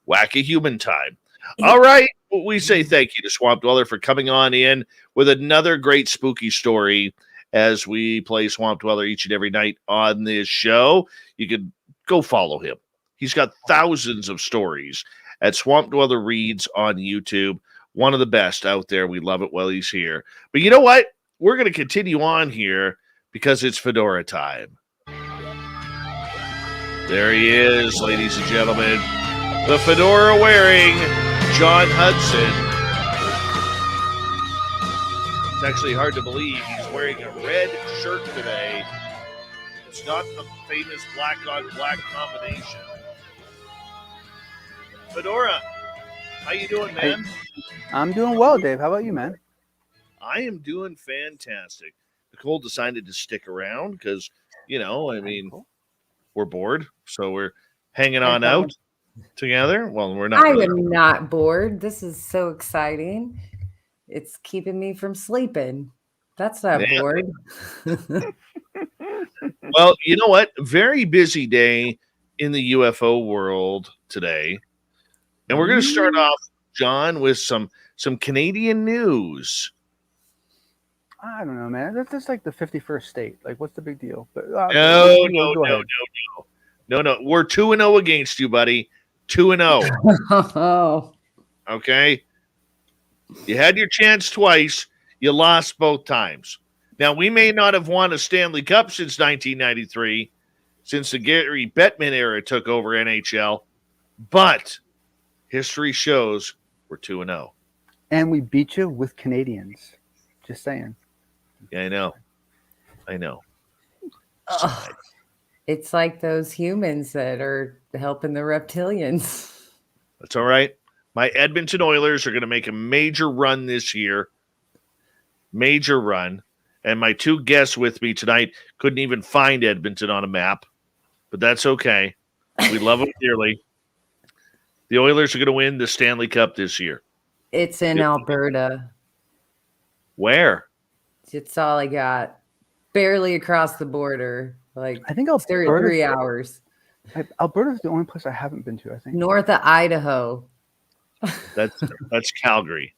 Whack a human time. All right. Well, we say thank you to Swamp Dweller for coming on in with another great spooky story as we play Swamp Dweller each and every night on this show. You can go follow him. He's got thousands of stories at Swamp Dweller Reads on YouTube. One of the best out there. We love it while he's here. But you know what? We're going to continue on here because it's Fedora time. There he is, ladies and gentlemen. The fedora wearing John Hudson. It's actually hard to believe he's wearing a red shirt today. It's not the famous black on black combination. Fedora, how you doing, man? I'm doing well, Dave. How about you, man? I am doing fantastic. Nicole decided to stick around because, we're bored. So we're hanging on out together. Well, we're not. I am not bored. This is so exciting. It's keeping me from sleeping. That's not bored. Well, you know what? Very busy day in the UFO world today. And we're going to start off, John, with some Canadian news. I don't know, man. That's like the 51st state. Like, what's the big deal? But No. We're 2-0 against you, buddy. 2-0. Oh. Okay? You had your chance twice. You lost both times. Now, we may not have won a Stanley Cup since 1993, since the Gary Bettman era took over NHL, but history shows we're 2-0. And we beat you with Canadians. Just saying. Yeah, I know. It's like those humans that are helping the reptilians. That's all right. My Edmonton Oilers are going to make a major run this year. Major run. And my 2 guests with me tonight couldn't even find Edmonton on a map. But that's okay. We love them dearly. The Oilers are going to win the Stanley Cup this year. It's in Alberta. Where? It's all I got. Barely across the border. Like I think Alberta 3 hours. Alberta's the only place I haven't been to, I think. North of Idaho. That's Calgary.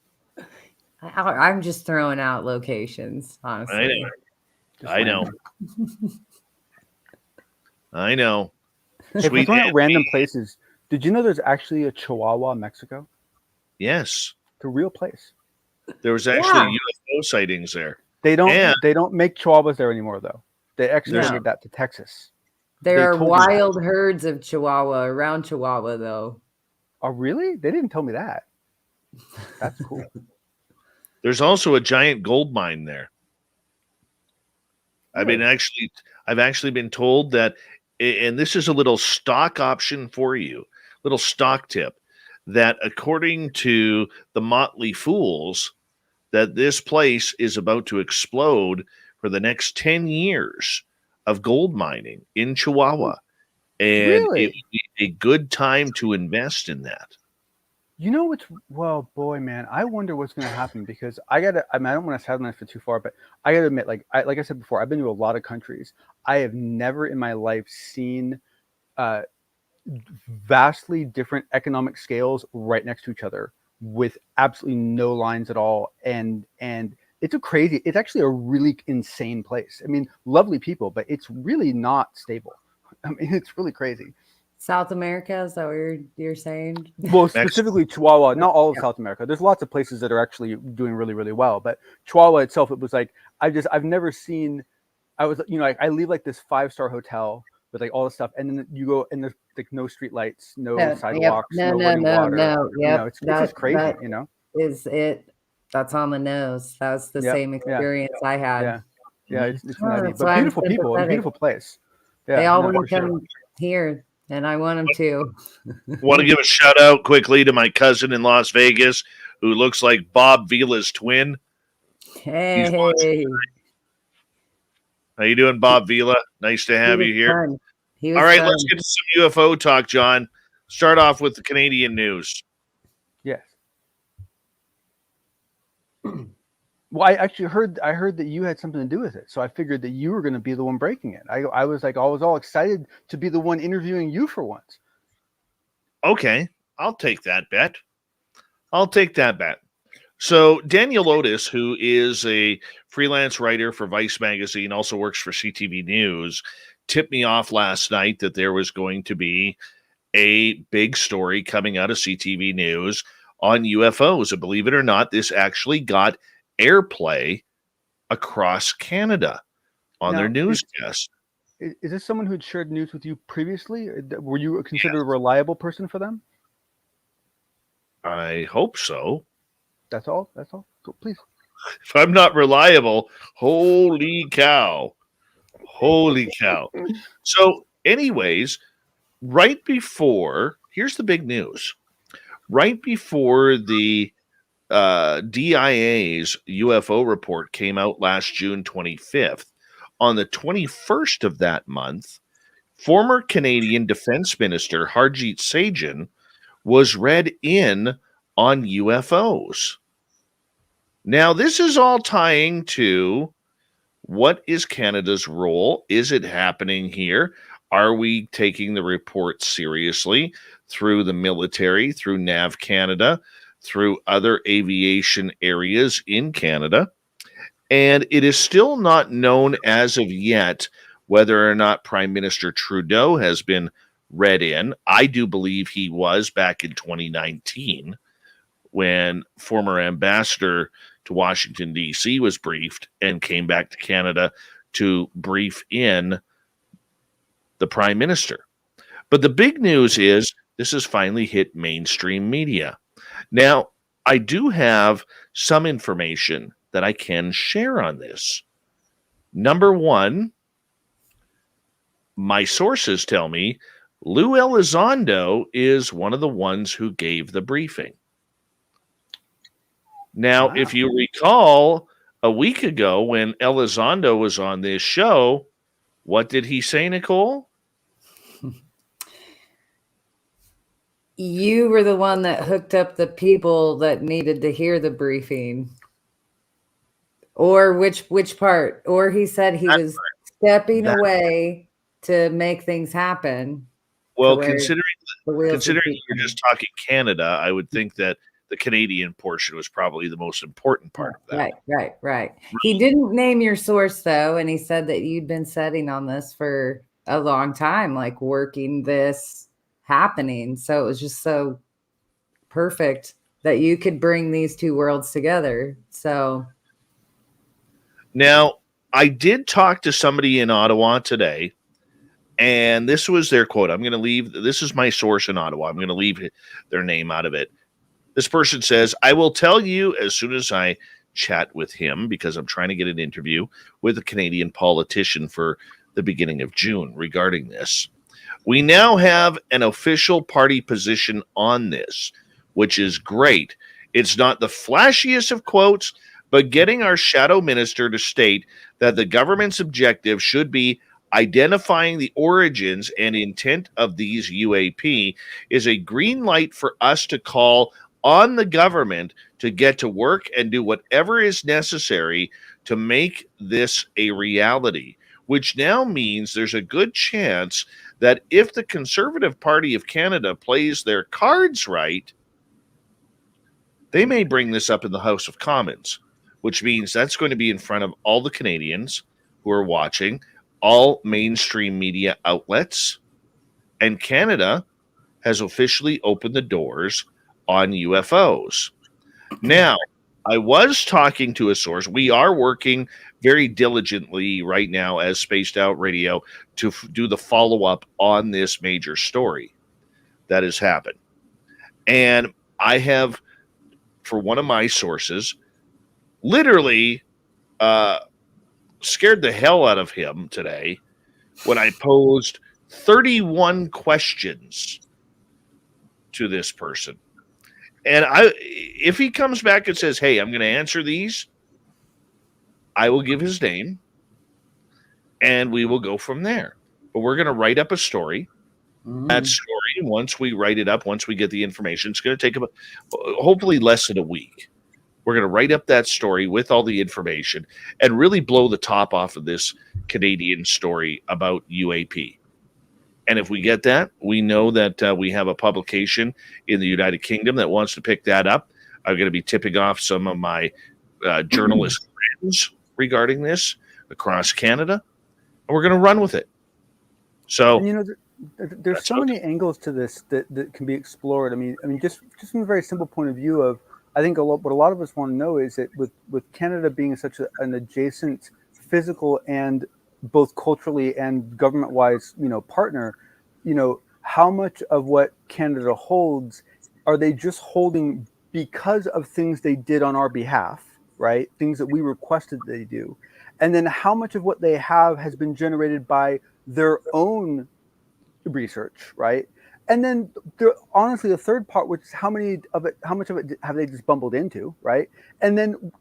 I'm just throwing out locations, honestly. I know. If we're going to random places, did you know there's actually a Chihuahua, Mexico? Yes. It's a real place. There was actually UFO sightings there. They don't make Chihuahuas there anymore, though. They exported that to Texas. There are wild herds of Chihuahua around Chihuahua, though. Oh, really? They didn't tell me that. That's cool. There's also a giant gold mine there. I've actually been told that, and this is a little stock option for you. little stock tip that according to the Motley Fools, that this place is about to explode for the next 10 years of gold mining in Chihuahua. And Really? it would be a good time to invest in that. You know what's, well, boy, man, I wonder what's going to happen, because I don't want to sound for too far, but I got to admit, like I said before, I've been to a lot of countries. I have never in my life seen vastly different economic scales right next to each other with absolutely no lines at all. And it's actually a really insane place. I mean, lovely people, but it's really not stable. I mean, it's really crazy. South America, is that what you're saying? Well, specifically Chihuahua, not all of South America. There's lots of places that are actually doing really, really well. But Chihuahua itself, it was like, I've never seen, I leave like this 5-star hotel with like all this stuff, and then you go and there's like no street lights, no sidewalks, no running water. No. It's just crazy, That's on the nose. That was the same experience I had. Yeah, it's nutty. But beautiful people, a beautiful place. Yeah, they all want to come here, and I want them to. Want to give a shout out quickly to my cousin in Las Vegas, who looks like Bob Vila's twin. Hey, how you doing, Bob Vila? Nice to have you here. All right, let's get to some UFO talk, John. Start off with the Canadian news. Yes. Well, I heard that you had something to do with it, so I figured that you were going to be the one breaking it. I was all excited to be the one interviewing you for once. Okay, I'll take that bet. So Daniel Otis, who is a freelance writer for Vice Magazine, also works for CTV News, tipped me off last night that there was going to be a big story coming out of CTV News on UFOs. And believe it or not, this actually got airplay across Canada on their newscast. Is this someone who had shared news with you previously? Were you considered a reliable person for them? I hope so. That's all. So please. If I'm not reliable, holy cow. So anyways, here's the big news. Right before the DIA's UFO report came out last June 25th, on the 21st of that month, former Canadian Defense Minister Harjit Sajjan was read in on UFOs. Now, this is all tying to what is Canada's role? Is it happening here? Are we taking the report seriously through the military, through NAV Canada, through other aviation areas in Canada? And it is still not known as of yet whether or not Prime Minister Trudeau has been read in. I do believe he was back in 2019 when former ambassador to Washington, D.C. was briefed and came back to Canada to brief in the Prime Minister. But the big news is this has finally hit mainstream media. Now, I do have some information that I can share on this. Number one, my sources tell me Lou Elizondo is one of the ones who gave the briefing. Now, if you recall, a week ago when Elizondo was on this show, what did he say, Nicole? You were the one that hooked up the people that needed to hear the briefing. Or which part? Or he said he was stepping away to make things happen. Well, considering you're just talking Canada, I would think that the Canadian portion was probably the most important part of that. Right. He didn't name your source, though, and he said that you'd been setting on this for a long time, like working this happening. So it was just so perfect that you could bring these two worlds together. So now, I did talk to somebody in Ottawa today, and this was their quote. This is my source in Ottawa. I'm going to leave their name out of it. This person says, I will tell you as soon as I chat with him, because I'm trying to get an interview with a Canadian politician for the beginning of June regarding this. We now have an official party position on this, which is great. It's not the flashiest of quotes, but getting our shadow minister to state that the government's objective should be identifying the origins and intent of these UAP is a green light for us to call on the government to get to work and do whatever is necessary to make this a reality, which now means there's a good chance that if the Conservative Party of Canada plays their cards right, they may bring this up in the House of Commons, which means that's going to be in front of all the Canadians who are watching, all mainstream media outlets, and Canada has officially opened the doors on UFOs. Now, I was talking to a source. We are working very diligently right now as Spaced Out Radio to do the follow-up on this major story that has happened. And I have, for one of my sources, literally scared the hell out of him today when I posed 31 questions to this person. And if he comes back and says, hey, I'm going to answer these, I will give his name and we will go from there. But we're going to write up a story. That story, once we write it up, once we get the information, it's going to take hopefully less than a week. We're going to write up that story with all the information and really blow the top off of this Canadian story about UAP. And if we get that, we know that we have a publication in the United Kingdom that wants to pick that up. I'm going to be tipping off some of my journalist friends regarding this across Canada, and we're going to run with it. So, and, there's so many angles to this that can be explored. I mean, just from a very simple point of view of, I think what a lot of us want to know is that with Canada being such an adjacent physical and both culturally and government-wise, partner, how much of what Canada holds are they just holding because of things they did on our behalf, right? Things that we requested they do. And then how much of what they have has been generated by their own research, right? And then honestly, the third part, which is how much of it have they just bumbled into, right? And then,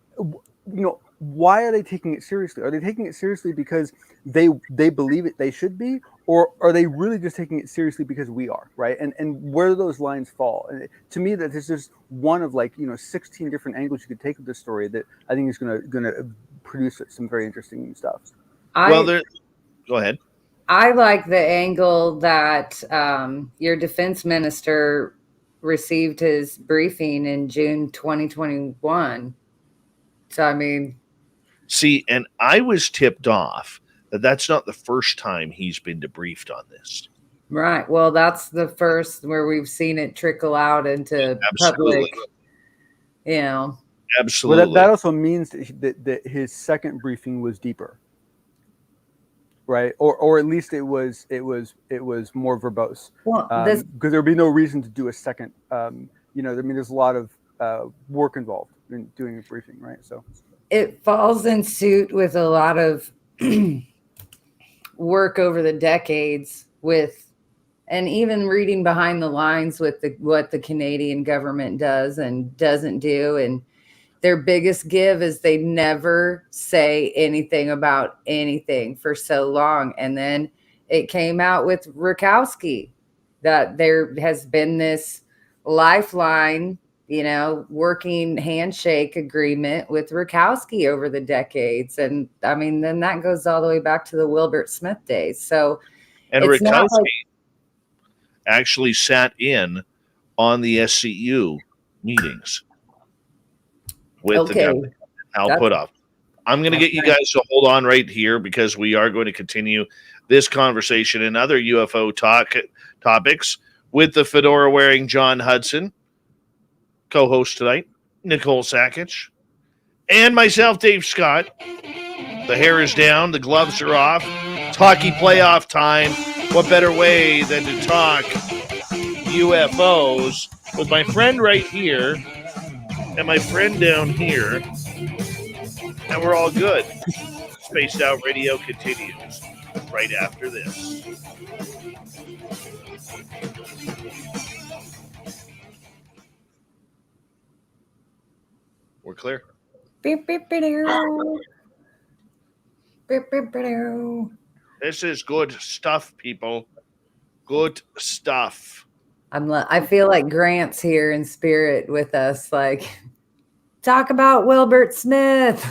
why are they taking it seriously? Are they taking it seriously because they believe it they should be, or are they really just taking it seriously because we are, right? And where do those lines fall? And to me, that is just one of 16 different angles you could take of this story that I think is going to produce some very interesting stuff. Go ahead. I like the angle that your defense minister received his briefing in June 2021. So, see, and I was tipped off that that's not the first time he's been debriefed on this. Right. Well, that's the first where we've seen it trickle out into public. Absolutely. Well, that also means that his second briefing was deeper. Right, or at least it was more verbose. Well, because there would be no reason to do a second. There's a lot of work involved in doing a briefing, right? So it falls in suit with a lot of work over the decades and even reading behind the lines with what the Canadian government does and doesn't do, and their biggest give is they never say anything about anything for so long. And then it came out with Rakowski that there has been this lifeline, working handshake agreement with Rakowski over the decades. And then that goes all the way back to the Wilbert Smith days. So, and Rakowski actually sat in on the SCU meetings. With the government, I'll put up. I'm going to get you guys to hold on right here because we are going to continue this conversation and other UFO topics with the fedora-wearing John Hudson, co-host tonight, Nicole Sakach, and myself, Dave Scott. The hair is down, the gloves are off. Talkie playoff time. What better way than to talk UFOs with my friend right here and my friend down here, and we're all good. Spaced Out Radio continues right after this. We're clear. Beep, beep, beep-doo. Beep, beep, beep-doo. This is good stuff, people. Good stuff. I feel like Grant's here in spirit with us. Like, talk about Wilbert Smith.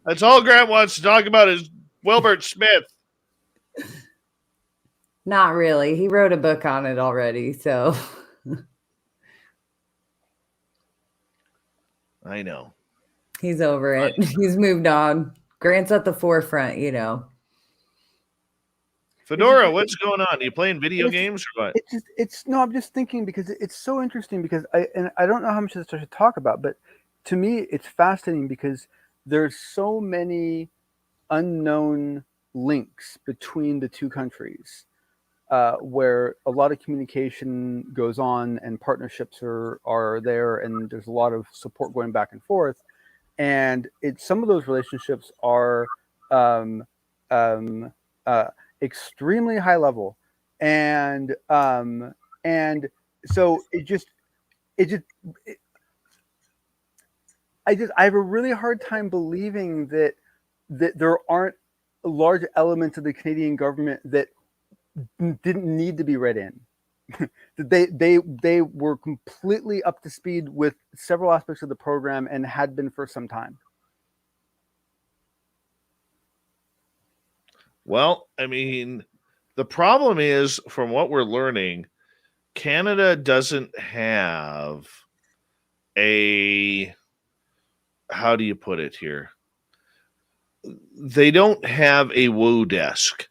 That's all Grant wants to talk about is Wilbert Smith. Not really. He wrote a book on it already. So I know. he's over it. He's moved on. Grant's at the forefront, you know. Fedora, what's going on? Are you playing video games or what? I'm just thinking because it's so interesting because I don't know how much of this I should talk about, but to me it's fascinating because there's so many unknown links between the two countries where a lot of communication goes on and partnerships are there and there's a lot of support going back and forth, and some of those relationships are extremely high level, and so I have a really hard time believing that there aren't large elements of the Canadian government that didn't need to be read in. that they were completely up to speed with several aspects of the program and had been for some time. Well, I mean, the problem is, from what we're learning, Canada doesn't have a, how do you put it here? They don't have a woo desk.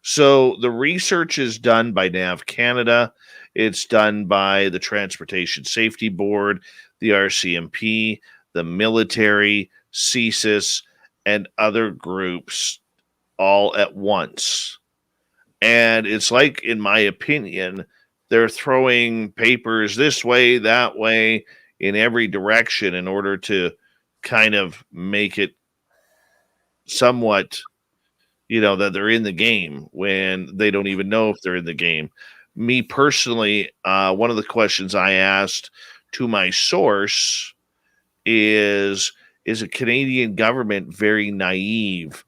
So the research is done by NAV Canada. It's done by the Transportation Safety Board, the RCMP, the military, CSIS, and other groups all at once. And it's like, in my opinion, they're throwing papers this way, that way, in every direction in order to kind of make it somewhat, that they're in the game when they don't even know if they're in the game. Me personally, one of the questions I asked to my source is a Canadian government very naive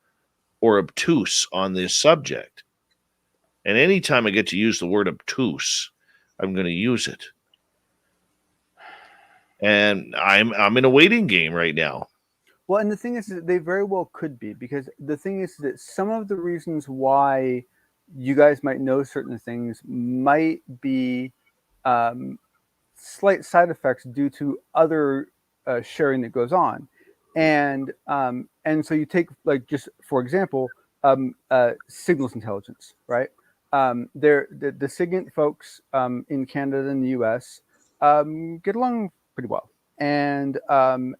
or obtuse on this subject? And anytime I get to use the word obtuse, I'm going to use it. And I'm in a waiting game right now. Well, and the thing is that they very well could be, because the thing is that some of the reasons why you guys might know certain things might be slight side effects due to other sharing that goes on. And so you take, like, just for example, signals intelligence, right? The SIGINT folks in Canada and the US get along pretty well, and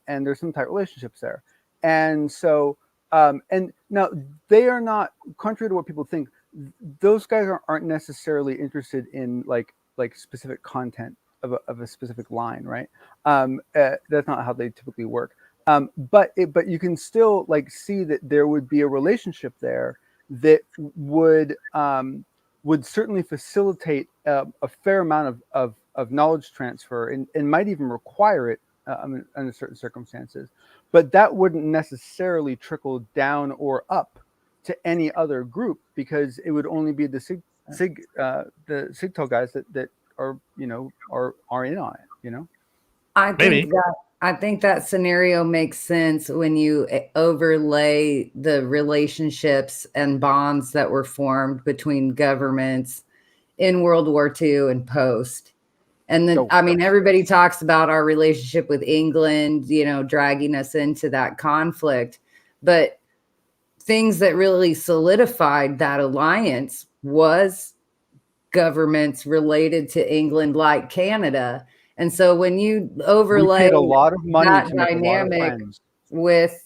there's some tight relationships there. And so and now they are not, contrary to what people think, those guys aren't necessarily interested in like specific content of a specific line, right? That's not how they typically work. But you can still see that there would be a relationship there that would certainly facilitate a fair amount of knowledge transfer and might even require it under certain circumstances. But that wouldn't necessarily trickle down or up to any other group, because it would only be the SIGTEL guys that are in on it. I think that scenario makes sense when you overlay the relationships and bonds that were formed between governments in World War II and post. And then, everybody talks about our relationship with England, dragging us into that conflict. But things that really solidified that alliance was governments related to England, like Canada. And so when you overlay a lot of money that to make dynamic with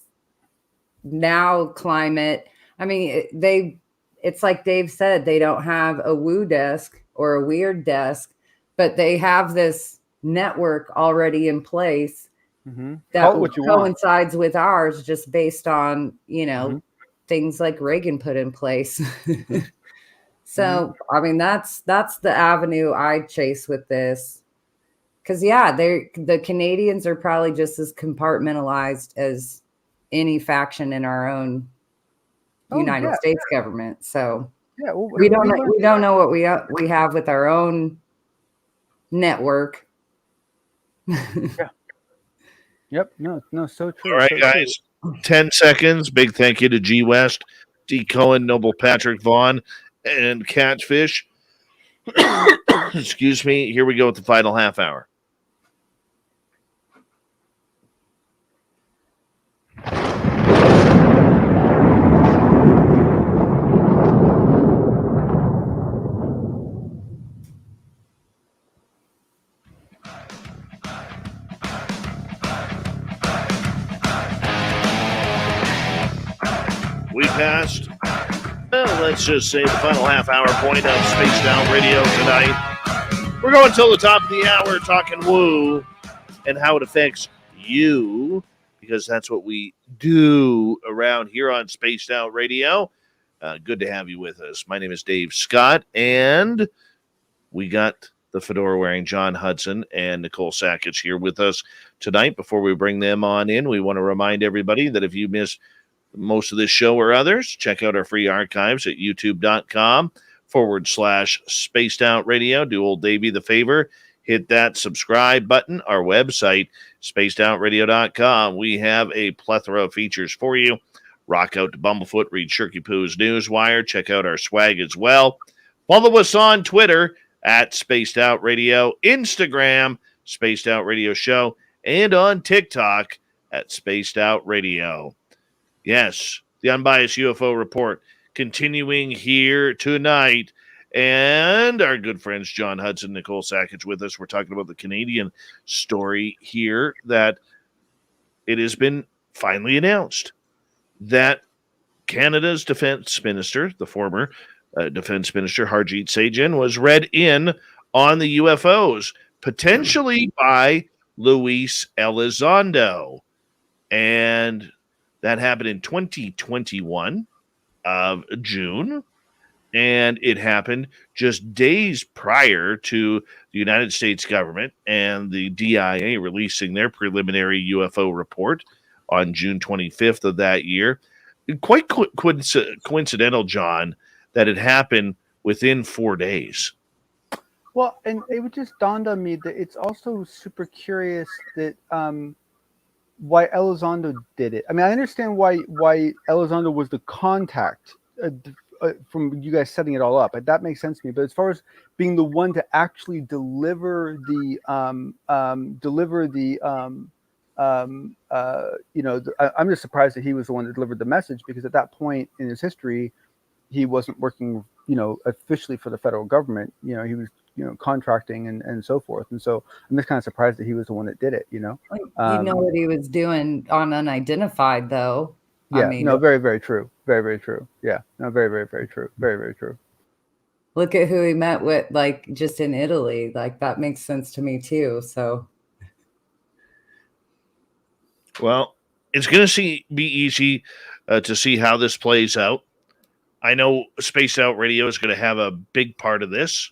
now climate, it's like Dave said, they don't have a woo desk or a weird desk, but they have this network already in place that coincides with ours, just based on, things like Reagan put in place. So, I mean, that's the avenue I chase with this. Because, yeah, the Canadians are probably just as compartmentalized as any faction in our own United States government. So well, we don't know what we have with our own network. Yep. No, so true. All right, so guys. True. 10 seconds. Big thank you to G West, D Cohen, Noble Patrick Vaughn, and Catfish. Excuse me. Here we go with the final half hour. We passed, well, let's just say the final half hour point of Spaced Out Radio tonight. We're going till the top of the hour talking woo and how it affects you, because that's what we do around here on Spaced Out Radio. Good to have you with us. My name is Dave Scott, and we got the fedora-wearing John Hudson and Nicole Sakach here with us tonight. Before we bring them on in, we want to remind everybody that if you missed most of this show or others, check out our free archives at youtube.com/spaced out radio. Do old Davey the favor, hit that subscribe button. Our website, spacedoutradio.com. We have a plethora of features for you. Rock out to Bumblefoot, read Shirky Poo's Newswire, check out our swag as well. Follow us on Twitter at Spaced Out Radio, Instagram, Spaced Out Radio Show, and on TikTok at Spaced Out Radio. Yes, the Unbiased UFO Report continuing here tonight. And our good friends John Hudson, Nicole Sakach with us. We're talking about the Canadian story here, that it has been finally announced that Canada's defense minister, the former defense minister, Harjit Sajjan, was read in on the UFOs, potentially by Luis Elizondo. And that happened in 2021 of June, and it happened just days prior to the United States government and the DIA releasing their preliminary UFO report on June 25th of that year. Quite coincidental, John, that it happened within 4 days. Well, and it just dawned on me that it's also super curious that why Elizondo did it. I mean, I understand why Elizondo was the contact from you guys setting it all up. That makes sense to me. But as far as being the one to actually deliver the I'm just surprised that he was the one that delivered the message, because at that point in his history, he wasn't working, officially for the federal government. He was, contracting and so forth. And so I'm just kind of surprised that he was the one that did it, what he was doing on unidentified, though. Yeah, no, very, very true. Very, very true. Yeah, no, very, very, very true. Very, very true. Look at who he met with, like, just in Italy. Like, that makes sense to me, too. So, well, it's going to be easy to see how this plays out. I know Spaced Out Radio is going to have a big part of this.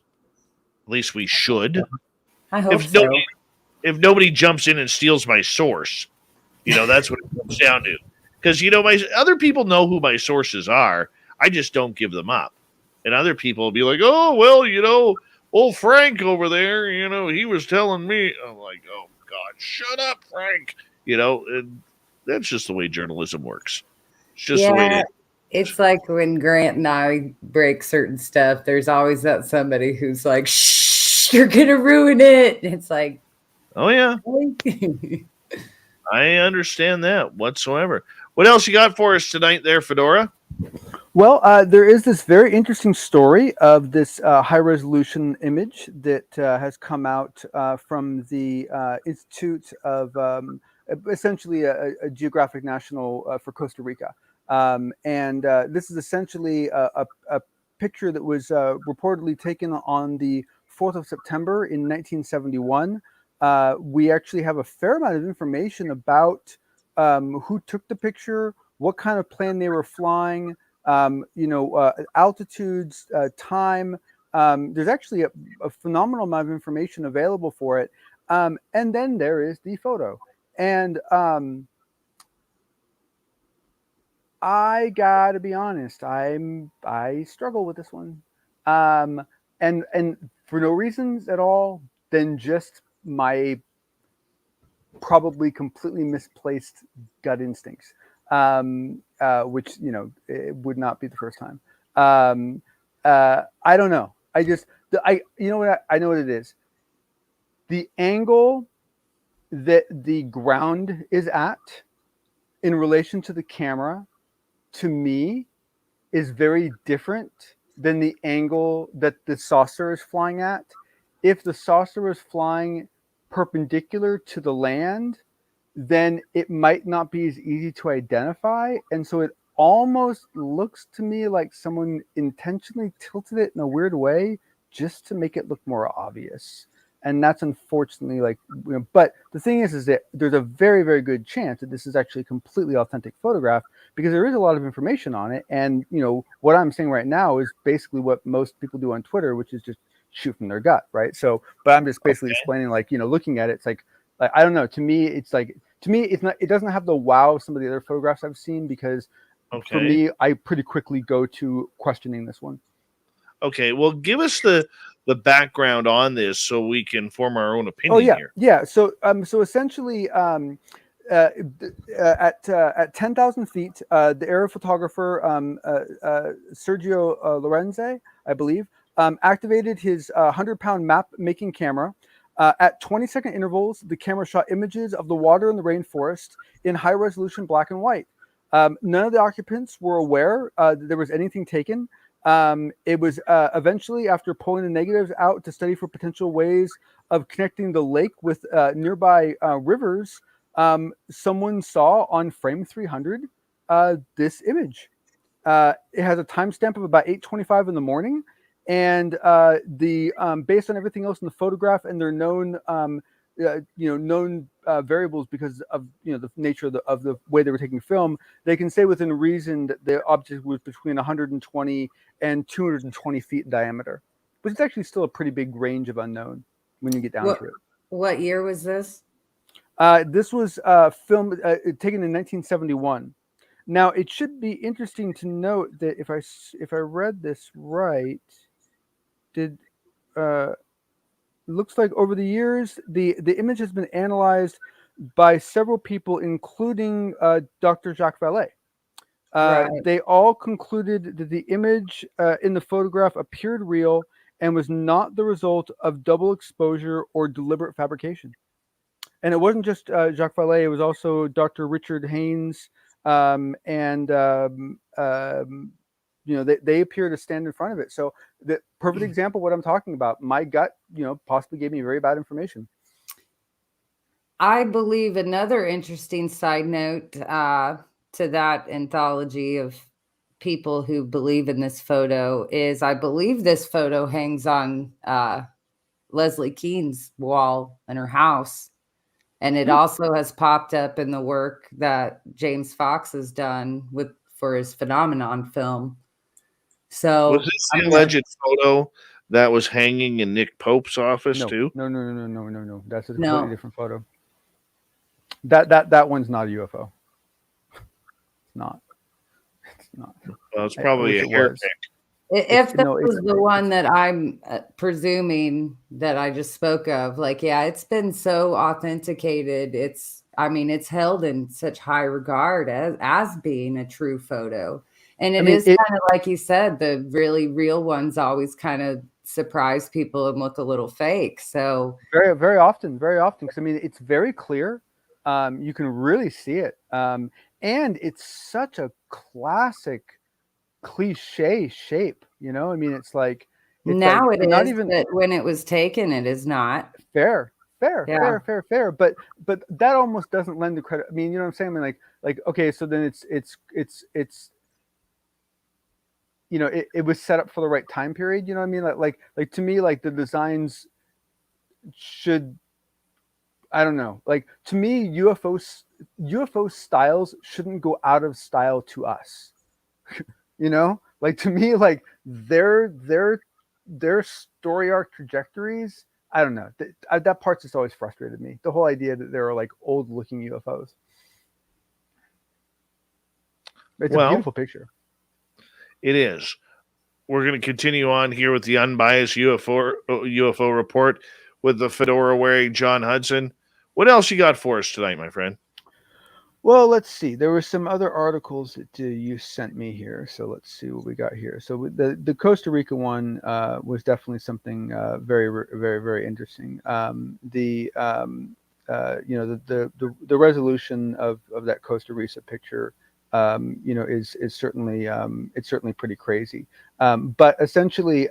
At least we should. I hope so. If nobody jumps in and steals my source, that's what it comes down to. Because, my other people know who my sources are. I just don't give them up. And other people will be like, oh, well, old Frank over there, he was telling me. I'm like, oh, God, shut up, Frank. And that's just the way journalism works. It's just the way it is. It's like when Grant and I break certain stuff, there's always that somebody who's like, shh, you're going to ruin it. And it's like, oh, yeah. I understand that whatsoever. What else you got for us tonight there, Fedora? Well, there is this very interesting story of this high-resolution image that has come out from the Institute of essentially a geographic national for Costa Rica. And this is essentially a picture that was reportedly taken on the 4th of September in 1971. We actually have a fair amount of information about who took the picture, what kind of plane they were flying, altitudes, time. There's actually a phenomenal amount of information available for it. And then there is the photo. And I gotta be honest, I struggle with this one. And for no reasons at all than just my probably completely misplaced gut instincts, which it would not be the first time. I don't know. I know what it is. The angle that the ground is at in relation to the camera, to me, is very different than the angle that the saucer is flying at. If the saucer is flying perpendicular to the land, then it might not be as easy to identify. And so it almost looks to me like someone intentionally tilted it in a weird way just to make it look more obvious. And that's unfortunately but the thing is that there's a very, very good chance that this is actually a completely authentic photograph, because there is a lot of information on it. And, what I'm saying right now is basically what most people do on Twitter, which is just shoot from their gut. Right. So, but I'm just basically explaining, looking at it, it's like, I don't know, to me, it's not, it doesn't have the wow of some of the other photographs I've seen, because for me, I pretty quickly go to questioning this one. Okay, well, give us the background on this so we can form our own opinion here. Yeah. So essentially, at 10,000 feet, the aerial photographer Sergio Lorenzi, I believe, activated his 100-pound map-making camera. At 20-second intervals, the camera shot images of the water in the rainforest in high-resolution black and white. None of the occupants were aware that there was anything taken. It was eventually, after pulling the negatives out to study for potential ways of connecting the lake with nearby rivers, someone saw on frame 300 this image. It has a timestamp of about 8:25 in the morning, and based on everything else in the photograph and their known variables, because of the nature of the way they were taking film, they can say within reason that the object was between 120 and 220 feet in diameter, which is actually still a pretty big range of unknown when you get down to it. What year was this? This was filmed, taken in 1971. Now, it should be interesting to note that if I read this right, looks like over the years, the image has been analyzed by several people, including Dr. Jacques Vallée. Right. They all concluded that the image in the photograph appeared real and was not the result of double exposure or deliberate fabrication. And it wasn't just Jacques Vallée; it was also Dr. Richard Haynes, and they appear to stand in front of it. So the perfect example of what I'm talking about. My gut, possibly gave me very bad information. I believe another interesting side note to that anthology of people who believe in this photo is, I believe this photo hangs on Leslie Kean's wall in her house. And it also has popped up in the work that James Fox has done for his Phenomenon film. So was this the alleged photo that was hanging in Nick Pope's office too? No. That's a completely different photo. That one's not a UFO. It's not. Well, it's probably a hair pick. If that was the one that I'm presuming that I just spoke of, it's been so authenticated. It's held in such high regard as being a true photo. And it is kind of like you said, the really real ones always kind of surprise people and look a little fake. So very, very often, because it's very clear. You can really see it. And it's such a classic cliche shape, it's like now it is not even that when it was taken, it is not fair, but that almost doesn't lend the credit. You know what I'm saying? Okay, so then it's it was set up for the right time period. You know what I mean? Like to me, the designs should, I don't know. To me, UFO styles shouldn't go out of style to us. You know, like to me, like their story arc trajectories. I don't know. That part's just always frustrated me. The whole idea that there are like old looking UFOs. It's a beautiful picture. It is. We're going to continue on here with the unbiased UFO report with the fedora wearing John Hudson. What else you got for us tonight, my friend? Well, let's see. There were some other articles that you sent me here, so let's see what we got here. So the Costa Rica one was definitely something very, very, very interesting. The resolution of that Costa Rica picture, is certainly it's certainly pretty crazy. But essentially,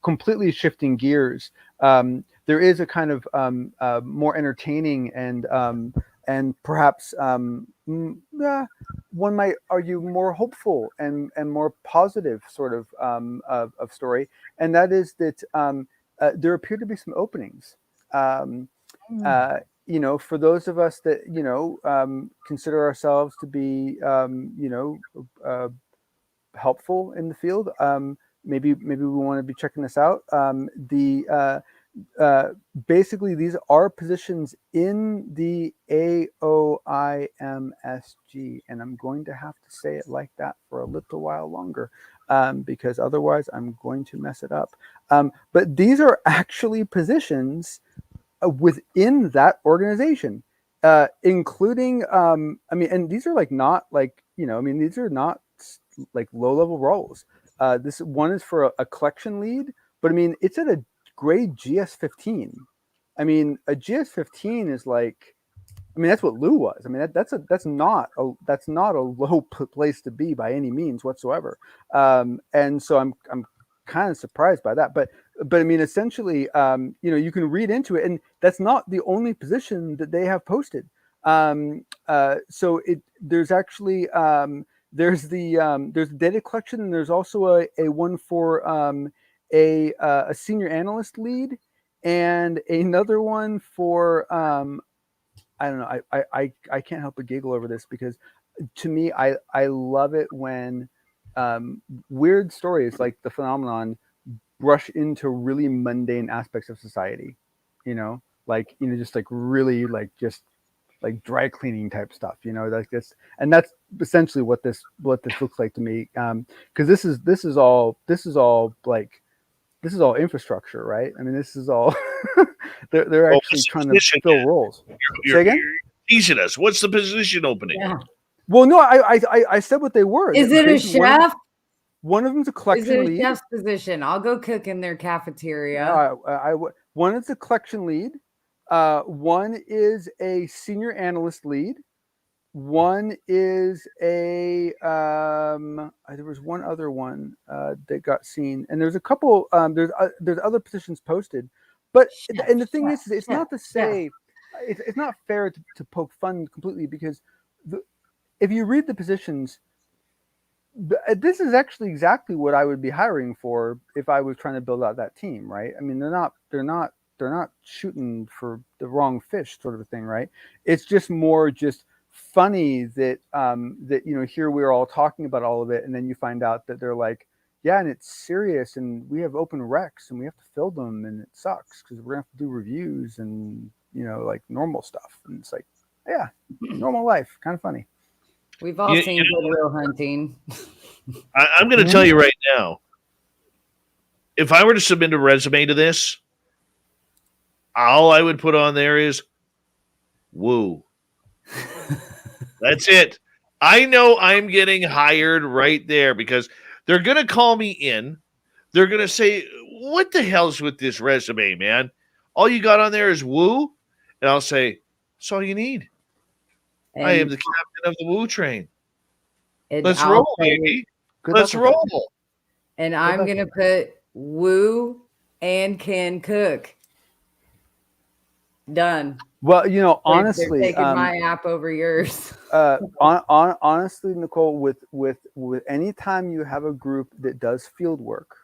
completely shifting gears. There is a kind of more entertaining and perhaps one might argue more hopeful and more positive sort of story, and that is that there appear to be some openings. For those of us that consider ourselves to be helpful in the field, maybe we want to be checking this out. Basically, these are positions in the AOIMSG, and I'm going to have to say it like that for a little while longer, because otherwise I'm going to mess it up. But these are actually positions within that organization, including, and these are like not like, these are not like low-level roles. This one is for a collection lead, but it's at a grade GS-15. A GS-15 is like, that's what Lou was. That's not a low place to be by any means whatsoever. And so I'm kind of surprised by that. But essentially, you can read into it, and that's not the only position that they have posted. So there's actually there's the data collection, and there's also a one for a senior analyst lead, and another one for I don't know. I can't help but giggle over this, because to me, I love it when weird stories like the phenomenon brush into really mundane aspects of society. Just like really like just like dry cleaning type stuff. Like this, and that's essentially what this looks like to me. Because this is all infrastructure, right? This is all they're actually trying to fill roles. Say again? You're teasing us. What's the position opening? Yeah. Well, no, I said what they were. Is it a chef? One of them's a collection lead. Is it a chef's position? I'll go cook in their cafeteria. No, one is a collection lead. One is a senior analyst lead. One is a there was one other one that got seen, and there's a couple. There's other positions posted, but and the thing is, it's not to say it's not fair to poke fun completely, because if you read the positions, this is actually exactly what I would be hiring for if I was trying to build out that team, right? They're not shooting for the wrong fish, sort of a thing, right? It's just more just funny that here we're all talking about all of it, and then you find out that they're like, yeah, and it's serious, and we have open recs, and we have to fill them, and it sucks because we're gonna have to do reviews and like normal stuff, and it's like, yeah, normal life, kind of funny. We've all seen Goodwill Hunting. I'm going to tell you right now, if I were to submit a resume to this, all I would put on there is woo. That's it. I know I'm getting hired right there, because they're going to call me in. They're going to say, what the hell's with this resume, man? All you got on there is woo? And I'll say, that's all you need. And I am the captain of the woo train. Let's roll, baby. Let's roll. And I'm going to put woo and can cook. Done. Well, honestly, they're taking my app over yours. Honestly, Nicole, with any time you have a group that does field work,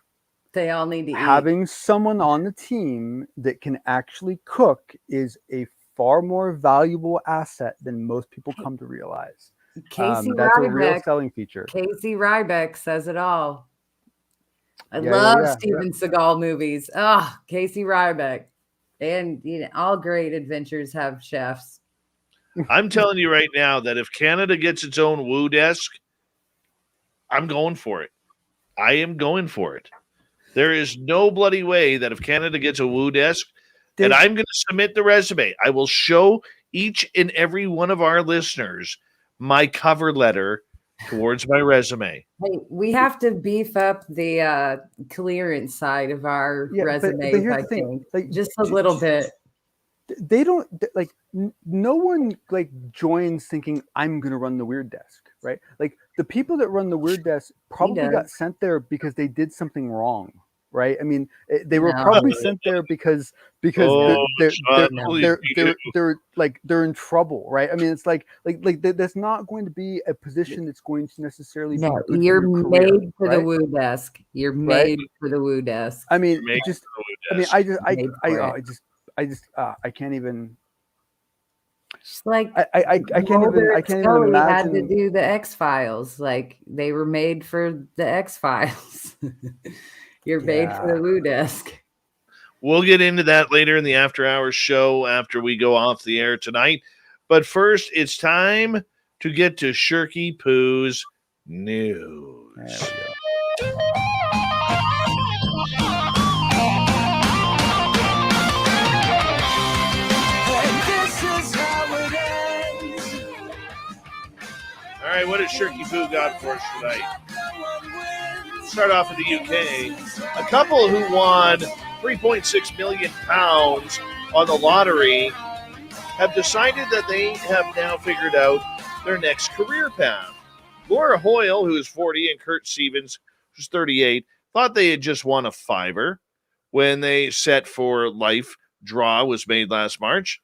they all need to having someone on the team that can actually cook is a far more valuable asset than most people come to realize. Casey That's a real Ryback. selling feature. Casey Ryback says it all. I Yeah, love yeah. Steven Seagal movies. Oh, Casey Ryback. And all great adventures have chefs. I'm telling you right now that if Canada gets its own woo desk, I'm going for it. I am going for it. There is no bloody way that if Canada gets a woo desk, and I'm going to submit the resume, I will show each and every one of our listeners my cover letter towards my resume. Hey, we have to beef up the clearance side of our resumes, I think. Like, just a little bit. They don't like no one like joins thinking I'm going to run the weird desk, right? Like the people that run the weird desk probably got sent there because they did something wrong, right? I mean, they were probably sent there because they're in trouble, right? I mean, it's like that's not going to be a position that's going to necessarily be good you're for your made career, for right? the woo desk. You're made for the woo desk. I mean, I can't even. Just like I can't even imagine. Had to do the X-Files. Like they were made for the X-Files. You're made for the woo desk. We'll get into that later in the After Hours show after we go off the air tonight. But first, it's time to get to Shirky Poo's news. All right, what has Shirky Poo got for us tonight? Start off in the UK. A couple who won £3.6 million on the lottery have decided that they have now figured out their next career path. Laura Hoyle, who is 40, and Kurt Stevens, who's 38, thought they had just won a fiver when they Set for Life draw was made last March.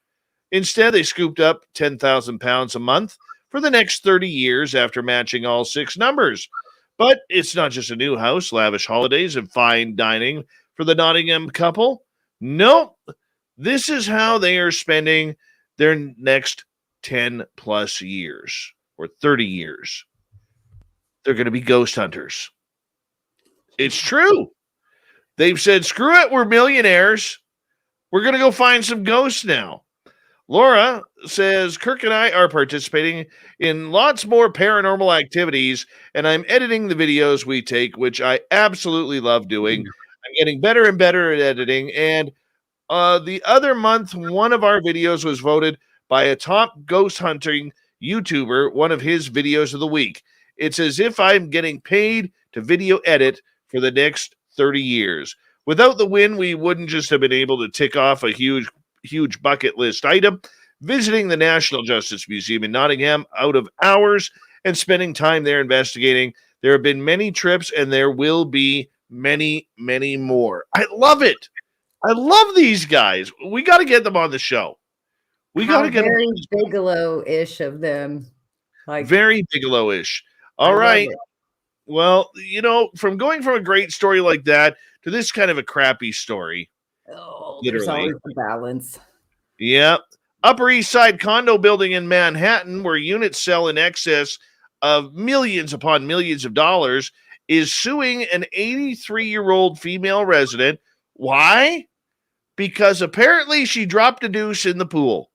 Instead, they scooped up £10,000 a month for the next 30 years after matching all 6 numbers. But it's not just a new house, lavish holidays, and fine dining for the Nottingham couple. Nope. This is how they are spending their next 10 plus years or 30 years. They're going to be ghost hunters. It's true. They've said, screw it, we're millionaires. We're going to go find some ghosts now. Laura says, Kirk and I are participating in lots more paranormal activities, and I'm editing the videos we take, which I absolutely love doing. I'm getting better and better at editing, and the other month, one of our videos was voted by a top ghost hunting YouTuber, one of his videos of the week. It's as if I'm getting paid to video edit for the next 30 years. Without the win, we wouldn't just have been able to tick off a huge bucket list item, visiting the National Justice Museum in Nottingham out of hours and spending time there investigating. There have been many trips, and there will be many, many more. I love it. I love these guys. We got to get them on the show. We got to get very Bigelow-ish of them. Like very Bigelow-ish. All right. Well, from going from a great story like that to this kind of a crappy story. Oh, there's always a balance. Yeah. Upper East Side condo building in Manhattan, where units sell in excess of millions upon millions of dollars, is suing an 83-year-old female resident. Why? Because apparently she dropped a deuce in the pool.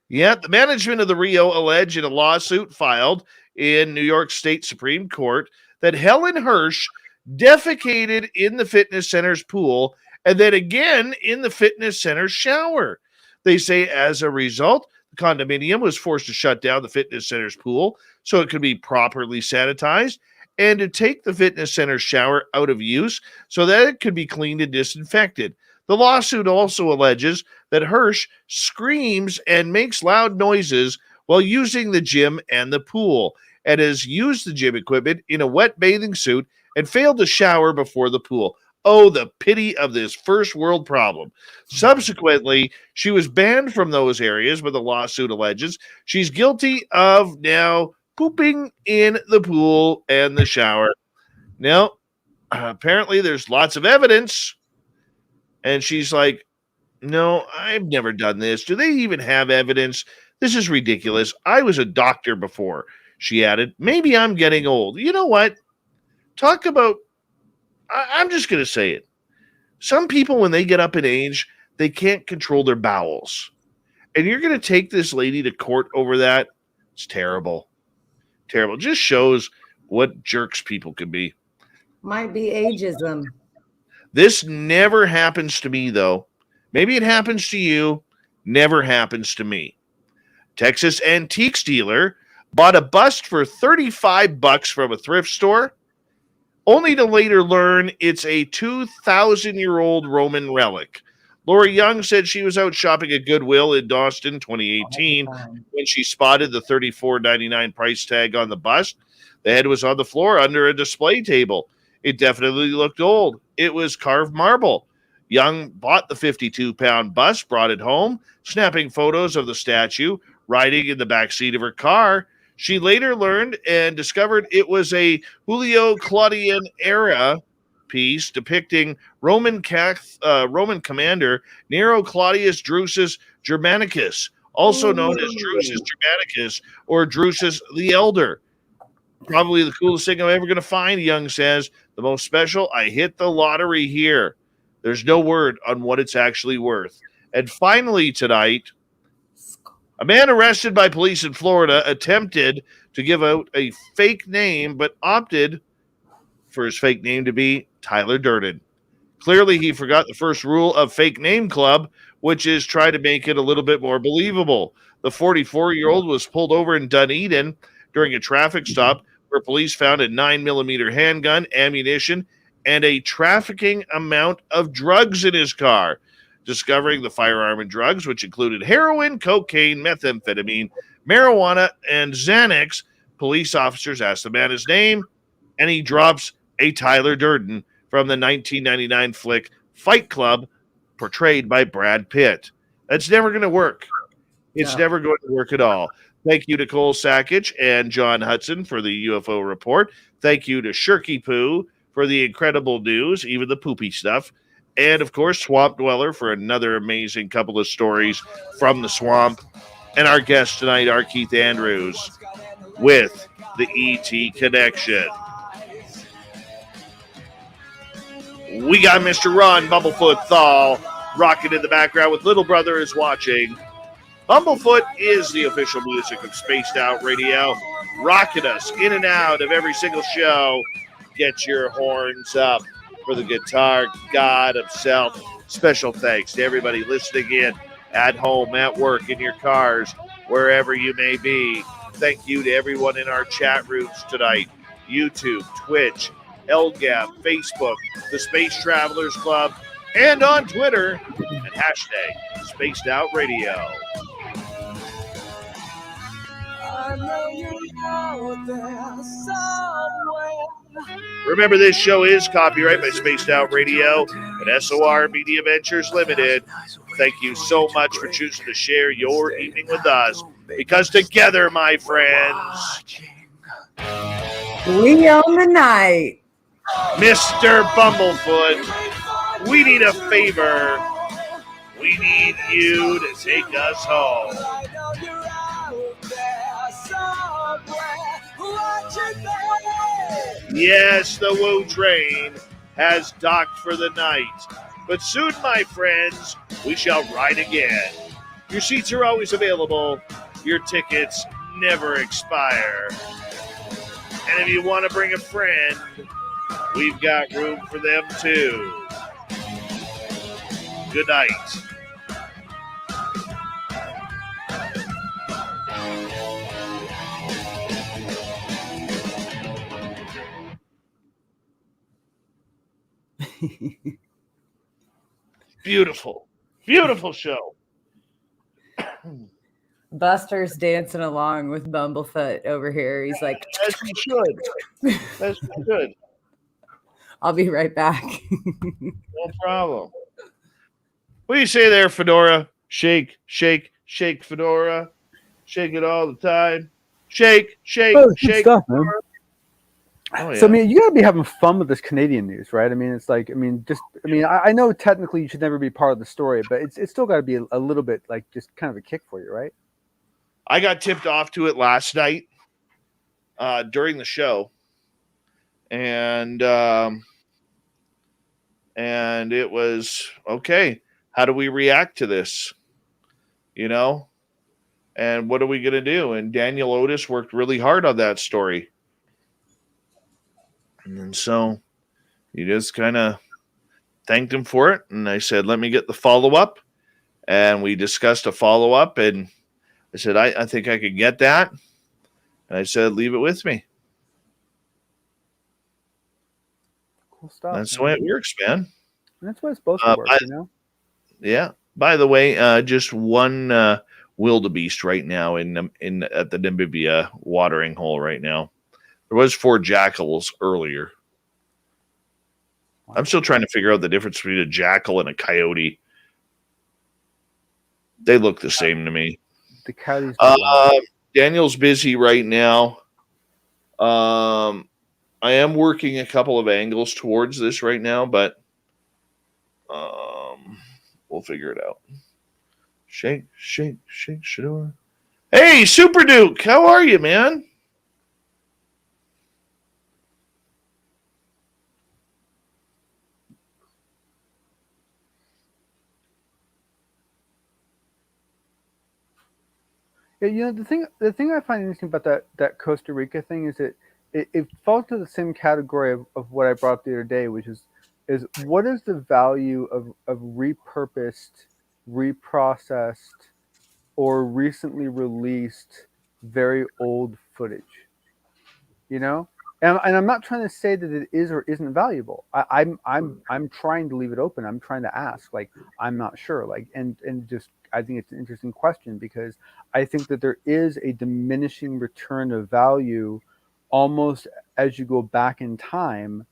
Yeah, the management of the Rio allege in a lawsuit filed in New York State Supreme Court that Helen Hirsch defecated in the fitness center's pool and then again in the fitness center's shower. They say as a result, the condominium was forced to shut down the fitness center's pool so it could be properly sanitized and to take the fitness center's shower out of use so that it could be cleaned and disinfected. The lawsuit also alleges that Hirsch screams and makes loud noises while using the gym and the pool, and has used the gym equipment in a wet bathing suit and failed to shower before the pool. Oh, the pity of this first world problem. Subsequently, she was banned from those areas, but the lawsuit alleges she's guilty of now pooping in the pool and the shower. Now, apparently there's lots of evidence. And she's like, No, I've never done this. Do they even have evidence? This is ridiculous. I was a doctor before, she added. Maybe I'm getting old. You know what? Talk about, I'm just going to say it. Some people, when they get up in age, they can't control their bowels. And you're going to take this lady to court over that? It's terrible. Terrible. Just shows what jerks people can be. Might be ageism. This never happens to me, though. Maybe it happens to you. Never happens to me. Texas antiques dealer bought a bust for $35 from a thrift store, only to later learn it's a 2,000-year-old Roman relic. Lori Young said she was out shopping at Goodwill in Dawson 2018 when she spotted the $34.99 price tag on the bust. The head was on the floor under a display table. It definitely looked old. It was carved marble. Young bought the 52-pound bust, brought it home, snapping photos of the statue, riding in the backseat of her car. She later learned and discovered it was a Julio Claudian era piece depicting Roman commander Nero Claudius Drusus Germanicus, also known as Drusus Germanicus or Drusus the Elder. Probably the coolest thing I'm ever going to find, Young says. The most special, I hit the lottery here. There's no word on what it's actually worth. And finally tonight, a man arrested by police in Florida attempted to give out a fake name, but opted for his fake name to be Tyler Durden. Clearly, he forgot the first rule of Fake Name Club, which is try to make it a little bit more believable. The 44-year-old was pulled over in Dunedin during a traffic stop where police found a 9mm handgun, ammunition, and a trafficking amount of drugs in his car. Discovering the firearm and drugs, which included heroin, cocaine, methamphetamine, marijuana, and Xanax, police officers asked the man his name, and he drops a Tyler Durden from the 1999 flick Fight Club, portrayed by Brad Pitt. That's never going to work. It's never going to work at all. Thank you, Nicole Sakach and John Hudson, for the UFO report. Thank you to Shirky Poo for the incredible news, even the poopy stuff. And, of course, Swamp Dweller for another amazing couple of stories from the swamp. And our guest tonight, Arkeith Andrews, with the ET Connection. We got Mr. Ron Bumblefoot Thal rocking in the background with Little Brother is Watching. Bumblefoot is the official music of Spaced Out Radio, rocking us in and out of every single show. Get your horns up for the guitar god himself. Special thanks to everybody listening in at home, at work, in your cars, wherever you may be. Thank you to everyone in our chat rooms tonight. YouTube, Twitch, LGAP, Facebook, the Space Travelers Club, and on Twitter at hashtag Spaced Out Radio. I know you're out there somewhere. Remember, this show is copyright by Spaced Out Radio and SOR Media Ventures Limited. Thank you so much for choosing to share your evening with us, because together, my friends, we own the night. Mr. Bumblefoot, we need a favor. We need you to take us home. Yes, the Woo train has docked for the night. But soon, my friends, we shall ride again. Your seats are always available. Your tickets never expire. And if you want to bring a friend, we've got room for them too. Good night. Beautiful, beautiful show. Buster's dancing along with Bumblefoot over here. He's like, as he should. As he should. I'll be right back. No problem. What do you say there, Fedora? Shake, shake, shake, Fedora. Shake it all the time. Shake, shake, shake. Stuff, man. Oh, yeah. So I mean, you gotta be having fun with this Canadian news, right? I mean, it's like, I know technically you should never be part of the story, but it's still got to be a little bit like just kind of a kick for you, right? I got tipped off to it last night during the show, and it was okay. How do we react to this? You know, and what are we gonna do? And Daniel Otis worked really hard on that story, and then so you just kind of thanked him for it, and I said, "Let me get the follow up," and we discussed a follow up, and I said, I think I could get that. And I said, leave it with me. Cool stuff. That's the way it works, man. And that's why it's supposed to work, you know? Yeah. By the way, just one wildebeest right now in at the Namibia watering hole right now. There was 4 jackals earlier. I'm still trying to figure out the difference between a jackal and a coyote. They look the same to me. The coyotes. Daniel's busy right now. I am working a couple of angles towards this right now, but we'll figure it out. Shake, shake, shake, Shador. Hey, Super Duke, how are you, man? Yeah, you know, the thing I find interesting about that Costa Rica thing is that it falls to the same category of what I brought up the other day, which is what is the value of repurposed, reprocessed, or recently released very old footage? You know, and I'm not trying to say that it is or isn't valuable. I'm trying to leave it open. I'm trying to ask, like, I'm not sure, like, and just I think it's an interesting question because I think that there is a diminishing return of value almost as you go back in time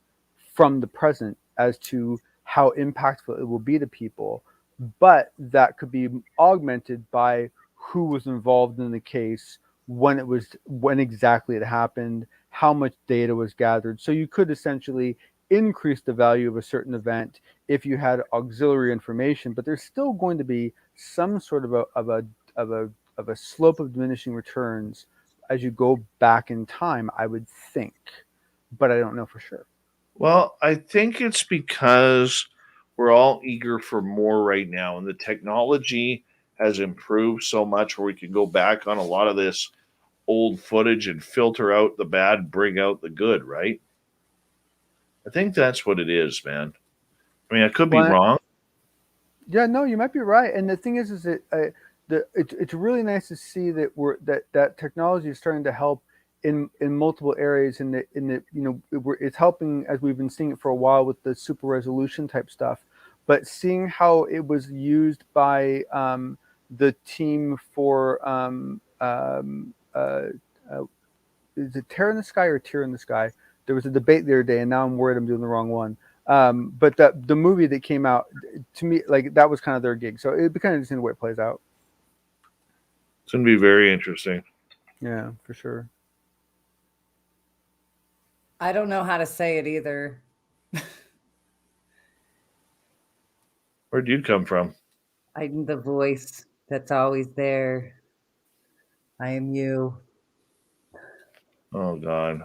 from the present as to how impactful it will be to people. But that could be augmented by who was involved in the case, when exactly it happened, how much data was gathered. So you could essentially increase the value of a certain event if you had auxiliary information, but there's still going to be some sort of a slope of diminishing returns as you go back in time, I would think, but I don't know for sure. Well, I think it's because we're all eager for more right now, and the technology has improved so much where we can go back on a lot of this old footage and filter out the bad, bring out the good, right? I think that's what it is, man. I mean, I could be wrong. Yeah, no, you might be right. And the thing is that it's really nice to see that that technology is starting to help in multiple areas. It's helping, as we've been seeing it for a while with the super resolution type stuff. But seeing how it was used by the team for is it Terror in the Sky or Tear in the Sky? There was a debate the other day, and now I'm worried I'm doing the wrong one. But the movie that came out, to me, like, that was kind of their gig. So it'd be kind of interesting the way it plays out. It's going to be very interesting. Yeah, for sure. I don't know how to say it either. Where'd you come from? I'm the voice that's always there. I am you. Oh, God.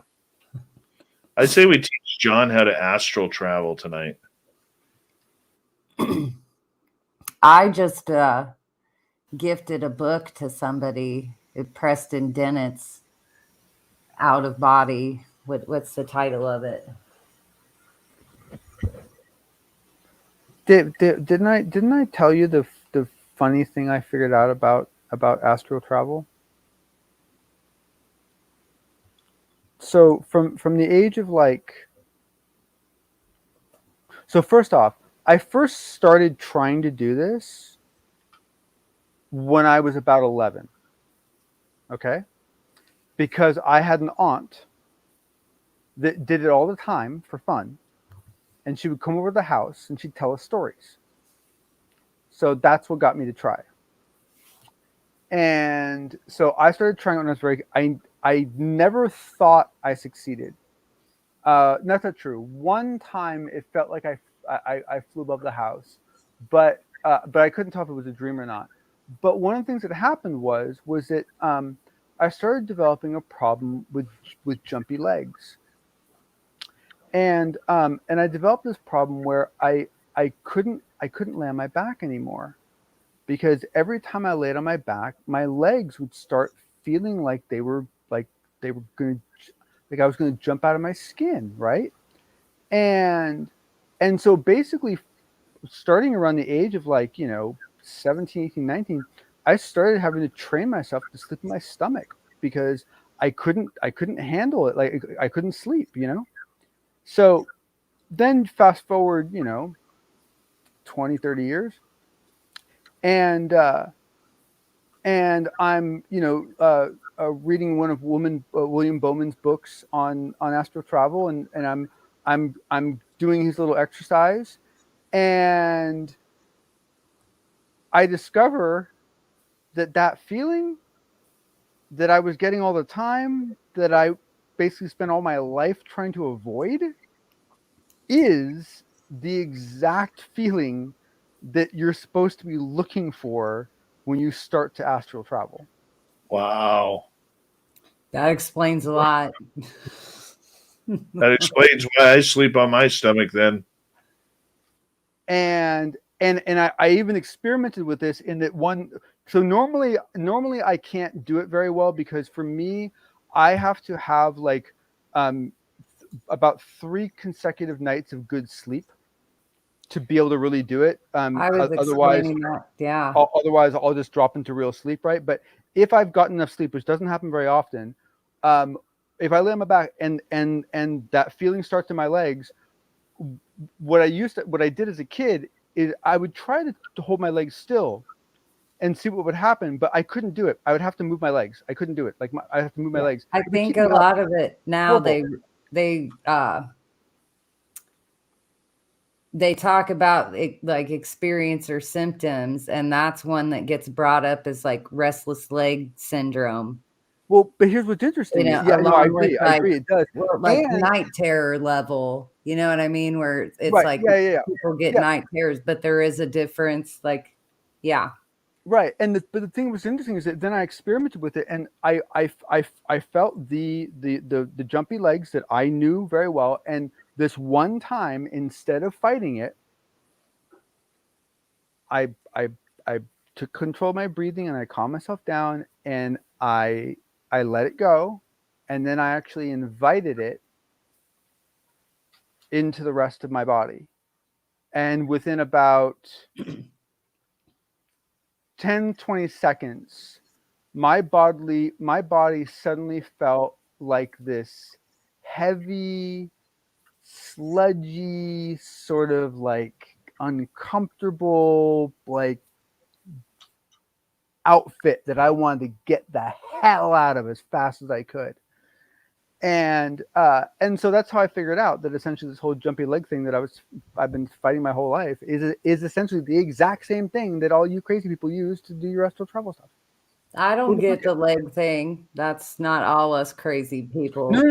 I'd say we teach John how to astral travel tonight. I just gifted a book to somebody, Preston Dennett's Out of Body. What's the title of it? Didn't I tell you the funny thing I figured out about astral travel? So from the age of so first off, I first started trying to do this when I was about 11. Okay? Because I had an aunt that did it all the time for fun. And she would come over to the house and she'd tell us stories. So that's what got me to try. And so I started trying when I was I never thought I succeeded. Not that true. One time it felt like I flew above the house, but I couldn't tell if it was a dream or not. But one of the things that happened was that I started developing a problem with jumpy legs, and I developed this problem where I couldn't lay on my back anymore, because every time I laid on my back, my legs would start feeling like they were going to, like I was going to jump out of my skin, right? And so basically, starting around the age of 17, 18, 19, I started having to train myself to sleep in my stomach, because I couldn't handle it. Like I couldn't sleep, So then fast forward, 20, 30 years. And I'm, reading one of William Bowman's books on astral travel, and I'm doing his little exercise, and I discover that feeling that I was getting all the time, that I basically spent all my life trying to avoid, is the exact feeling that you're supposed to be looking for when you start to astral travel. Wow. That explains a lot. That explains why I sleep on my stomach then. And I even experimented with this in that one. So normally I can't do it very well, because for me, I have to have about 3 consecutive nights of good sleep to be able to really do it. Otherwise, yeah. Otherwise, I'll just drop into real sleep, right? But if I've gotten enough sleep, which doesn't happen very often, if I lay on my back and that feeling starts in my legs, what I did as a kid is I would try to hold my legs still and see what would happen, but I couldn't do it. I would have to move my legs. I couldn't do it. I have to move my legs. I think a lot of it now horrible. they talk about like experience or symptoms, and that's one that gets brought up as like restless leg syndrome. Well, but here's what's interesting. I agree. It does. Like night terror level. You know what I mean? Where it's people get night terrors, but there is a difference. Right. But the thing that was interesting is that then I experimented with it, and I felt the jumpy legs that I knew very well. And this one time, instead of fighting it, I took control of my breathing, and I calmed myself down, and I let it go, and then I actually invited it into the rest of my body. And within about 10, 20 seconds, my body suddenly felt like this heavy, sludgy, sort of like uncomfortable, like outfit that I wanted to get the hell out of as fast as I could. And so that's how I figured out that essentially this whole jumpy leg thing that I've been fighting my whole life is essentially the exact same thing that all you crazy people use to do your astral travel stuff. I don't get the leg thing. That's not all us crazy people. No.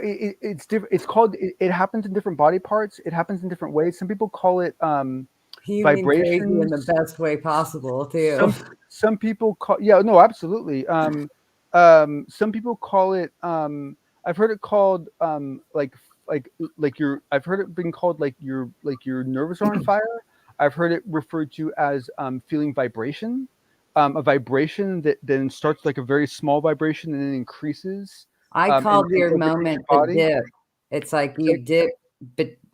It's different. It's called. It happens in different body parts. It happens in different ways. Some people call it vibrations in the best way possible too. Some people call absolutely. Some people call it. I've heard it called I've heard it being called like your nerves are on fire. I've heard it referred to as feeling vibration. A vibration that then starts like a very small vibration and then increases. I called your moment the dip. It's like you dip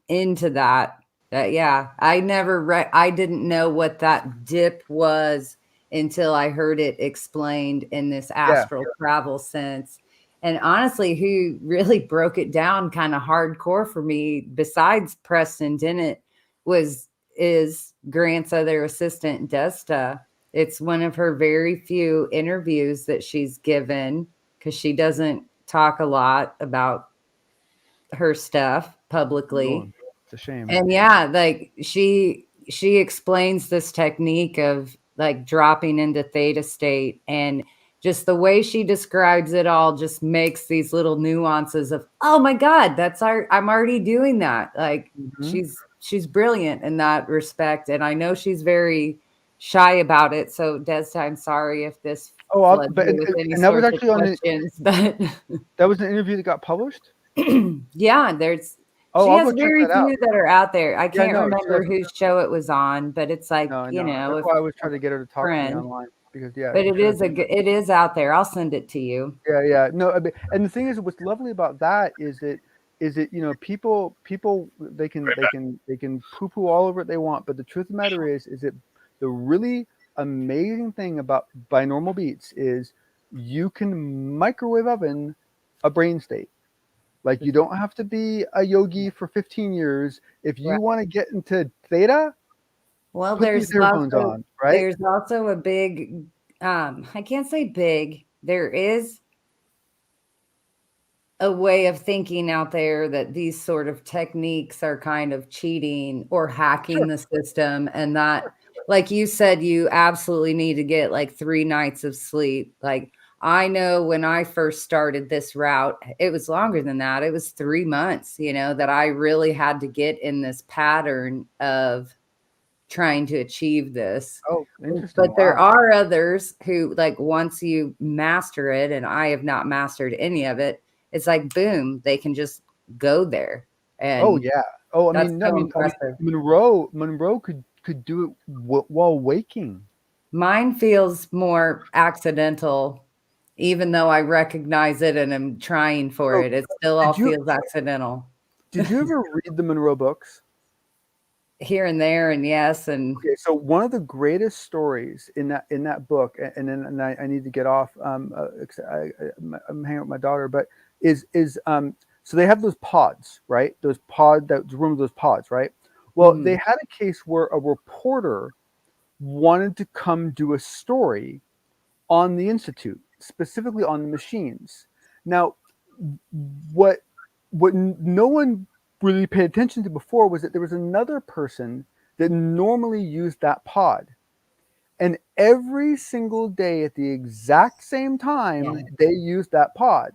into that. I didn't know what that dip was until I heard it explained in this astral travel sense. And honestly, who really broke it down kind of hardcore for me, besides Preston Dennett, is Grant's other assistant, Desta. It's one of her very few interviews that she's given, because she doesn't talk a lot about her stuff publicly. Oh, it's a shame. And she explains this technique of like dropping into theta state, and just the way she describes it all just makes these little nuances of, oh my God, I'm already doing that. Like she's brilliant in that respect. And I know she's very shy about it. So Des, I'm sorry if this floods you with any and that was sorts actually of questions, but that was an interview that got published. yeah, she I'll has go check very that out. few that are out there. I can't no, remember whose show it was on, but it's like, No, you know, that's why I was trying to get her to talk to me online because but it is out there. I'll send it to you. Yeah. No, and the thing is, what's lovely about that is that you know, people they can poo-poo all over it they want, but the truth of the matter is that the really amazing thing about binaural beats is you can microwave oven a brain state. Like, you don't have to be a yogi for 15 years if you want to get into theta. Well, put these earphones on, right? There's also a big, I can't say big. There is a way of thinking out there that these sort of techniques are kind of cheating or hacking the system, and that, like you said, you absolutely need to get like 3 nights of sleep. Like, I know when I first started this route, it was longer than that. It was 3 months, you know, that I really had to get in this pattern of trying to achieve this. Oh, interesting. But there are others who, like, once you master it, and I have not mastered any of it, it's like, boom, they can just go there. And I mean, Monroe could do it while waking. Mine feels more accidental, even though I recognize it and am trying for it. It still all feels accidental. Did you ever read the Monroe books? Here and there, and yes, and okay. So one of the greatest stories in that book, and I need to get off. I'm hanging out with my daughter, but is so they have those pods, right? Those room of those pods, right? Well, they had a case where a reporter wanted to come do a story on the institute, specifically on the machines. Now, what no one really paid attention to before was that there was another person that normally used that pod, and every single day at the exact same time they used that pod.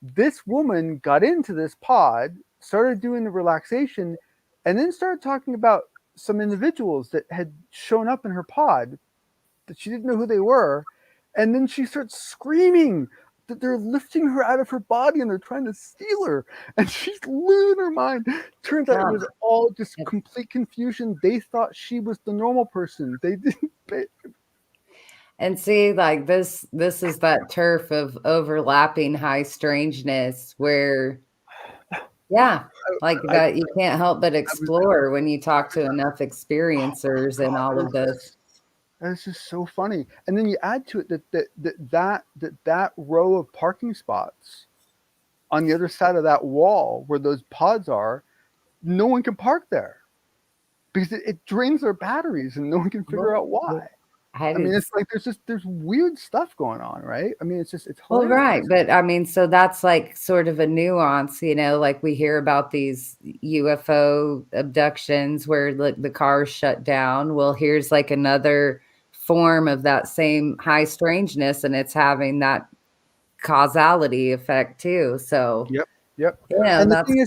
This woman got into this pod, started doing the relaxation, and then started talking about some individuals that had shown up in her pod that she didn't know who they were, and then she starts screaming that they're lifting her out of her body and they're trying to steal her, and she's losing her mind. Turns out it was all just complete confusion. They thought she was the normal person. They didn't pay. And see, like, this is that turf of overlapping high strangeness where, that you can't help but explore when you talk to enough experiencers and all of this. That's just so funny. And then you add to it that row of parking spots on the other side of that wall where those pods are, no one can park there because it drains their batteries, and no one can figure out why. I mean, it's like there's weird stuff going on, right? I mean, it's hilarious. Well, right, but I mean, so that's like sort of a nuance, you know, like we hear about these UFO abductions where the cars shut down. Well, here's like another form of that same high strangeness, and it's having that causality effect too. So yep. You know, and the thing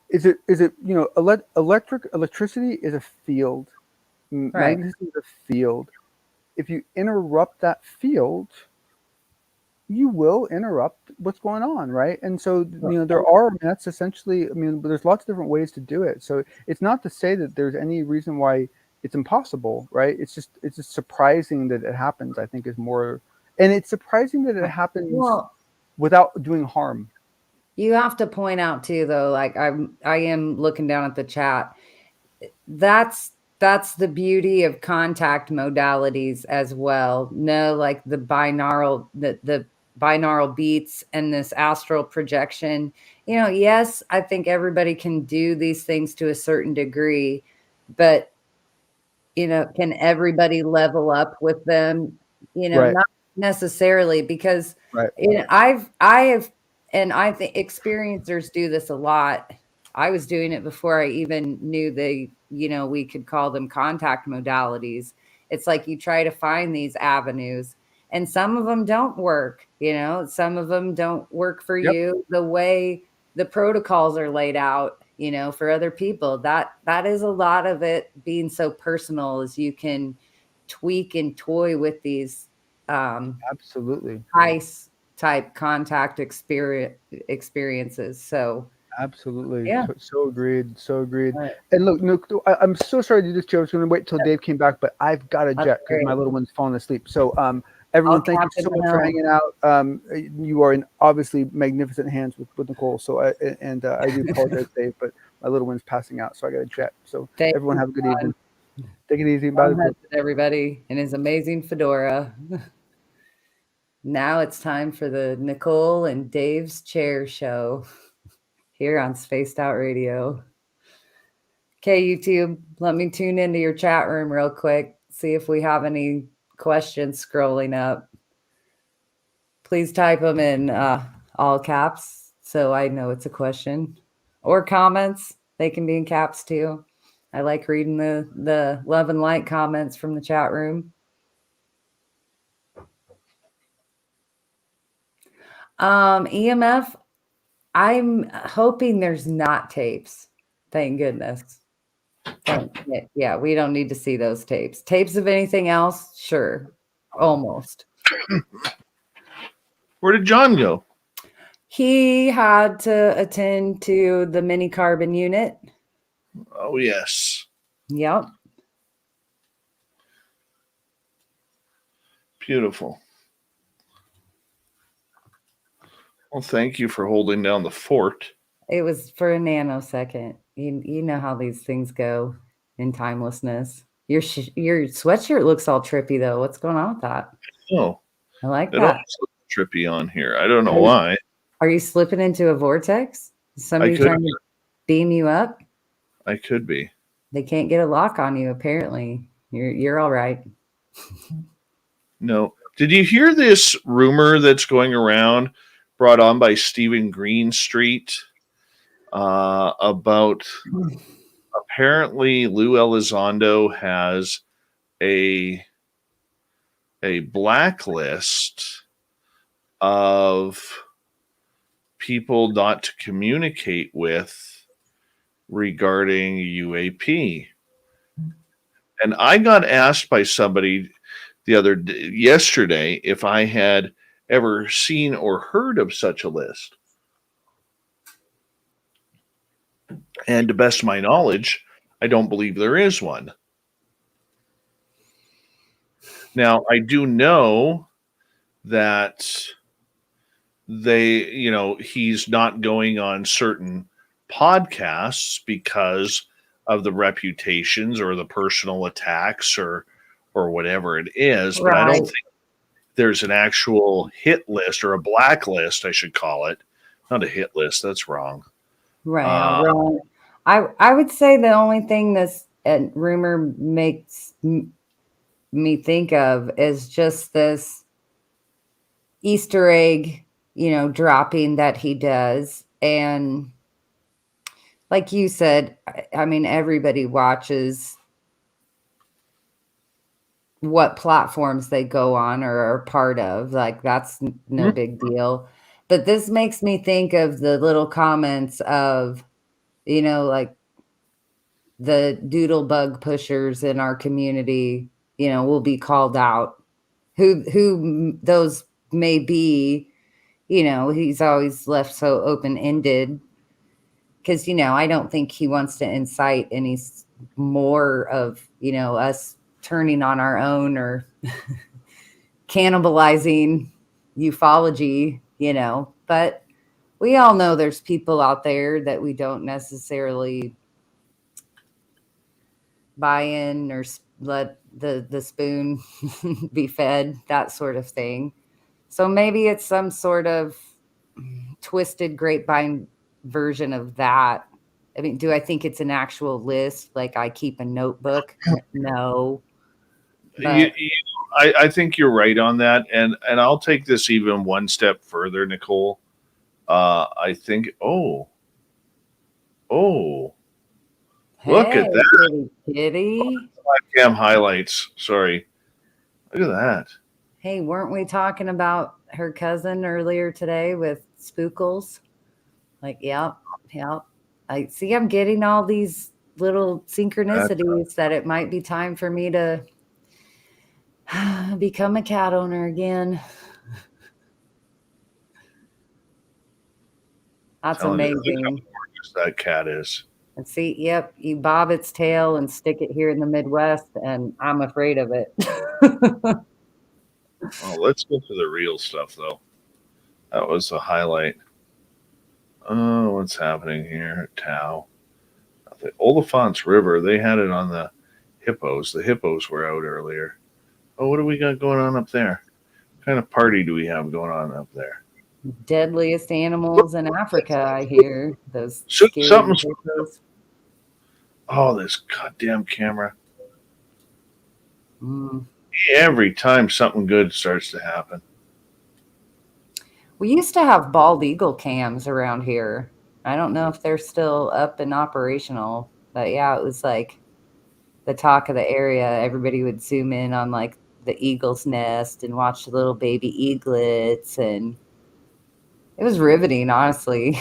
is it you know, electricity is a field, magnetism is a field. If you interrupt that field, you will interrupt what's going on, right? And so, you know, that's essentially, I mean, there's lots of different ways to do it. So it's not to say that there's any reason why it's impossible, right? It's just surprising that it happens, I think, is more, and it's surprising that it happens without doing harm. You have to point out too, though, like I am looking down at the chat. That's the beauty of contact modalities as well. No, like the binaural beats and this astral projection. You know, yes, I think everybody can do these things to a certain degree, but you know, can everybody level up with them? You know, not necessarily, because you know, I think experiencers do this a lot. I was doing it before I even knew we could call them contact modalities. It's like you try to find these avenues, And some of them don't work, some of them don't work for Yep. you the way the protocols are laid out, for other people. That is a lot of it being so personal, as you can tweak and toy with these Absolutely. heist type contact experiences. So Absolutely. yeah. So agreed. So agreed. Right. And look, I'm so sorry to do this, Joe. I was going to wait till Dave came back, but I've got to jet because my little one's falling asleep. So, everyone, thank you so much for hanging out. You are in obviously magnificent hands with Nicole. So, I do apologize, Dave, but my little one's passing out, so I got to jet. So, everyone have a good evening. Take it easy. Bye, everybody, and his amazing fedora. Now it's time for the Nicole and Dave's Chair Show here on Spaced Out Radio. Okay, YouTube, let me tune into your chat room real quick, see if we have any questions scrolling up. Please type them in all caps so I know it's a question, or comments. They can be in caps too. I like reading the love and light comments from the chat room. EMF, I'm hoping there's not tapes. Thank goodness. Yeah, we don't need to see those tapes. Tapes of anything else? Sure. Almost. Where did John go? He had to attend to the mini carbon unit. Oh, yes. Yep. Beautiful. Well, thank you for holding down the fort. It was for a nanosecond. You know how these things go in timelessness. Your sweatshirt looks all trippy, though. What's going on with that? Oh, I like it that. also trippy on here. I don't know why. Are you slipping into a vortex? Is somebody trying to beam you up? I could be. They can't get a lock on you, apparently. You're all right. No. Did you hear this rumor that's going around, brought on by Stephen Greenstreet, about apparently Lou Elizondo has a blacklist of people not to communicate with regarding UAP. And I got asked by somebody yesterday if I had ever seen or heard of such a list. And to best of my knowledge, I don't believe there is one. Now, I do know that he's not going on certain podcasts because of the reputations or the personal attacks or whatever it is. But I don't think there's an actual hit list, or a blacklist, I should call it. Not a hit list. That's wrong. Right. Wrong. I would say the only thing this rumor makes me think of is just this Easter egg, dropping that he does. And like you said, I mean, everybody watches what platforms they go on or are part of. Like, that's no big deal. But this makes me think of the little comments of, like the doodle bug pushers in our community, will be called out. Who those may be, he's always left so open-ended because, I don't think he wants to incite any more of, us turning on our own or cannibalizing ufology, but we all know there's people out there that we don't necessarily buy in or let the spoon be fed, that sort of thing. So maybe it's some sort of twisted grapevine version of that. I mean, do I think it's an actual list? Like I keep a notebook? No. I think you're right on that. And I'll take this even one step further, Nicole. I think, look at that. Kitty. Webcam highlights. Sorry. Look at that. Hey, weren't we talking about her cousin earlier today with Spookles? Like, yep. I see I'm getting all these little synchronicities that it might be time for me to become a cat owner again. That's amazing. Look how gorgeous that cat is. And see, yep, you bob its tail and stick it here in the Midwest, and I'm afraid of it. Oh, let's go to the real stuff, though. That was a highlight. Oh, what's happening here? Tau. The Oliphant's River, they had it on the hippos. The hippos were out earlier. Oh, what do we got going on up there? What kind of party do we have going on up there? Deadliest animals in Africa, I hear. Those Something's. Oh, this goddamn camera. Every time something good starts to happen. We used to have bald eagle cams around here. I don't know if they're still up and operational, but yeah, it was like the talk of the area. Everybody would zoom in on like the eagle's nest and watch the little baby eaglets, and it was riveting, honestly.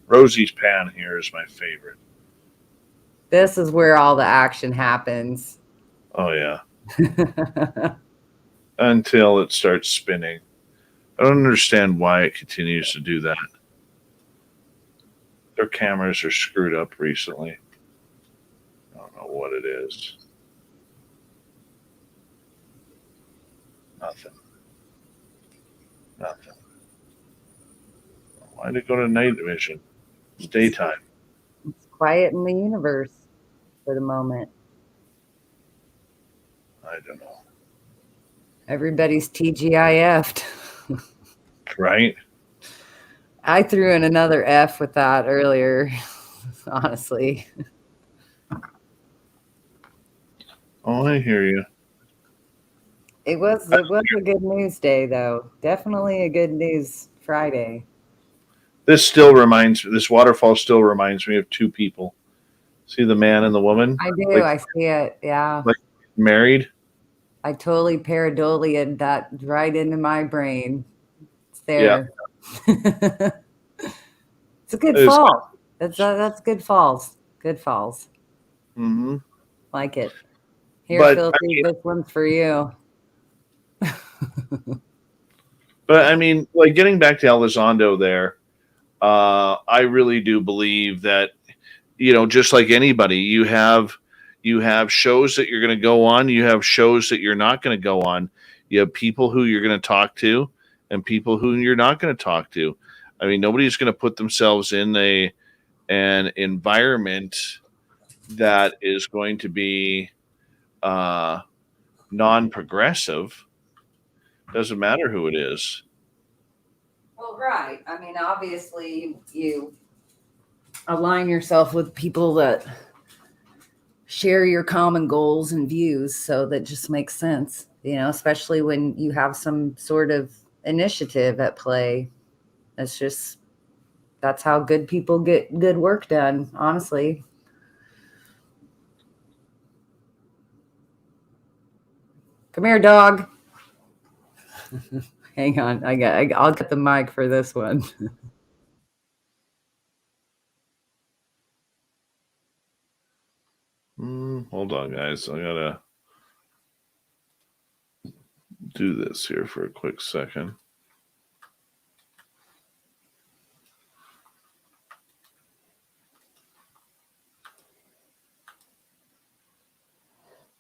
Rosie's pan here is my favorite. This is where all the action happens. Oh, yeah. Until it starts spinning. I don't understand why it continues to do that. Their cameras are screwed up recently. I don't know what it is. Nothing. Why did it go to night vision? It's daytime. It's quiet in the universe for the moment. I don't know. Everybody's TGIF'd. Right? I threw in another F with that earlier, honestly. Oh, I hear you. It was a good news day, though. Definitely a good news Friday. This waterfall still reminds me of two people. See the man and the woman? I do. I see it. Yeah. Like married? I totally pareidolia that right into my brain. It's there. Yeah. It's a good fall. That's good falls. Good falls. Mm-hmm. Like it. Here, Filthy, this one's for you. But I mean, like getting back to Elizondo there, I really do believe that, just like anybody, you have shows that you're going to go on. You have shows that you're not going to go on. You have people who you're going to talk to and people who you're not going to talk to. I mean, nobody's going to put themselves in an environment that is going to be non-progressive. Doesn't matter who it is. Well, right. I mean, obviously, you align yourself with people that share your common goals and views, so that just makes sense, especially when you have some sort of initiative at play. That's how good people get good work done, honestly. Come here, dog. Hang on. I'll get the mic for this one. Hold on, guys. I gotta do this here for a quick second.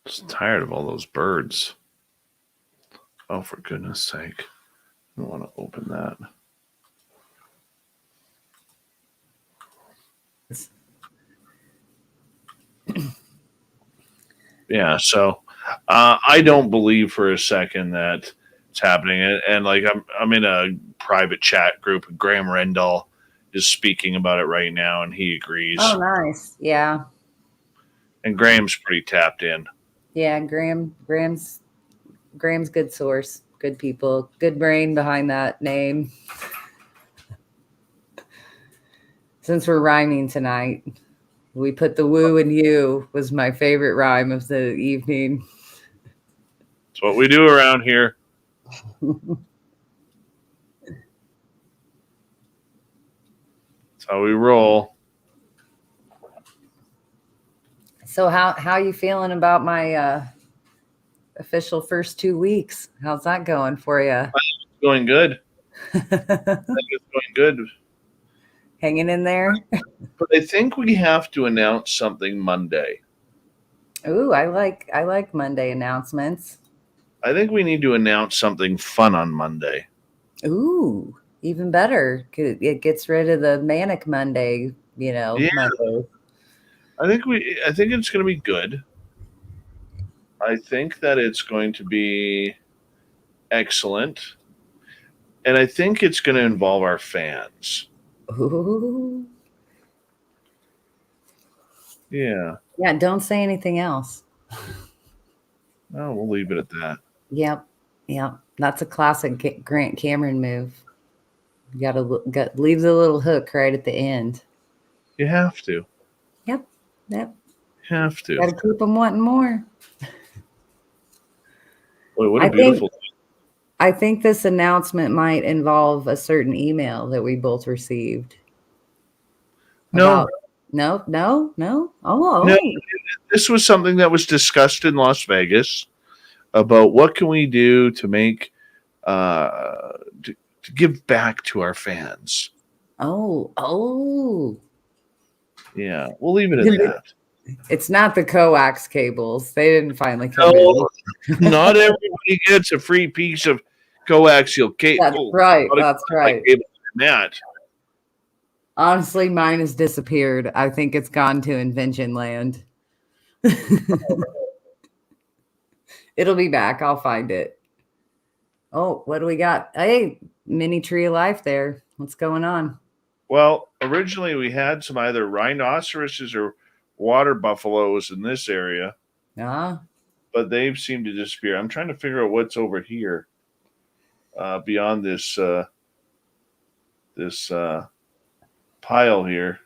Just tired of all those birds. Oh, for goodness sake. I don't want to open that. Yeah, so I don't believe for a second that it's happening. And like I'm in a private chat group. Graham Rendell is speaking about it right now, and he agrees. Oh, nice. Yeah. And Graham's pretty tapped in. Yeah, Graham's good source, good people, good brain behind that name. Since we're rhyming tonight, we put the woo and you was my favorite rhyme of the evening. It's what we do around here. That's how we roll. So how you feeling about my official first 2 weeks? How's that going for you? It's going good. I think it's going good. Hanging in there? But I think we have to announce something Monday. Ooh, I like Monday announcements. I think we need to announce something fun on Monday. Ooh, even better. It gets rid of the manic Monday, Yeah. Monday. I think it's going to be good. I think that it's going to be excellent. And I think it's going to involve our fans. Ooh. Yeah. Yeah, don't say anything else. Well, we'll leave it at that. Yep. That's a classic Grant Cameron move. You got to leave the little hook right at the end. You have to. Yep. Have to. Got to keep them wanting more. Boy, what a beautiful thing. I think this announcement might involve a certain email that we both received. No. No. Oh. No, this was something that was discussed in Las Vegas about what can we do to make to give back to our fans. Oh. Yeah, we'll leave it at that. It's not the coax cables. They didn't finally come No, in. not everybody gets a free piece of coaxial cable. That's right. That. Honestly, mine has disappeared. I think it's gone to Invention Land. It'll be back. I'll find it. Oh, what do we got? Hey, mini tree of life there. What's going on? Well, originally we had some either rhinoceroses or water buffaloes in this area, but they've seemed to disappear. I'm trying to figure out what's over here beyond this pile here,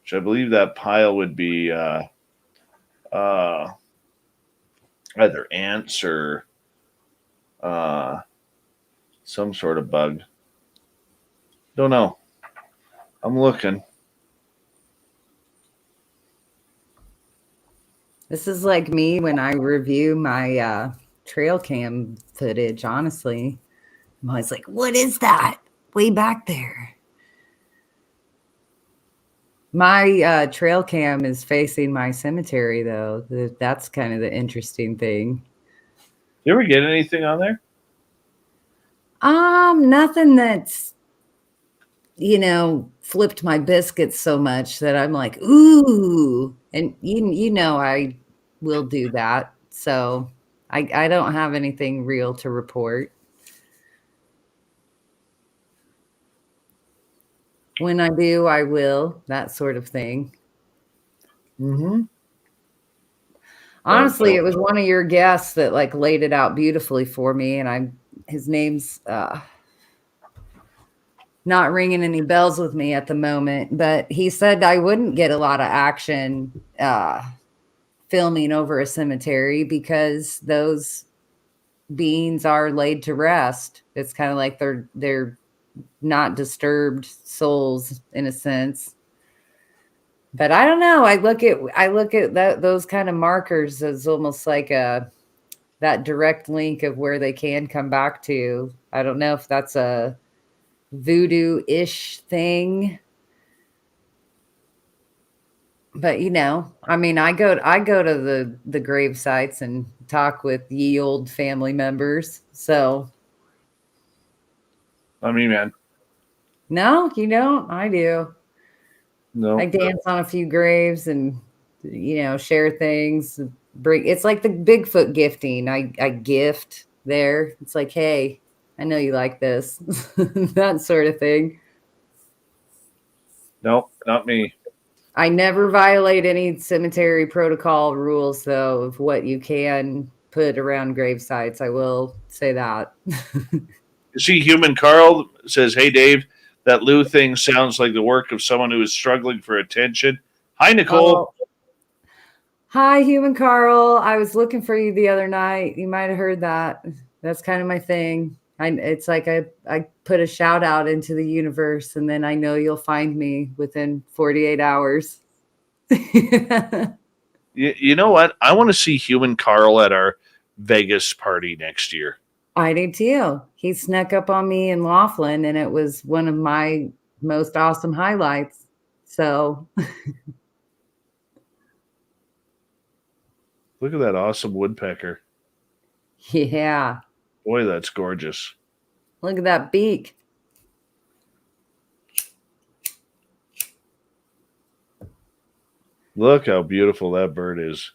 which I believe that pile would be either ants or some sort of bug. Don't know. I'm looking. This is like me when I review my trail cam footage, honestly. I'm always like, what is that? Way back there. My trail cam is facing my cemetery, though. That's kind of the interesting thing. You ever get anything on there? Nothing that's, flipped my biscuits so much that I'm like, ooh. And I will do that. So I don't have anything real to report. When I do, I will. That sort of thing. Mm-hmm. Honestly, it was one of your guests that laid it out beautifully for me, and his name's not ringing any bells with me at the moment, but he said I wouldn't get a lot of action filming over a cemetery because those beings are laid to rest. It's kind of like they're not disturbed souls in a sense. But I don't know. I look at those kind of markers as almost like that direct link of where they can come back to. I don't know if that's a voodoo-ish thing. But I go to the grave sites and talk with ye old family members. So I mean, man. No, you don't? I do. No. I dance on a few graves and, share things. It's like the Bigfoot gifting. I gift there. It's like, hey, I know you like this. That sort of thing. No, not me. I never violate any cemetery protocol rules, though, of what you can put around grave sites. I will say that. You see, Human Carl says, hey, Dave, that Lou thing sounds like the work of someone who is struggling for attention. Hi, Nicole. Hi, Human Carl. I was looking for you the other night. You might have heard that. That's kind of my thing. It's like I put a shout out into the universe, and then I know you'll find me within 48 hours. You know what? I want to see Human Carl at our Vegas party next year. I do too. He snuck up on me in Laughlin, and it was one of my most awesome highlights. So Look at that awesome woodpecker. yeah. Boy, that's gorgeous. Look at that beak. Look how beautiful that bird is.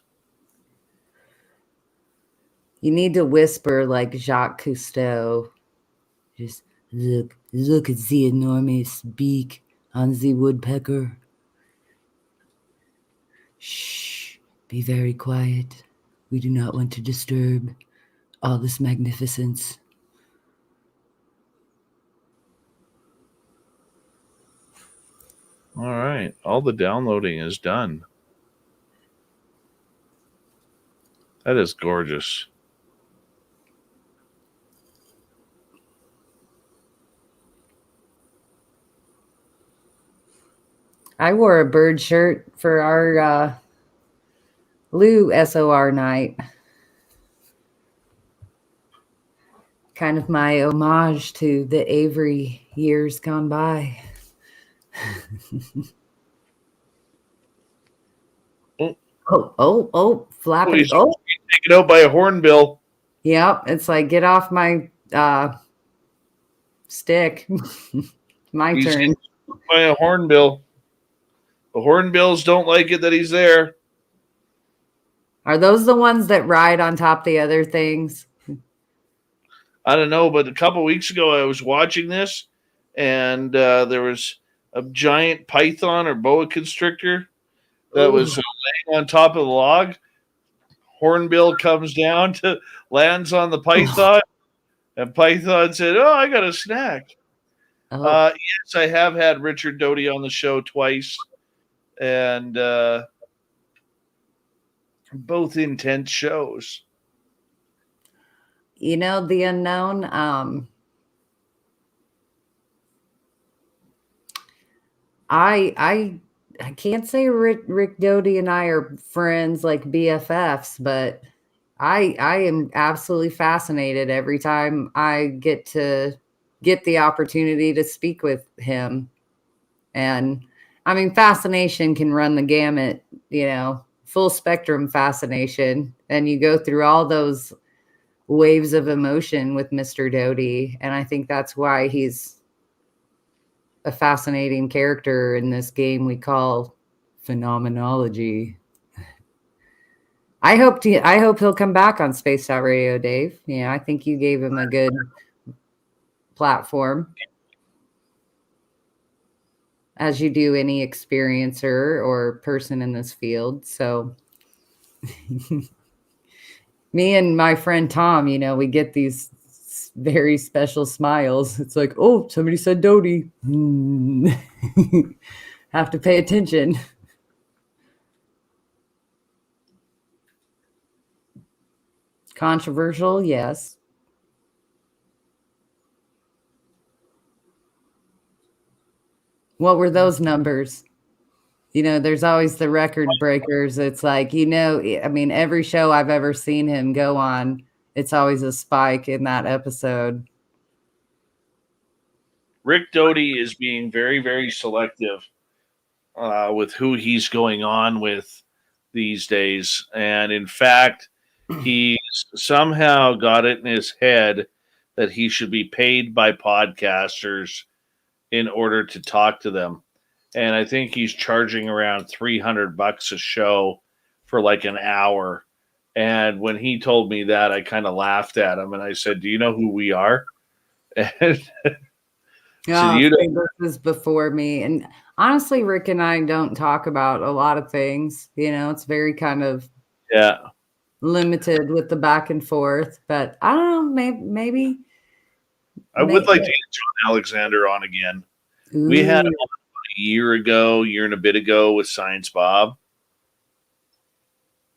You need to whisper like Jacques Cousteau. Just look at the enormous beak on the woodpecker. Shh, be very quiet. We do not want to disturb all this magnificence. All right. All the downloading is done. That is gorgeous. I wore a bird shirt for our Lou SOR night. Kind of my homage to the Avery years gone by. Flapping. He's taken out by a hornbill. Yep, it's like, get off my stick. My turn. Hit by a hornbill. The hornbills don't like it that he's there. Are those the ones that ride on top of the other things? I don't know, but a couple weeks ago I was watching this, and there was a giant python or boa constrictor that was laying on top of the log. Hornbill comes down lands on the python, and python said, "Oh, I got a snack." Yes, I have had Richard Doty on the show twice, and both intense shows. You know, the unknown. I can't say Rick Doty and I are friends like BFFs, but I am absolutely fascinated every time I get the opportunity to speak with him. And I mean, fascination can run the gamut, full spectrum fascination. And you go through all those waves of emotion with Mr. Doty. And I think that's why he's a fascinating character in this game we call phenomenology. I hope he'll come back on Spaced Out Radio, Dave. Yeah, I think you gave him a good platform, as you do any experiencer or person in this field. So me and my friend Tom, we get these very special smiles. It's like, oh, somebody said Doty. Have to pay attention. Controversial, yes. What were those numbers? There's always the record breakers. It's like, every show I've ever seen him go on, it's always a spike in that episode. Rick Doty is being very, very selective with who he's going on with these days. And in fact, he's somehow got it in his head that he should be paid by podcasters in order to talk to them. And I think he's charging around $300 a show for like an hour. And when he told me that, I kind of laughed at him and I said, "Do you know who we are?" And this is before me. And honestly, Rick and I don't talk about a lot of things. It's very kind of limited with the back and forth. But I don't know, maybe. I would like to get John Alexander on again. Ooh. We had him a year and a bit ago with Science Bob.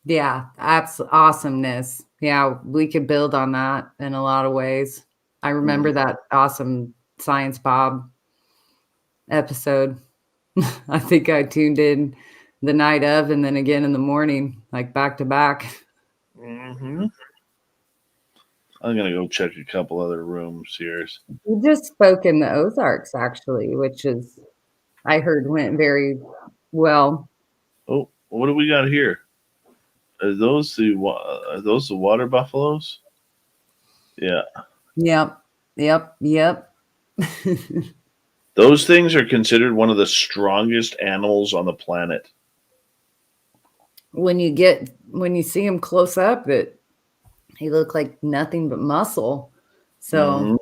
Yeah, awesomeness. Yeah, we could build on that in a lot of ways. I remember that awesome Science Bob episode. I think I tuned in the night of and then again in the morning, like back to back. Mm-hmm. I'm gonna go check a couple other rooms here. We just spoke in the Ozarks, actually, which is, I heard, went very well. Oh, what do we got here? Are those the water buffaloes? Yeah. Yep. Those things are considered one of the strongest animals on the planet. When you see them close up, they look like nothing but muscle. So,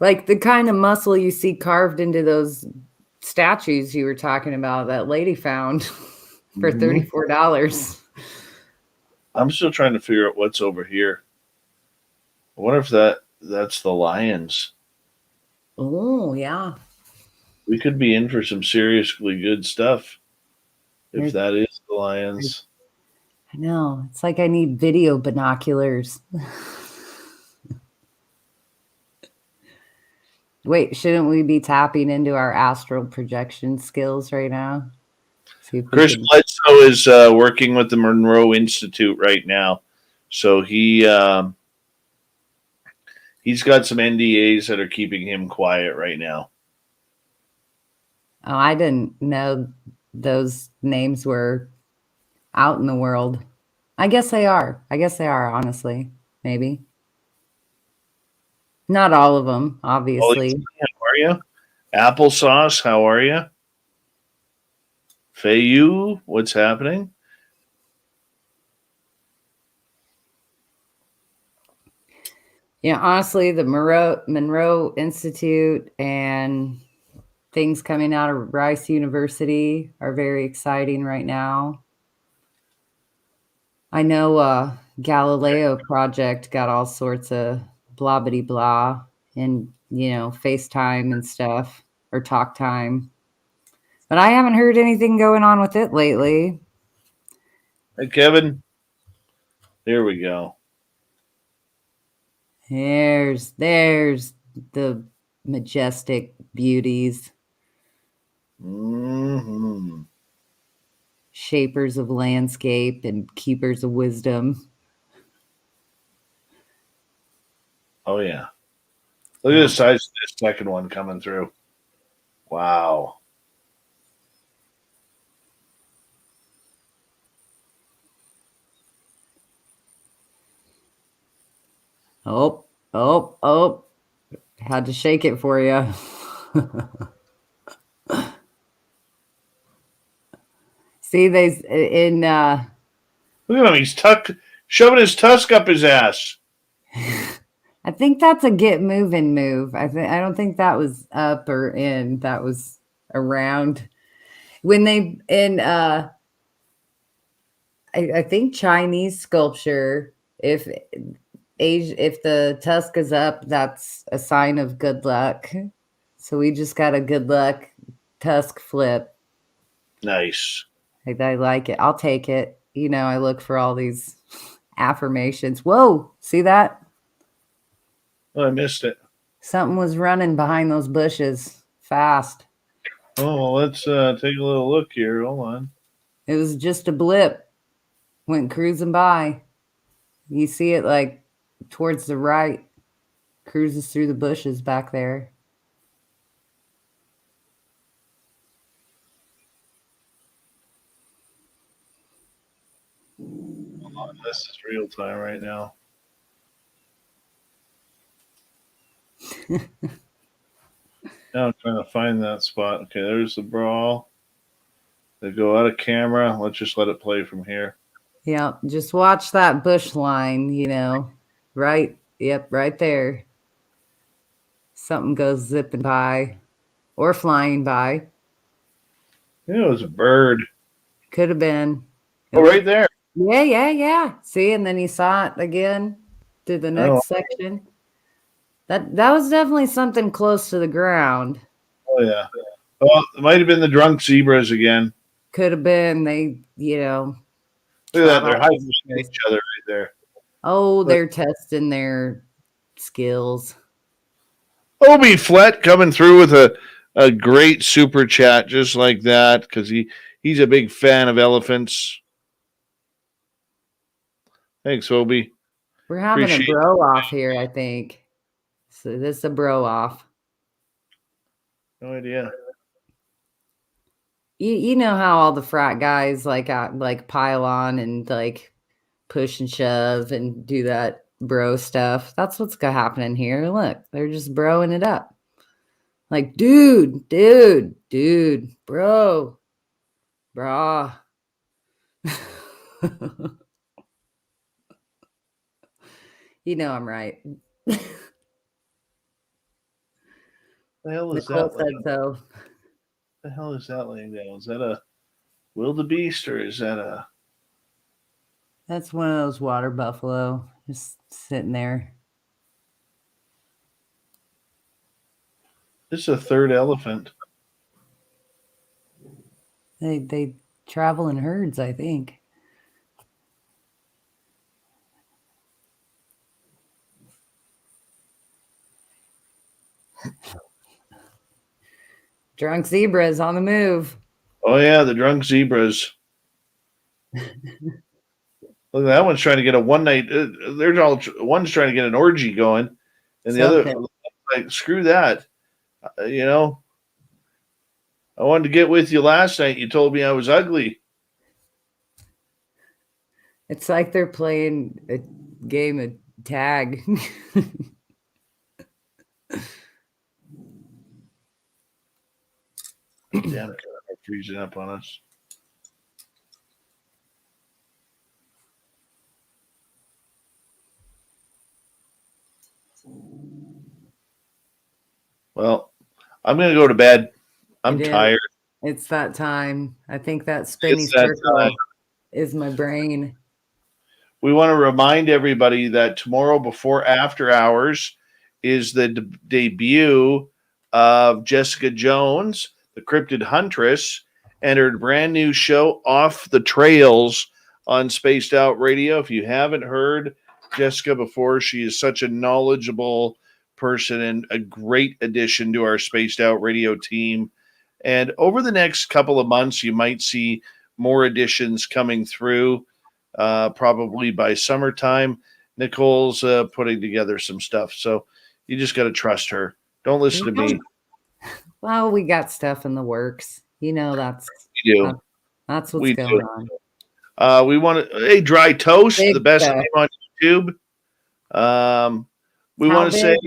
like the kind of muscle you see carved into those statues you were talking about, that lady found for $34. I'm still trying to figure out what's over here. I wonder if that's the lions. Oh, yeah. We could be in for some seriously good stuff if that is the lions. I know. It's like I need video binoculars. Wait, shouldn't we be tapping into our astral projection skills right now? Chris Bledsoe is working with the Monroe Institute right now. So he's got some NDAs that are keeping him quiet right now. Oh, I didn't know those names were out in the world. I guess they are. Honestly. Maybe. Not all of them, obviously. How are you? Applesauce, how are you? Fayu, what's happening? Yeah, honestly, the Monroe Institute and things coming out of Rice University are very exciting right now. I know Galileo Project got all sorts of blah bitty blah and FaceTime and stuff, or talk time. But I haven't heard anything going on with it lately. Hey, Kevin. There we go. There's the majestic beauties. Mm-hmm. Shapers of landscape and keepers of wisdom. Oh, yeah. Look at the size of this second one coming through. Wow. Oh. Had to shake it for you. See, look at him. He's shoving his tusk up his ass. I think that's a get moving move. I don't think that was up or in. That was around. When they I think Chinese sculpture, if the tusk is up, that's a sign of good luck. So we just got a good luck tusk flip. Nice. I like it. I'll take it. I look for all these affirmations. Whoa, see that? Oh, I missed it. Something was running behind those bushes fast. Oh, let's take a little look here. Hold on. It was just a blip. Went cruising by. You see it like towards the right. Cruises through the bushes back there. This is real time right now. Now I'm trying to find that spot. Okay, there's the brawl. They go out of camera. Let's just let it play from here. Yeah, just watch that bush line, right? Yep, right there. Something goes zipping by or flying by. Yeah, it was a bird. Could have been. Oh, right there. Yeah. See, and then you saw it again to the next section. That was definitely something close to the ground. Oh, yeah. Well, it might have been the drunk zebras again. Could have been they, Look at that. They're travel- hiding each other right there. Oh, they're testing their skills. Obi Flett coming through with a great super chat just like that because he's a big fan of elephants. Thanks, Obi. We're having Appreciate a bro off here, I think. So this is a bro off. No idea. You know how all the frat guys like pile on and like push and shove and do that bro stuff. That's what's happening here. Look, they're just broing it up. Like, dude, bro, brah. You know I'm right. The hell is Nicole that? said so. The hell is that laying down? Is that a wildebeest or is that a? That's one of those water buffalo just sitting there. This is a third elephant. They travel in herds, I think. Drunk zebras on the move. Oh yeah, the drunk zebras. Look, that one's trying to get a one night. There's all one's trying to get an orgy going, and the other like screw that. You know, I wanted to get with you last night. You told me I was ugly. It's like they're playing a game of tag. Damn it, they're freezing up on us. Well, I'm going to go to bed. I'm tired. It's that time. I think that spinny circle is my brain. We want to remind everybody that tomorrow before after hours is the debut of Jessica Jones, the cryptid huntress, and her brand new show, Off the Trails, on Spaced Out Radio. If you haven't heard Jessica before, she is such a knowledgeable person and a great addition to our Spaced Out Radio team. And over the next couple of months, you might see more additions coming through, probably by summertime. Nicole's putting together some stuff. So you just got to trust her. Don't listen to me. Well, we got stuff in the works. You know, that's what's going on. We want to, Dry Toast, the best name on YouTube. We want to say,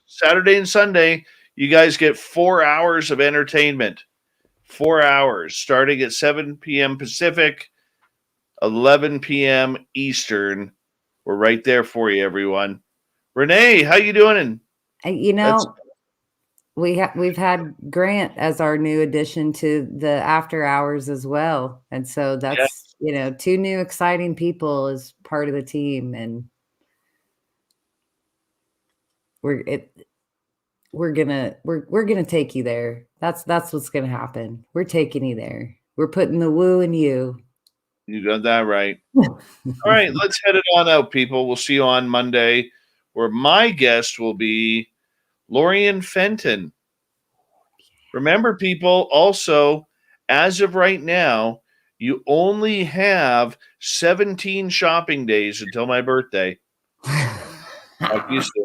Saturday and Sunday, you guys get 4 hours of entertainment. 4 hours, starting at 7 p.m. Pacific, 11 p.m. Eastern. We're right there for you, everyone. Renee, how you doing? We've had Grant as our new addition to the after hours as well, and so that's two new exciting people as part of the team, and we're gonna take you there. That's what's gonna happen. We're taking you there. We're putting the woo in you. You got that right. All right, let's head it on out, people. We'll see you on Monday, where my guest will be Lorian Fenton. Remember, people, also, as of right now, you only have 17 shopping days until my birthday. Like you said.